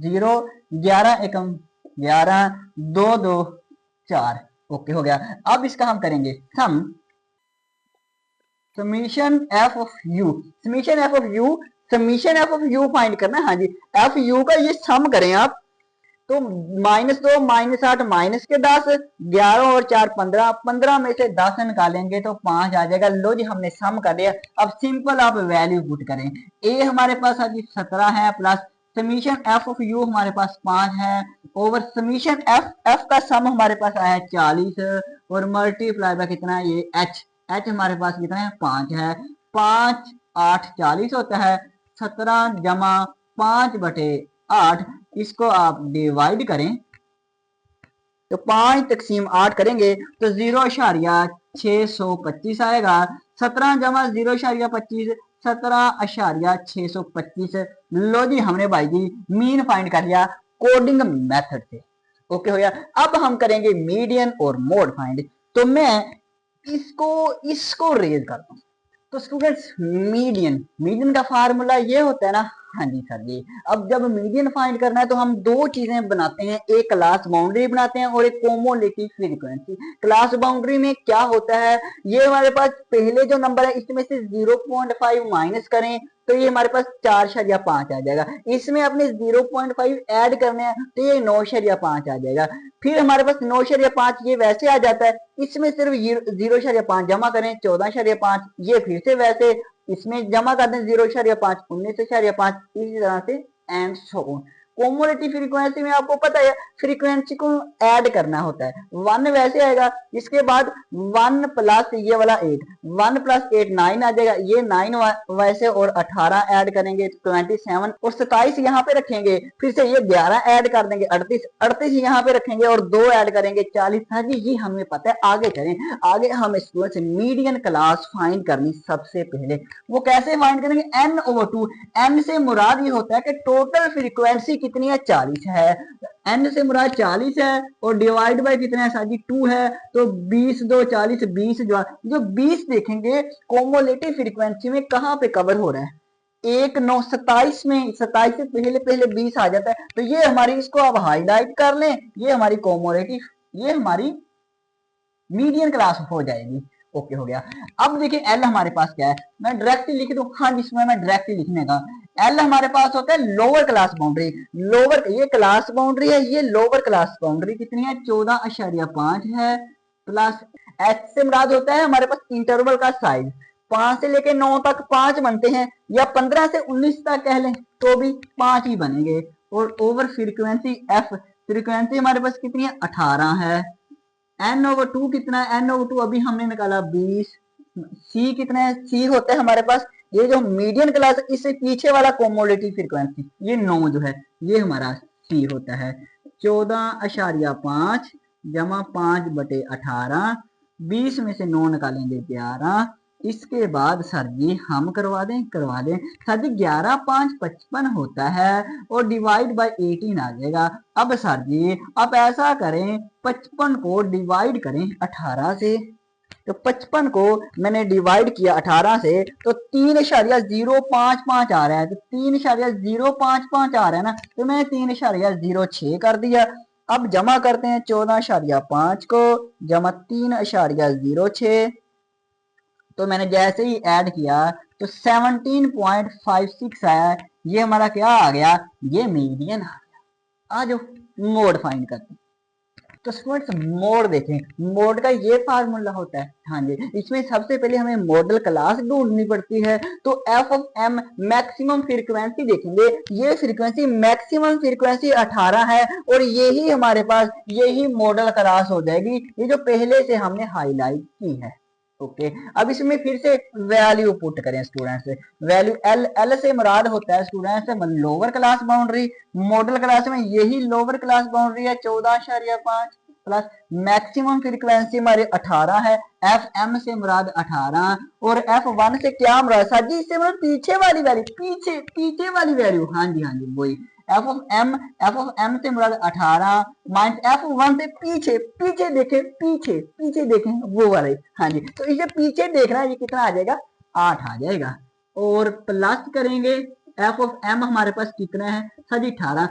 0, 11 एकम 11, 2 2 4, ओके हो गया। अब इसका हम करेंगे sum, summation F of U, summation F of U, summation F of U find करना है। हाँ जी, एफ यू का ये सम करें आप, तो -2 -8 माइनस के 10, 11 और 4 15, 15 में से 10 निकालेंगे तो 5 आ जाएगा। लो जी हमने सम कर दिया, अब सिंपल आप वैल्यू पुट करें, ए हमारे पास अभी 17 है, plus summation F of you हमारे पास 5 है, ओवर समीशन एफ का सम हमारे पास आया है 40, और मल्टीप्लाई बाय कितना है ये एच, एच हमारे पास कितना है 5 है, 5 8 40 होता है, 17 जमा 5 बटे 8, इसको आप डिवाइड करें तो 5 तकसीम 8 करेंगे तो 0.625 आएगा, 17 जमा 0.25 17.625। लो जी हमने भाई जी मीन फाइंड कर लिया कोडिंग मेथड से, ओके हो गया। अब हम करेंगे मीडियन और मोड फाइंड, तो मैं इसको रेज करता हूँ। तो स्टूडेंट्स मीडियन का फार्मूला ये होता है ना, हाँ जी सर जी, अब जब मीडियन फाइंड करना है तो हम दो चीजें बनाते हैं, एक क्लास बाउंड्री बनाते हैं और एक कोमोलेटिव फ्रीक्वेंसी। क्लास बाउंड्री में क्या होता है, ये हमारे पास पहले जो नंबर है इसमें से 0.5 माइनस करें तो ये हमारे पास 4.5 आ जाएगा, इसमें अपने 0.5 ऐड करने हैं तो ये 9.5 आ जाएगा, फिर हमारे पास 9.5 ये वैसे आ जाता है, इसमें सिर्फ 0.5 जमा करें 14.5, ये फिर से वैसे इसमें जमा कर दें 0.5 19.5, इसी तरह से एंड सो ऑन। कोमोलेटिव फ्रीक्वेंसी में आपको पता है फ्रीक्वेंसी को ऐड करना होता है, 1 वैसे आएगा, इसके बाद 1 प्लस ये वाला 8, 1 प्लस 8 9 आ जाएगा, ये 9 वैसे और 18 ऐड करेंगे 27 और 27 यहाँ पे रखेंगे, फिर से ये 11 ऐड कर देंगे 38, 38 यहाँ पे रखेंगे और 2 ऐड करेंगे 40। हाँ जी ये हमें पता है, आगे चलें, आगे हम स्टूडेंट्स मीडियन क्लास फाइंड करनी सबसे पहले, वो कैसे फाइंड करेंगे, n/2, n से मुराद ये होता है कि टोटल फ्रीक्वेंसी कितनी है 40 है, n से मुराद 40 है और डिवाइड बाय कितना है साजी 2 है, तो 20 2 40 20, जो 20 देखेंगे कोमोलेटिव फ्रीक्वेंसी में कहाँ पे कवर हो रहा है, 1 9 27 में, 27 से पहले पहले 20 आ जाता है, तो ये हमारी, इसको आप हाईलाइट कर लें, ये हमारी कोमोलेटिव, ये हमारी मीडियन क्लास हो जाएगी, ओके हो गया। अब देखिए एल हमारे पास क्या है, मैं डायरेक्टली लिख दूं, हाँ जिसमें मैं डायरेक्टली लिखने का, एल हमारे पास होता है लोअर क्लास बाउंड्री, लोअर ये क्लास बाउंड्री है, ये लोअर क्लास बाउंड्री कितनी है 14.5 है, प्लस एच से मुराद होता है हमारे पास इंटरवल का साइज, 5 से लेके 9 तक 5 बनते हैं, या 15 से 19 तक कह लें तो भी 5 ही बनेंगे। और ओवर फ्रीक्वेंसी एफ, फ्रीक्वेंसी हमारे पास कितनी है 18 है। n/2 कितना है, n/2 अभी हमने निकाला 20। सी कितना है, सी होता है हमारे पास ये जो मीडियन क्लास इससे पीछे वाला कोमोडिटी फ्रीक्वेंसी, ये 9 जो है ये हमारा सी होता है। 14.5 जमा 5/18, 20 में से 9 निकालेंगे 11। इसके बाद सर जी हम करवा दें सर जी 11 5 55 होता है और डिवाइड बाय 18 आ जाएगा। अब सर जी आप ऐसा करें 55 को डिवाइड करें 18 से, तो 55 को मैंने डिवाइड किया 18 से तो 3.055 आ रहा है, तो 3.055 आ रहा है ना, तो मैंने 3.06 कर दिया। अब जमा करते हैं 14.5 को जमा 3.06, तो मैंने जैसे ही ऐड किया तो 17.56 आया। ये हमारा क्या आ गया, ये मीडियन आ गया। आज मोड फाइंड करते हैं, तो स्टूडेंट्स मोड देखें, मोड का ये फार्मूला होता है। हाँ जी, इसमें सबसे पहले हमें मॉडल क्लास ढूंढनी पड़ती है, तो F of M maximum frequency देखेंगे। ये फ्रीक्वेंसी मैक्सिमम फ्रीक्वेंसी 18 है और यही हमारे पास यही मॉडल क्लास हो जाएगी, ये जो पहले से हमने हाईलाइट की है। ओके, अब इसमें फिर से वैल्यू पुट करें स्टूडेंट्स, वैल्यू एल से मुराद होता है students lower class boundary, modal class में यही लोअर क्लास बाउंड्री है 14.5 प्लस मैक्सिमम फ्रीक्वेंसी हमारे 18 है, एफ एम से मुराद 18 और एफ वन से क्या मुराद सर जी, इससे मुराद पीछे वाली वैल्यू, पीछे वाली वैल्यू। हाँ जी वही एफ ऑफ एम से मुराद 18 माइनस एफ वन से पीछे देखें वो वाले। हाँ जी, तो इसे पीछे देखना है, ये कितना आ जाएगा 8 आ जाएगा। और प्लस करेंगे एफ ऑफ एम हमारे पास कितना है sir ji 18,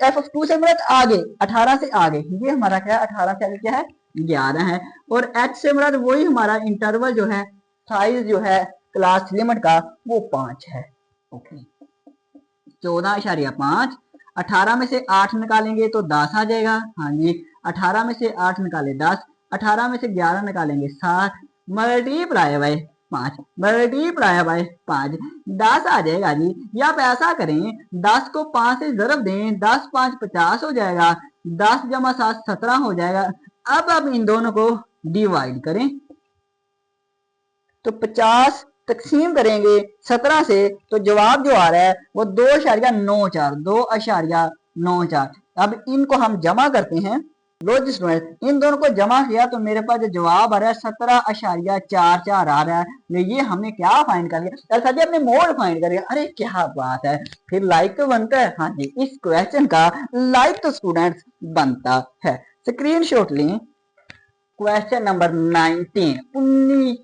F of two से मुराद आगे 18 से आगे, ये हमारा क्या है 18 से आगे क्या है 11 है। और एच से मुराद वही हमारा इंटरवल जो है साइज जो है क्लास लिमिट का वो 5 है। ओके, 14.5, 18 में से 8 निकालेंगे तो 10 आ जाएगा। हाँ जी, 18 में से 8 निकाले 10, 18 में से 11 निकालेंगे 7, मल्टीप्लाई बाय 5, मल्टीप्लाई बाय 5, 10 आ जाएगा जी। या आप ऐसा करें 10 को 5 से ज़रब दें, 10 5 50 हो जाएगा, 10 जमा 7 17 हो जाएगा। अब इन दोनों को डिवाइड करें तो 50 तकसीम करेंगे 17 से तो जवाब जो आ रहा है वो 2.94। अब इनको हम जमा करते हैं, लो जी स्टूडेंट इन दोनों को जमा किया तो मेरे पास जो जवाब आ रहा है 17.44 आ रहा है। ये हमने क्या फाइंड कर लिया सर जी, अपने मोड फाइंड कर लिया। अरे क्या बात है, फिर लाइक तो बनता है। हाँ जी, इस क्वेश्चन का लाइक तो स्टूडेंट्स बनता है। स्क्रीनशॉट लें question number 19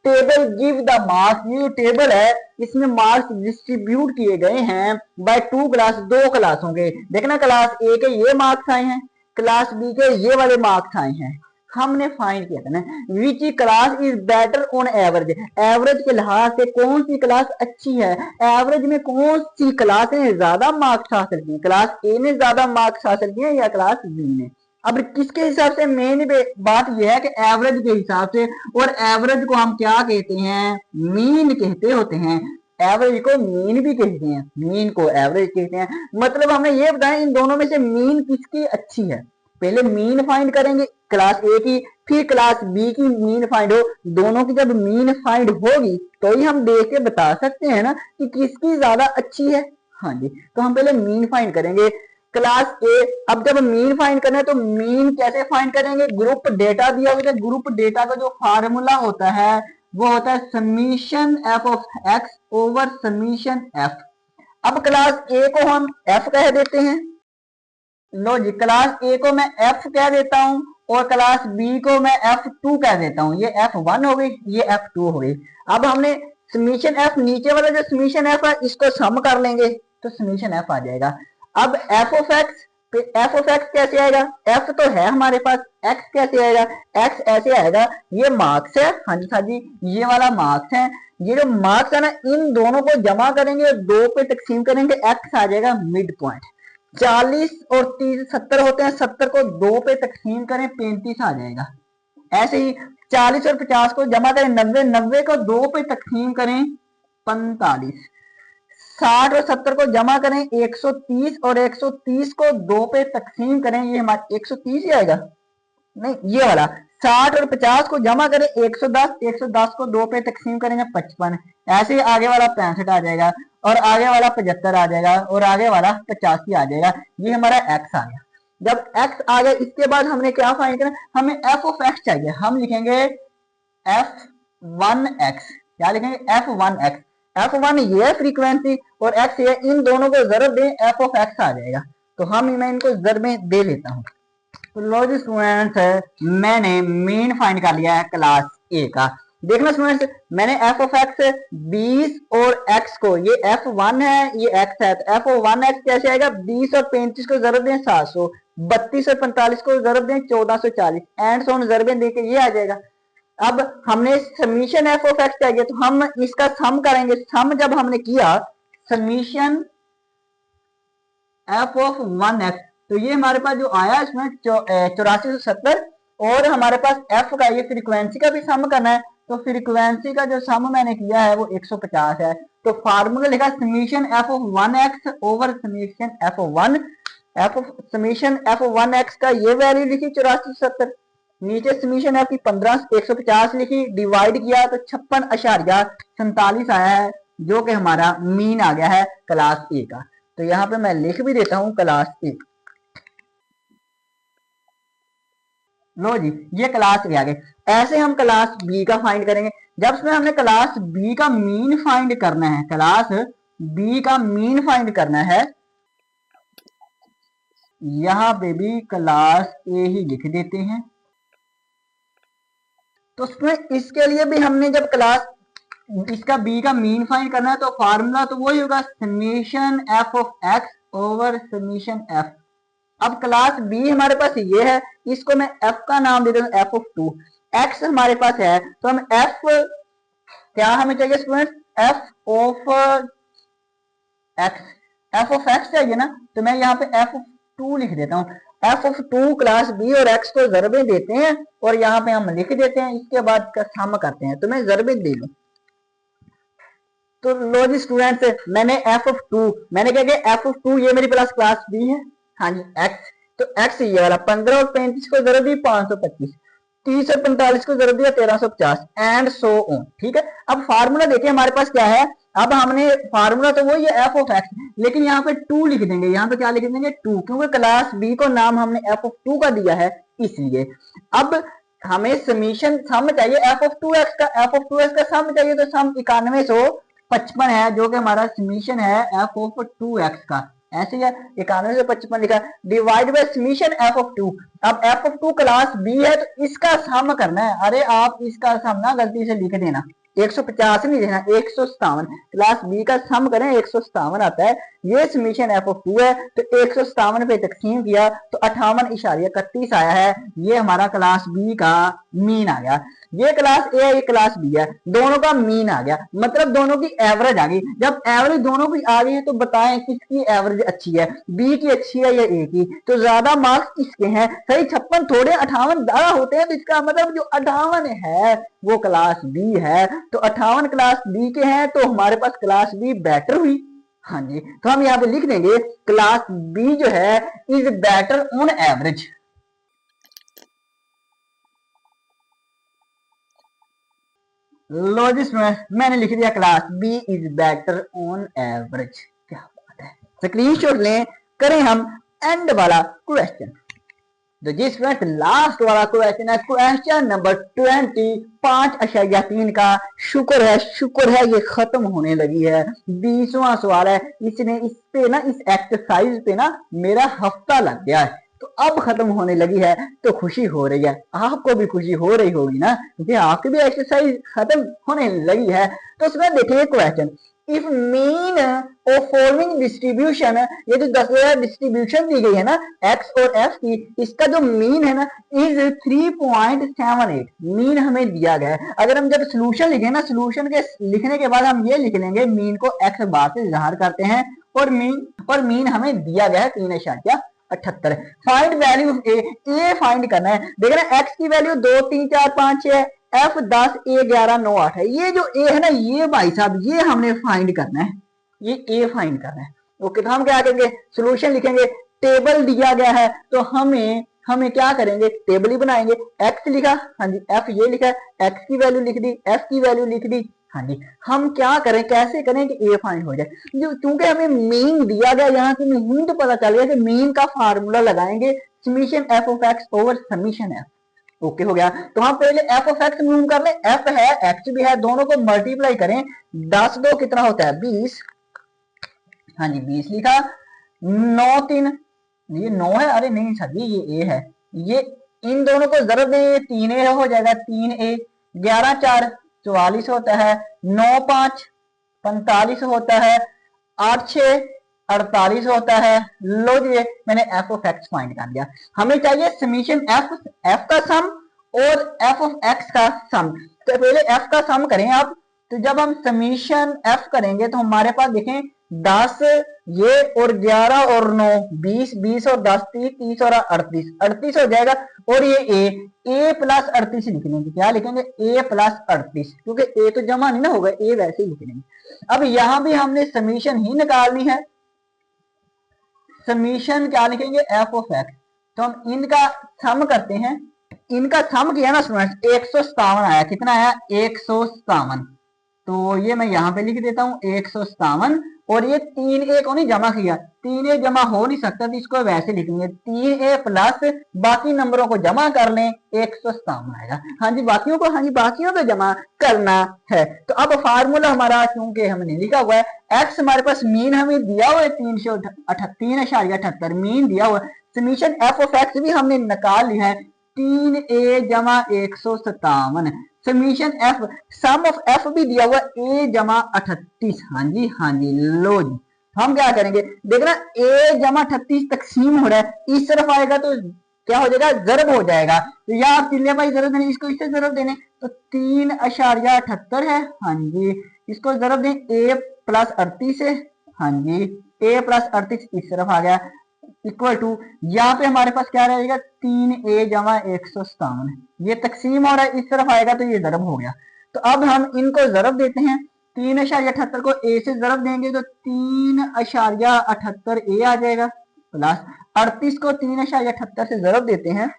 table give the marks, ये टेबल है इसमें मार्क्स डिस्ट्रीब्यूट किए गए हैं बाय 2 क्लास, 2 क्लासों के। देखना क्लास ए के ये मार्क्स आए हैं, क्लास बी के ये वाले मार्क्स आए हैं। हमने फाइंड किया था ना which class is better on average, average के लिहाज से कौन सी क्लास अच्छी है, एवरेज में कौन सी क्लास ने ज्यादा मार्क्स हासिल किए, क्लास ए ने ज्यादा मार्क्स हासिल किए या क्लास बी ने। अब किसके हिसाब से, मेन बात यह है कि एवरेज के हिसाब से, और एवरेज को हम क्या कहते हैं मीन कहते होते हैं, एवरेज को मीन भी कहते हैं, मीन को एवरेज कहते हैं। मतलब हमने ये बताया इन दोनों में से मीन किसकी अच्छी है, पहले मीन फाइंड करेंगे क्लास ए की, फिर क्लास बी की मीन फाइंड हो, दोनों की जब मीन फाइंड होगी तो ही हम देख के बता सकते हैं ना कि किसकी ज्यादा अच्छी है। हाँ जी, तो हम पहले मीन फाइंड करेंगे क्लास ए। अब जब मीन फाइंड करना है तो मीन कैसे फाइंड करेंगे, ग्रुप डेटा दिया हुआ है, ग्रुप डेटा का जो फार्मूला होता है वो होता है summation F of X over summation F. अब क्लास ए को हम एफ कह देते हैं, लो जी क्लास ए को मैं एफ कह देता हूं और क्लास बी को मैं F2 कह देता हूं, ये F1 हो गई ये F2 हो गई। अब हमने समीशन एफ, नीचे वाला जो समीशन एफ है इसको सम कर लेंगे तो समीशन एफ आ जाएगा। अब एफ ऑफ एक्स कैसे आएगा, एफ तो है हमारे पास, एक्स कैसे आएगा, एक्स ऐसे आएगा, ये मार्क्स है। हाँ जी हाँ जी, ये वाला मार्क्स है, ये जो मार्क्स है ना इन दोनों को जमा करेंगे 2 पे तकसीम करेंगे, एक्स आ जाएगा मिड पॉइंट। 40 और 30 70 होते हैं, 70 को 2 पे तकसीम करें 35 आ जाएगा। ऐसे ही 40 और 50 को जमा करें 90, 90 को 2 पे तकसीम करें 45, 60 और 70 को जमा करें 130 और 130 को 2 पे तकसीम करें, ये हमारा 130 ही आएगा, नहीं ये वाला 60 और 50 को जमा करें 110, 110 को 2 पे तकसीम करेंगे 55, ऐसे ही आगे वाला 65 आ जाएगा और आगे वाला 75 आ जाएगा और आगे वाला 85 आ जाएगा। ये हमारा x आ गया। जब x आ गया इसके बाद हमने क्या फाइंड करना, हमें f ऑफ x चाहिए। हम लिखेंगे f1x, क्या लिखेंगे f1x, f1 ये है फ्रीक्वेंसी और x ये, इन दोनों को जरूर दें f ऑफ x आ जाएगा। तो मैं इनको जर में दे लेता हूँ। तो लो जी स्टूडेंट्स मैंने मीन फाइंड कर लिया है क्लास ए का। देखना स्टूडेंट्स मैंने f ऑफ x 20 और x को, ये f1 है ये x है, तो f ऑफ 1x कैसे आएगा, 20 और 35 को जरूर दें 700, 32 और 45 को जरूर दें 1440 एंड सो ऑन जरूर देके ये आ जाएगा। अब हमने समीशन f ऑफ x चाहिए तो हम इसका सम करेंगे। सम जब हमने किया समीशन f ऑफ 1x तो ये हमारे पास जो आया इसमें 8470 और हमारे पास f का ये फ्रीक्वेंसी का भी सम करना है, तो फ्रीक्वेंसी का जो सम मैंने किया है वो 150 है। तो फार्मूला लिखा summation f of 1x over summation f of 1, summation f of 1x का ये वैल्यू लिखी 8470, नीचे समीशन f की 15 150 लिखी, डिवाइड किया तो 56.47 आया है जो कि हमारा मीन आ गया है क्लास ए का। तो यहाँ पे मैं लिख भी देता हूँ क्लास ए। लो जी ये क्लास ए आ गए। ऐसे हम क्लास बी का फाइंड करेंगे। जब इसमें हमने क्लास बी का मीन फाइंड करना है, क्लास बी का मीन फाइंड करना है, यहाँ पे भी क्लास ए ही लिख देते हैं। तो उसमें इसके लिए भी हमने जब क्लास इसका बी का मीन फाइंड करना है तो फार्मूला तो वही होगा summation F of X over summation F. अब क्लास बी हमारे पास ये है, इसको मैं f का नाम दे दूं f ऑफ 2, x हमारे पास है तो हम f क्या हमें चाहिए स्टूडेंट, f ऑफ x चाहिए ना, तो मैं यहाँ पे f ऑफ 2 लिख देता हूँ। f ऑफ 2 क्लास b और x को जरबे देते हैं और यहाँ पे हम लिख देते हैं, इसके बाद का सम करते हैं। तो मैं जरबे दे लूं तो लो जी स्टूडेंट्स मैंने f ऑफ 2 मैंने क्या किया, f ऑफ 2 ये मेरी प्लस क्लास b है, हाँ जी x, तो x ये वाला 15 और 35 को जरूर दी 525, 30 और 45 को जरूर दिया 1350 एंड सो ऑन। ठीक है, अब फार्मूला देखिए हमारे पास क्या है। अब हमने फार्मूला तो वही है f ऑफ x, लेकिन यहाँ पे 2 लिख देंगे। यहाँ पे क्या लिख देंगे 2, क्योंकि क्लास b को नाम हमने f ऑफ 2 का दिया है इसलिए। अब हमें समीशन सम चाहिए f ऑफ 2x का, f ऑफ 2x का सम चाहिए तो सम 9155 है जो कि हमारा समीशन है f ऑफ 2x का। ऐसे ही 9155 लिखा divide bye summation f of 2। अब f ऑफ 2 क्लास b है तो इसका सम करना है। अरे आप इसका सम ना गलती से लिख देना, 150 नहीं देना 157, क्लास b का सम करें 157 आता है। ये समीशन f ऑफ 2 है तो 157 पे तकसीम किया तो 58.31 आया है। ये हमारा क्लास b का मीन आ गया। ये क्लास ए है ये क्लास बी है, दोनों का मीन आ गया, मतलब दोनों की एवरेज आ गई। जब एवरेज दोनों की आ गई है तो बताएं किसकी एवरेज अच्छी है, बी की अच्छी है या ए की। तो ज्यादा मार्क्स किसके हैं, सही 56 थोड़े 58 ज्यादा होते हैं, तो इसका मतलब जो 58 है वो क्लास बी है। तो 58 क्लास बी के हैं तो हमारे पास क्लास बी बेटर हुई। हाँ जी, तो हम यहाँ पे लिख देंगे क्लास बी जो है इज बेटर ऑन एवरेज। लॉजिस्ट में मैंने लिख दिया class B is better on average. क्या बात है, स्क्रीनशॉट लें, करें हम एंड वाला क्वेश्चन। तो जिस फ्रेंड्स लास्ट वाला क्वेश्चन है क्वेश्चन नंबर 20 5.3 का। शुक्र है ये खत्म होने लगी है, 20वां सवाल है। इसने इस पे ना इस एक्सरसाइज पे ना मेरा हफ्ता लग गया है, तो अब खत्म होने लगी है तो खुशी हो रही है, आपको भी खुशी हो रही होगी ना, क्योंकि आपकी भी एक्सरसाइज खत्म होने लगी है। तो इसमें देखिए question, if mean of following distribution, ये जो 10,000 डिस्ट्रीब्यूशन दी गई है ना x और f की, इसका जो मीन है ना इज 3.78, मीन हमें दिया गया है। अगर हम जब सोल्यूशन लिखें ना, सोल्यूशन के लिखने के बाद हम ये लिख लेंगे मीन को x बार से इजहार करते हैं और मीन हमें दिया गया है 3.78। 78। फाइंड वैल्यू ए फाइंड करना है। देखना एक्स की वैल्यू 2 3 4 5 6 एफ 10 ए 11 9 8 है। ये जो ए है ना ये भाई साहब ये हमने फाइंड करना है, ये ए फाइंड करना है। ओके तो हम क्या करेंगे सोल्यूशन लिखेंगे। टेबल दिया गया है तो हमें क्या करेंगे टेबल ही बनाएंगे। एक्स लिखा, हाँ जी एफ ये लिखा, एक्स की वैल्यू लिख दी, एफ की वैल्यू लिख दी, हाँ जी। हम क्या करें कैसे करें कि ए फाइंड हो जाए, क्योंकि हमें मीन दिया गया यहाँ से हिंट पता चल गया कि मीन का फार्मूला लगाएंगे summation F of X over summation F. Okay हो गया। तो हम पहले एफ ऑफ एक्स मूव कर ले, एफ है एक्स भी है, दोनों को मल्टीप्लाई करें। 10 2 कितना होता है 20, हाँ जी 20 लिखा। 9 3 ये 9 है, अरे नहीं सर ये ए है, ये इन दोनों को जरूर दें, ये 3 ए हो जाएगा 3 ए। 11 4 44 होता है, 9 5 45 होता है, 8 6 48 होता है। लो जी मैंने एफ ऑफ एक्स फाइंड कर दिया। हमें चाहिए समीशन एफ का सम और एफ ऑफ एक्स का सम। तो पहले एफ का सम करें आप। तो जब हम समीशन एफ करेंगे तो हमारे पास देखें 10 ये और 11 और 9 20 20 और 10 30 30 और 38 38 हो जाएगा। और ये ए प्लस 38 लिख लेंगे। क्या लिखेंगे ए प्लस 38, क्योंकि ए तो जमा नहीं ना होगा, ए वैसे ही लिख लेंगे। अब यहां भी हमने समीशन ही निकालनी है। समीशन क्या लिखेंगे एफ ऑफ एक्स। तो हम इनका सम करते हैं। इनका सम किया ना स्टूडेंट्स 157 आया। कितना आया 157। तो ये मैं यहाँ पे लिख देता हूँ 157। और ये 3 ए को नहीं जमा किया, 3 ए जमा हो नहीं सकता तो इसको वैसे लिखेंगे 3 ए प्लस बाकी नंबरों को जमा कर लें 157 आएगा। हाँ जी बाकियों को, हाँ जी बाकियों को जमा करना है। तो अब फार्मूला हमारा क्योंकि हमने लिखा हुआ है एक्स हमारे पास मीन हमें दिया हुआ है 3.78 मीन दिया हुआ है। समीशन एफ ऑफ एक्स भी हमने निकाल लिया है 3 ए जमा 157। Summation F sum of F भी दिया हुआ ए जमा 38। हाँ जी लो जी हम क्या करेंगे देखना ए जमा 38 तकसीम हो रहा है, इस तरफ आएगा तो क्या हो जाएगा जरब हो जाएगा। तो या आप चिल्ले भाई जरब देने, इसको इससे जरब देने तो 3.78 है। हाँ जी इसको जरब दें ए प्लस 38 है। हाँ जी ए प्लस 38 इस तरफ आ गया इक्वल टू यहाँ पे हमारे पास क्या रहेगा 3 ए जमा 157। ये तकसीम हो रहा है इस तरफ आएगा तो ये जरब हो गया। तो अब हम इनको जरब देते हैं। 3.78 को ए से जरब देंगे तो 3.78 ए आ जाएगा प्लस 38 को 3.78 से जरब देते हैं।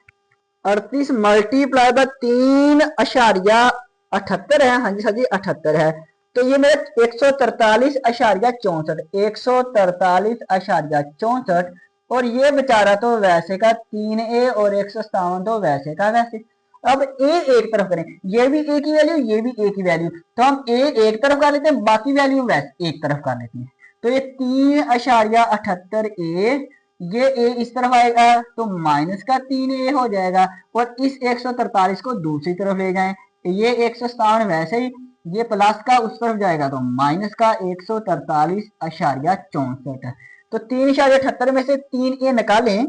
38 मल्टीप्लाई बाय 3.78 है। हाँ जी सर जी 78 है। तो ये मेरा 143.64 143.64 और ये बेचारा तो वैसे का 3 ए और 157 तो वैसे का वैसे। अब ए एक तरफ करें, ये भी ए की वैल्यू ये भी ए की वैल्यू, तो हम ए एक तरफ कर लेते हैं बाकी वैल्यू वैसे एक तरफ कर लेते हैं। तो ये 3.78 ए ये ए इस तरफ आएगा तो माइनस का 3 ए हो जाएगा और इस 143 को दूसरी तरफ ले जाएं, ये 157 वैसे ही ये प्लस का उस तरफ जाएगा तो माइनस का 143.64। तो 3.78 में से 3 ए निकालें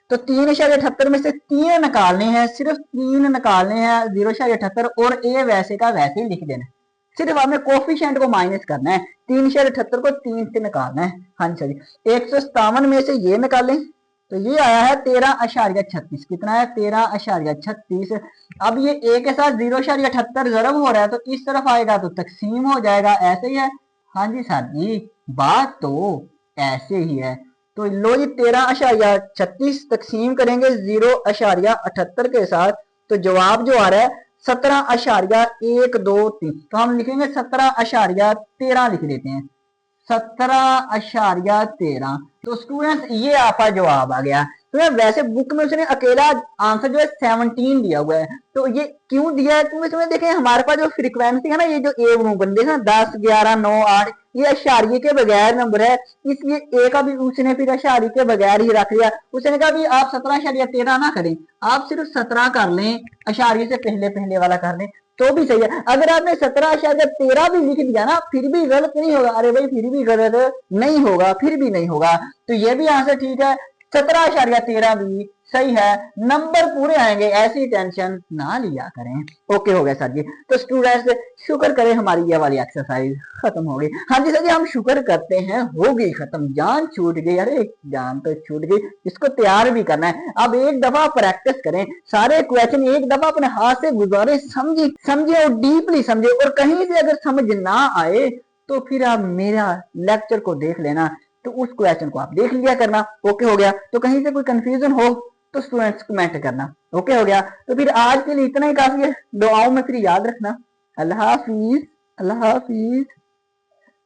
तो 3.78 में से 3 निकालने हैं, सिर्फ 3 निकालने हैं 0.78 और ए वैसे का वैसे ही लिख देना। सिर्फ हमें कोफिशिएंट को माइनस करना है, 3.78 को 3 से निकालना है। हाँ जी सर 157 में से ये निकालें तो ये आया है 13.36। कितना है 13.36। अब ये ए के साथ 0.78 जरब हो रहा है तो इस तरफ आएगा तो तकसीम हो जाएगा, ऐसे ही है। हाँ जी सर जी बात तो ऐसे ही है। तो लो जी 13.36 तकसीम करेंगे 0.78 के साथ तो जवाब जो आ रहा है 17.123। तो हम लिखेंगे 17.13 लिख देते हैं 17.13। तो स्टूडेंट्स ये आपका जवाब आ गया। तो वैसे बुक में उसने अकेला आंसर जो है 17 दिया हुआ है। तो ये क्यों दिया है क्योंकि इसमें देखें हमारे पास जो फ्रीक्वेंसी है ना ये जो ए बन देखा 10 11 9 8 ये अशारिये के बगैर नंबर है, इसलिए ए का भी उसने फिर अशारिये के बगैर ही रख लिया। उसने कहा भी आप 17.13 ना करें, आप सिर्फ 17 कर लें, अशारिये से पहले वाला कर लें तो भी सही है। अगर आपने 17.13 भी लिख दिया ना फिर भी गलत नहीं होगा, अरे भाई फिर भी गलत नहीं होगा, फिर भी नहीं होगा। तो ये भी आंसर ठीक है 17.13 भी सही है, नंबर पूरे आएंगे, ऐसी टेंशन ना लिया करें। ओके हो गया सर जी। तो स्टूडेंट्स शुक्र करें हमारी ये वाली एक्सरसाइज खत्म हो गई। हाँ जी सर जी, हम शुक्र करते हैं हो गई खत्म, जान छूट गई, अरे जान तो छूट गई, इसको तैयार भी करना है। अब एक दफा प्रैक्टिस करें, सारे क्वेश्चन एक दफा अपने हाथ से गुजारे, समझे समझे और डीपली समझे, और कहीं से अगर समझ ना आए तो फिर आप मेरा लेक्चर को देख लेना, तो उस क्वेश्चन को आप देख लिया करना। ओके हो गया। तो कहीं से कोई कंफ्यूजन हो तो स्टूडेंट्स कमेंट करना। ओके हो गया। तो फिर आज के लिए इतना ही काफी है, दुआओं में फिर याद रखना। अल्लाह हाफिज, अल्लाह हाफिज।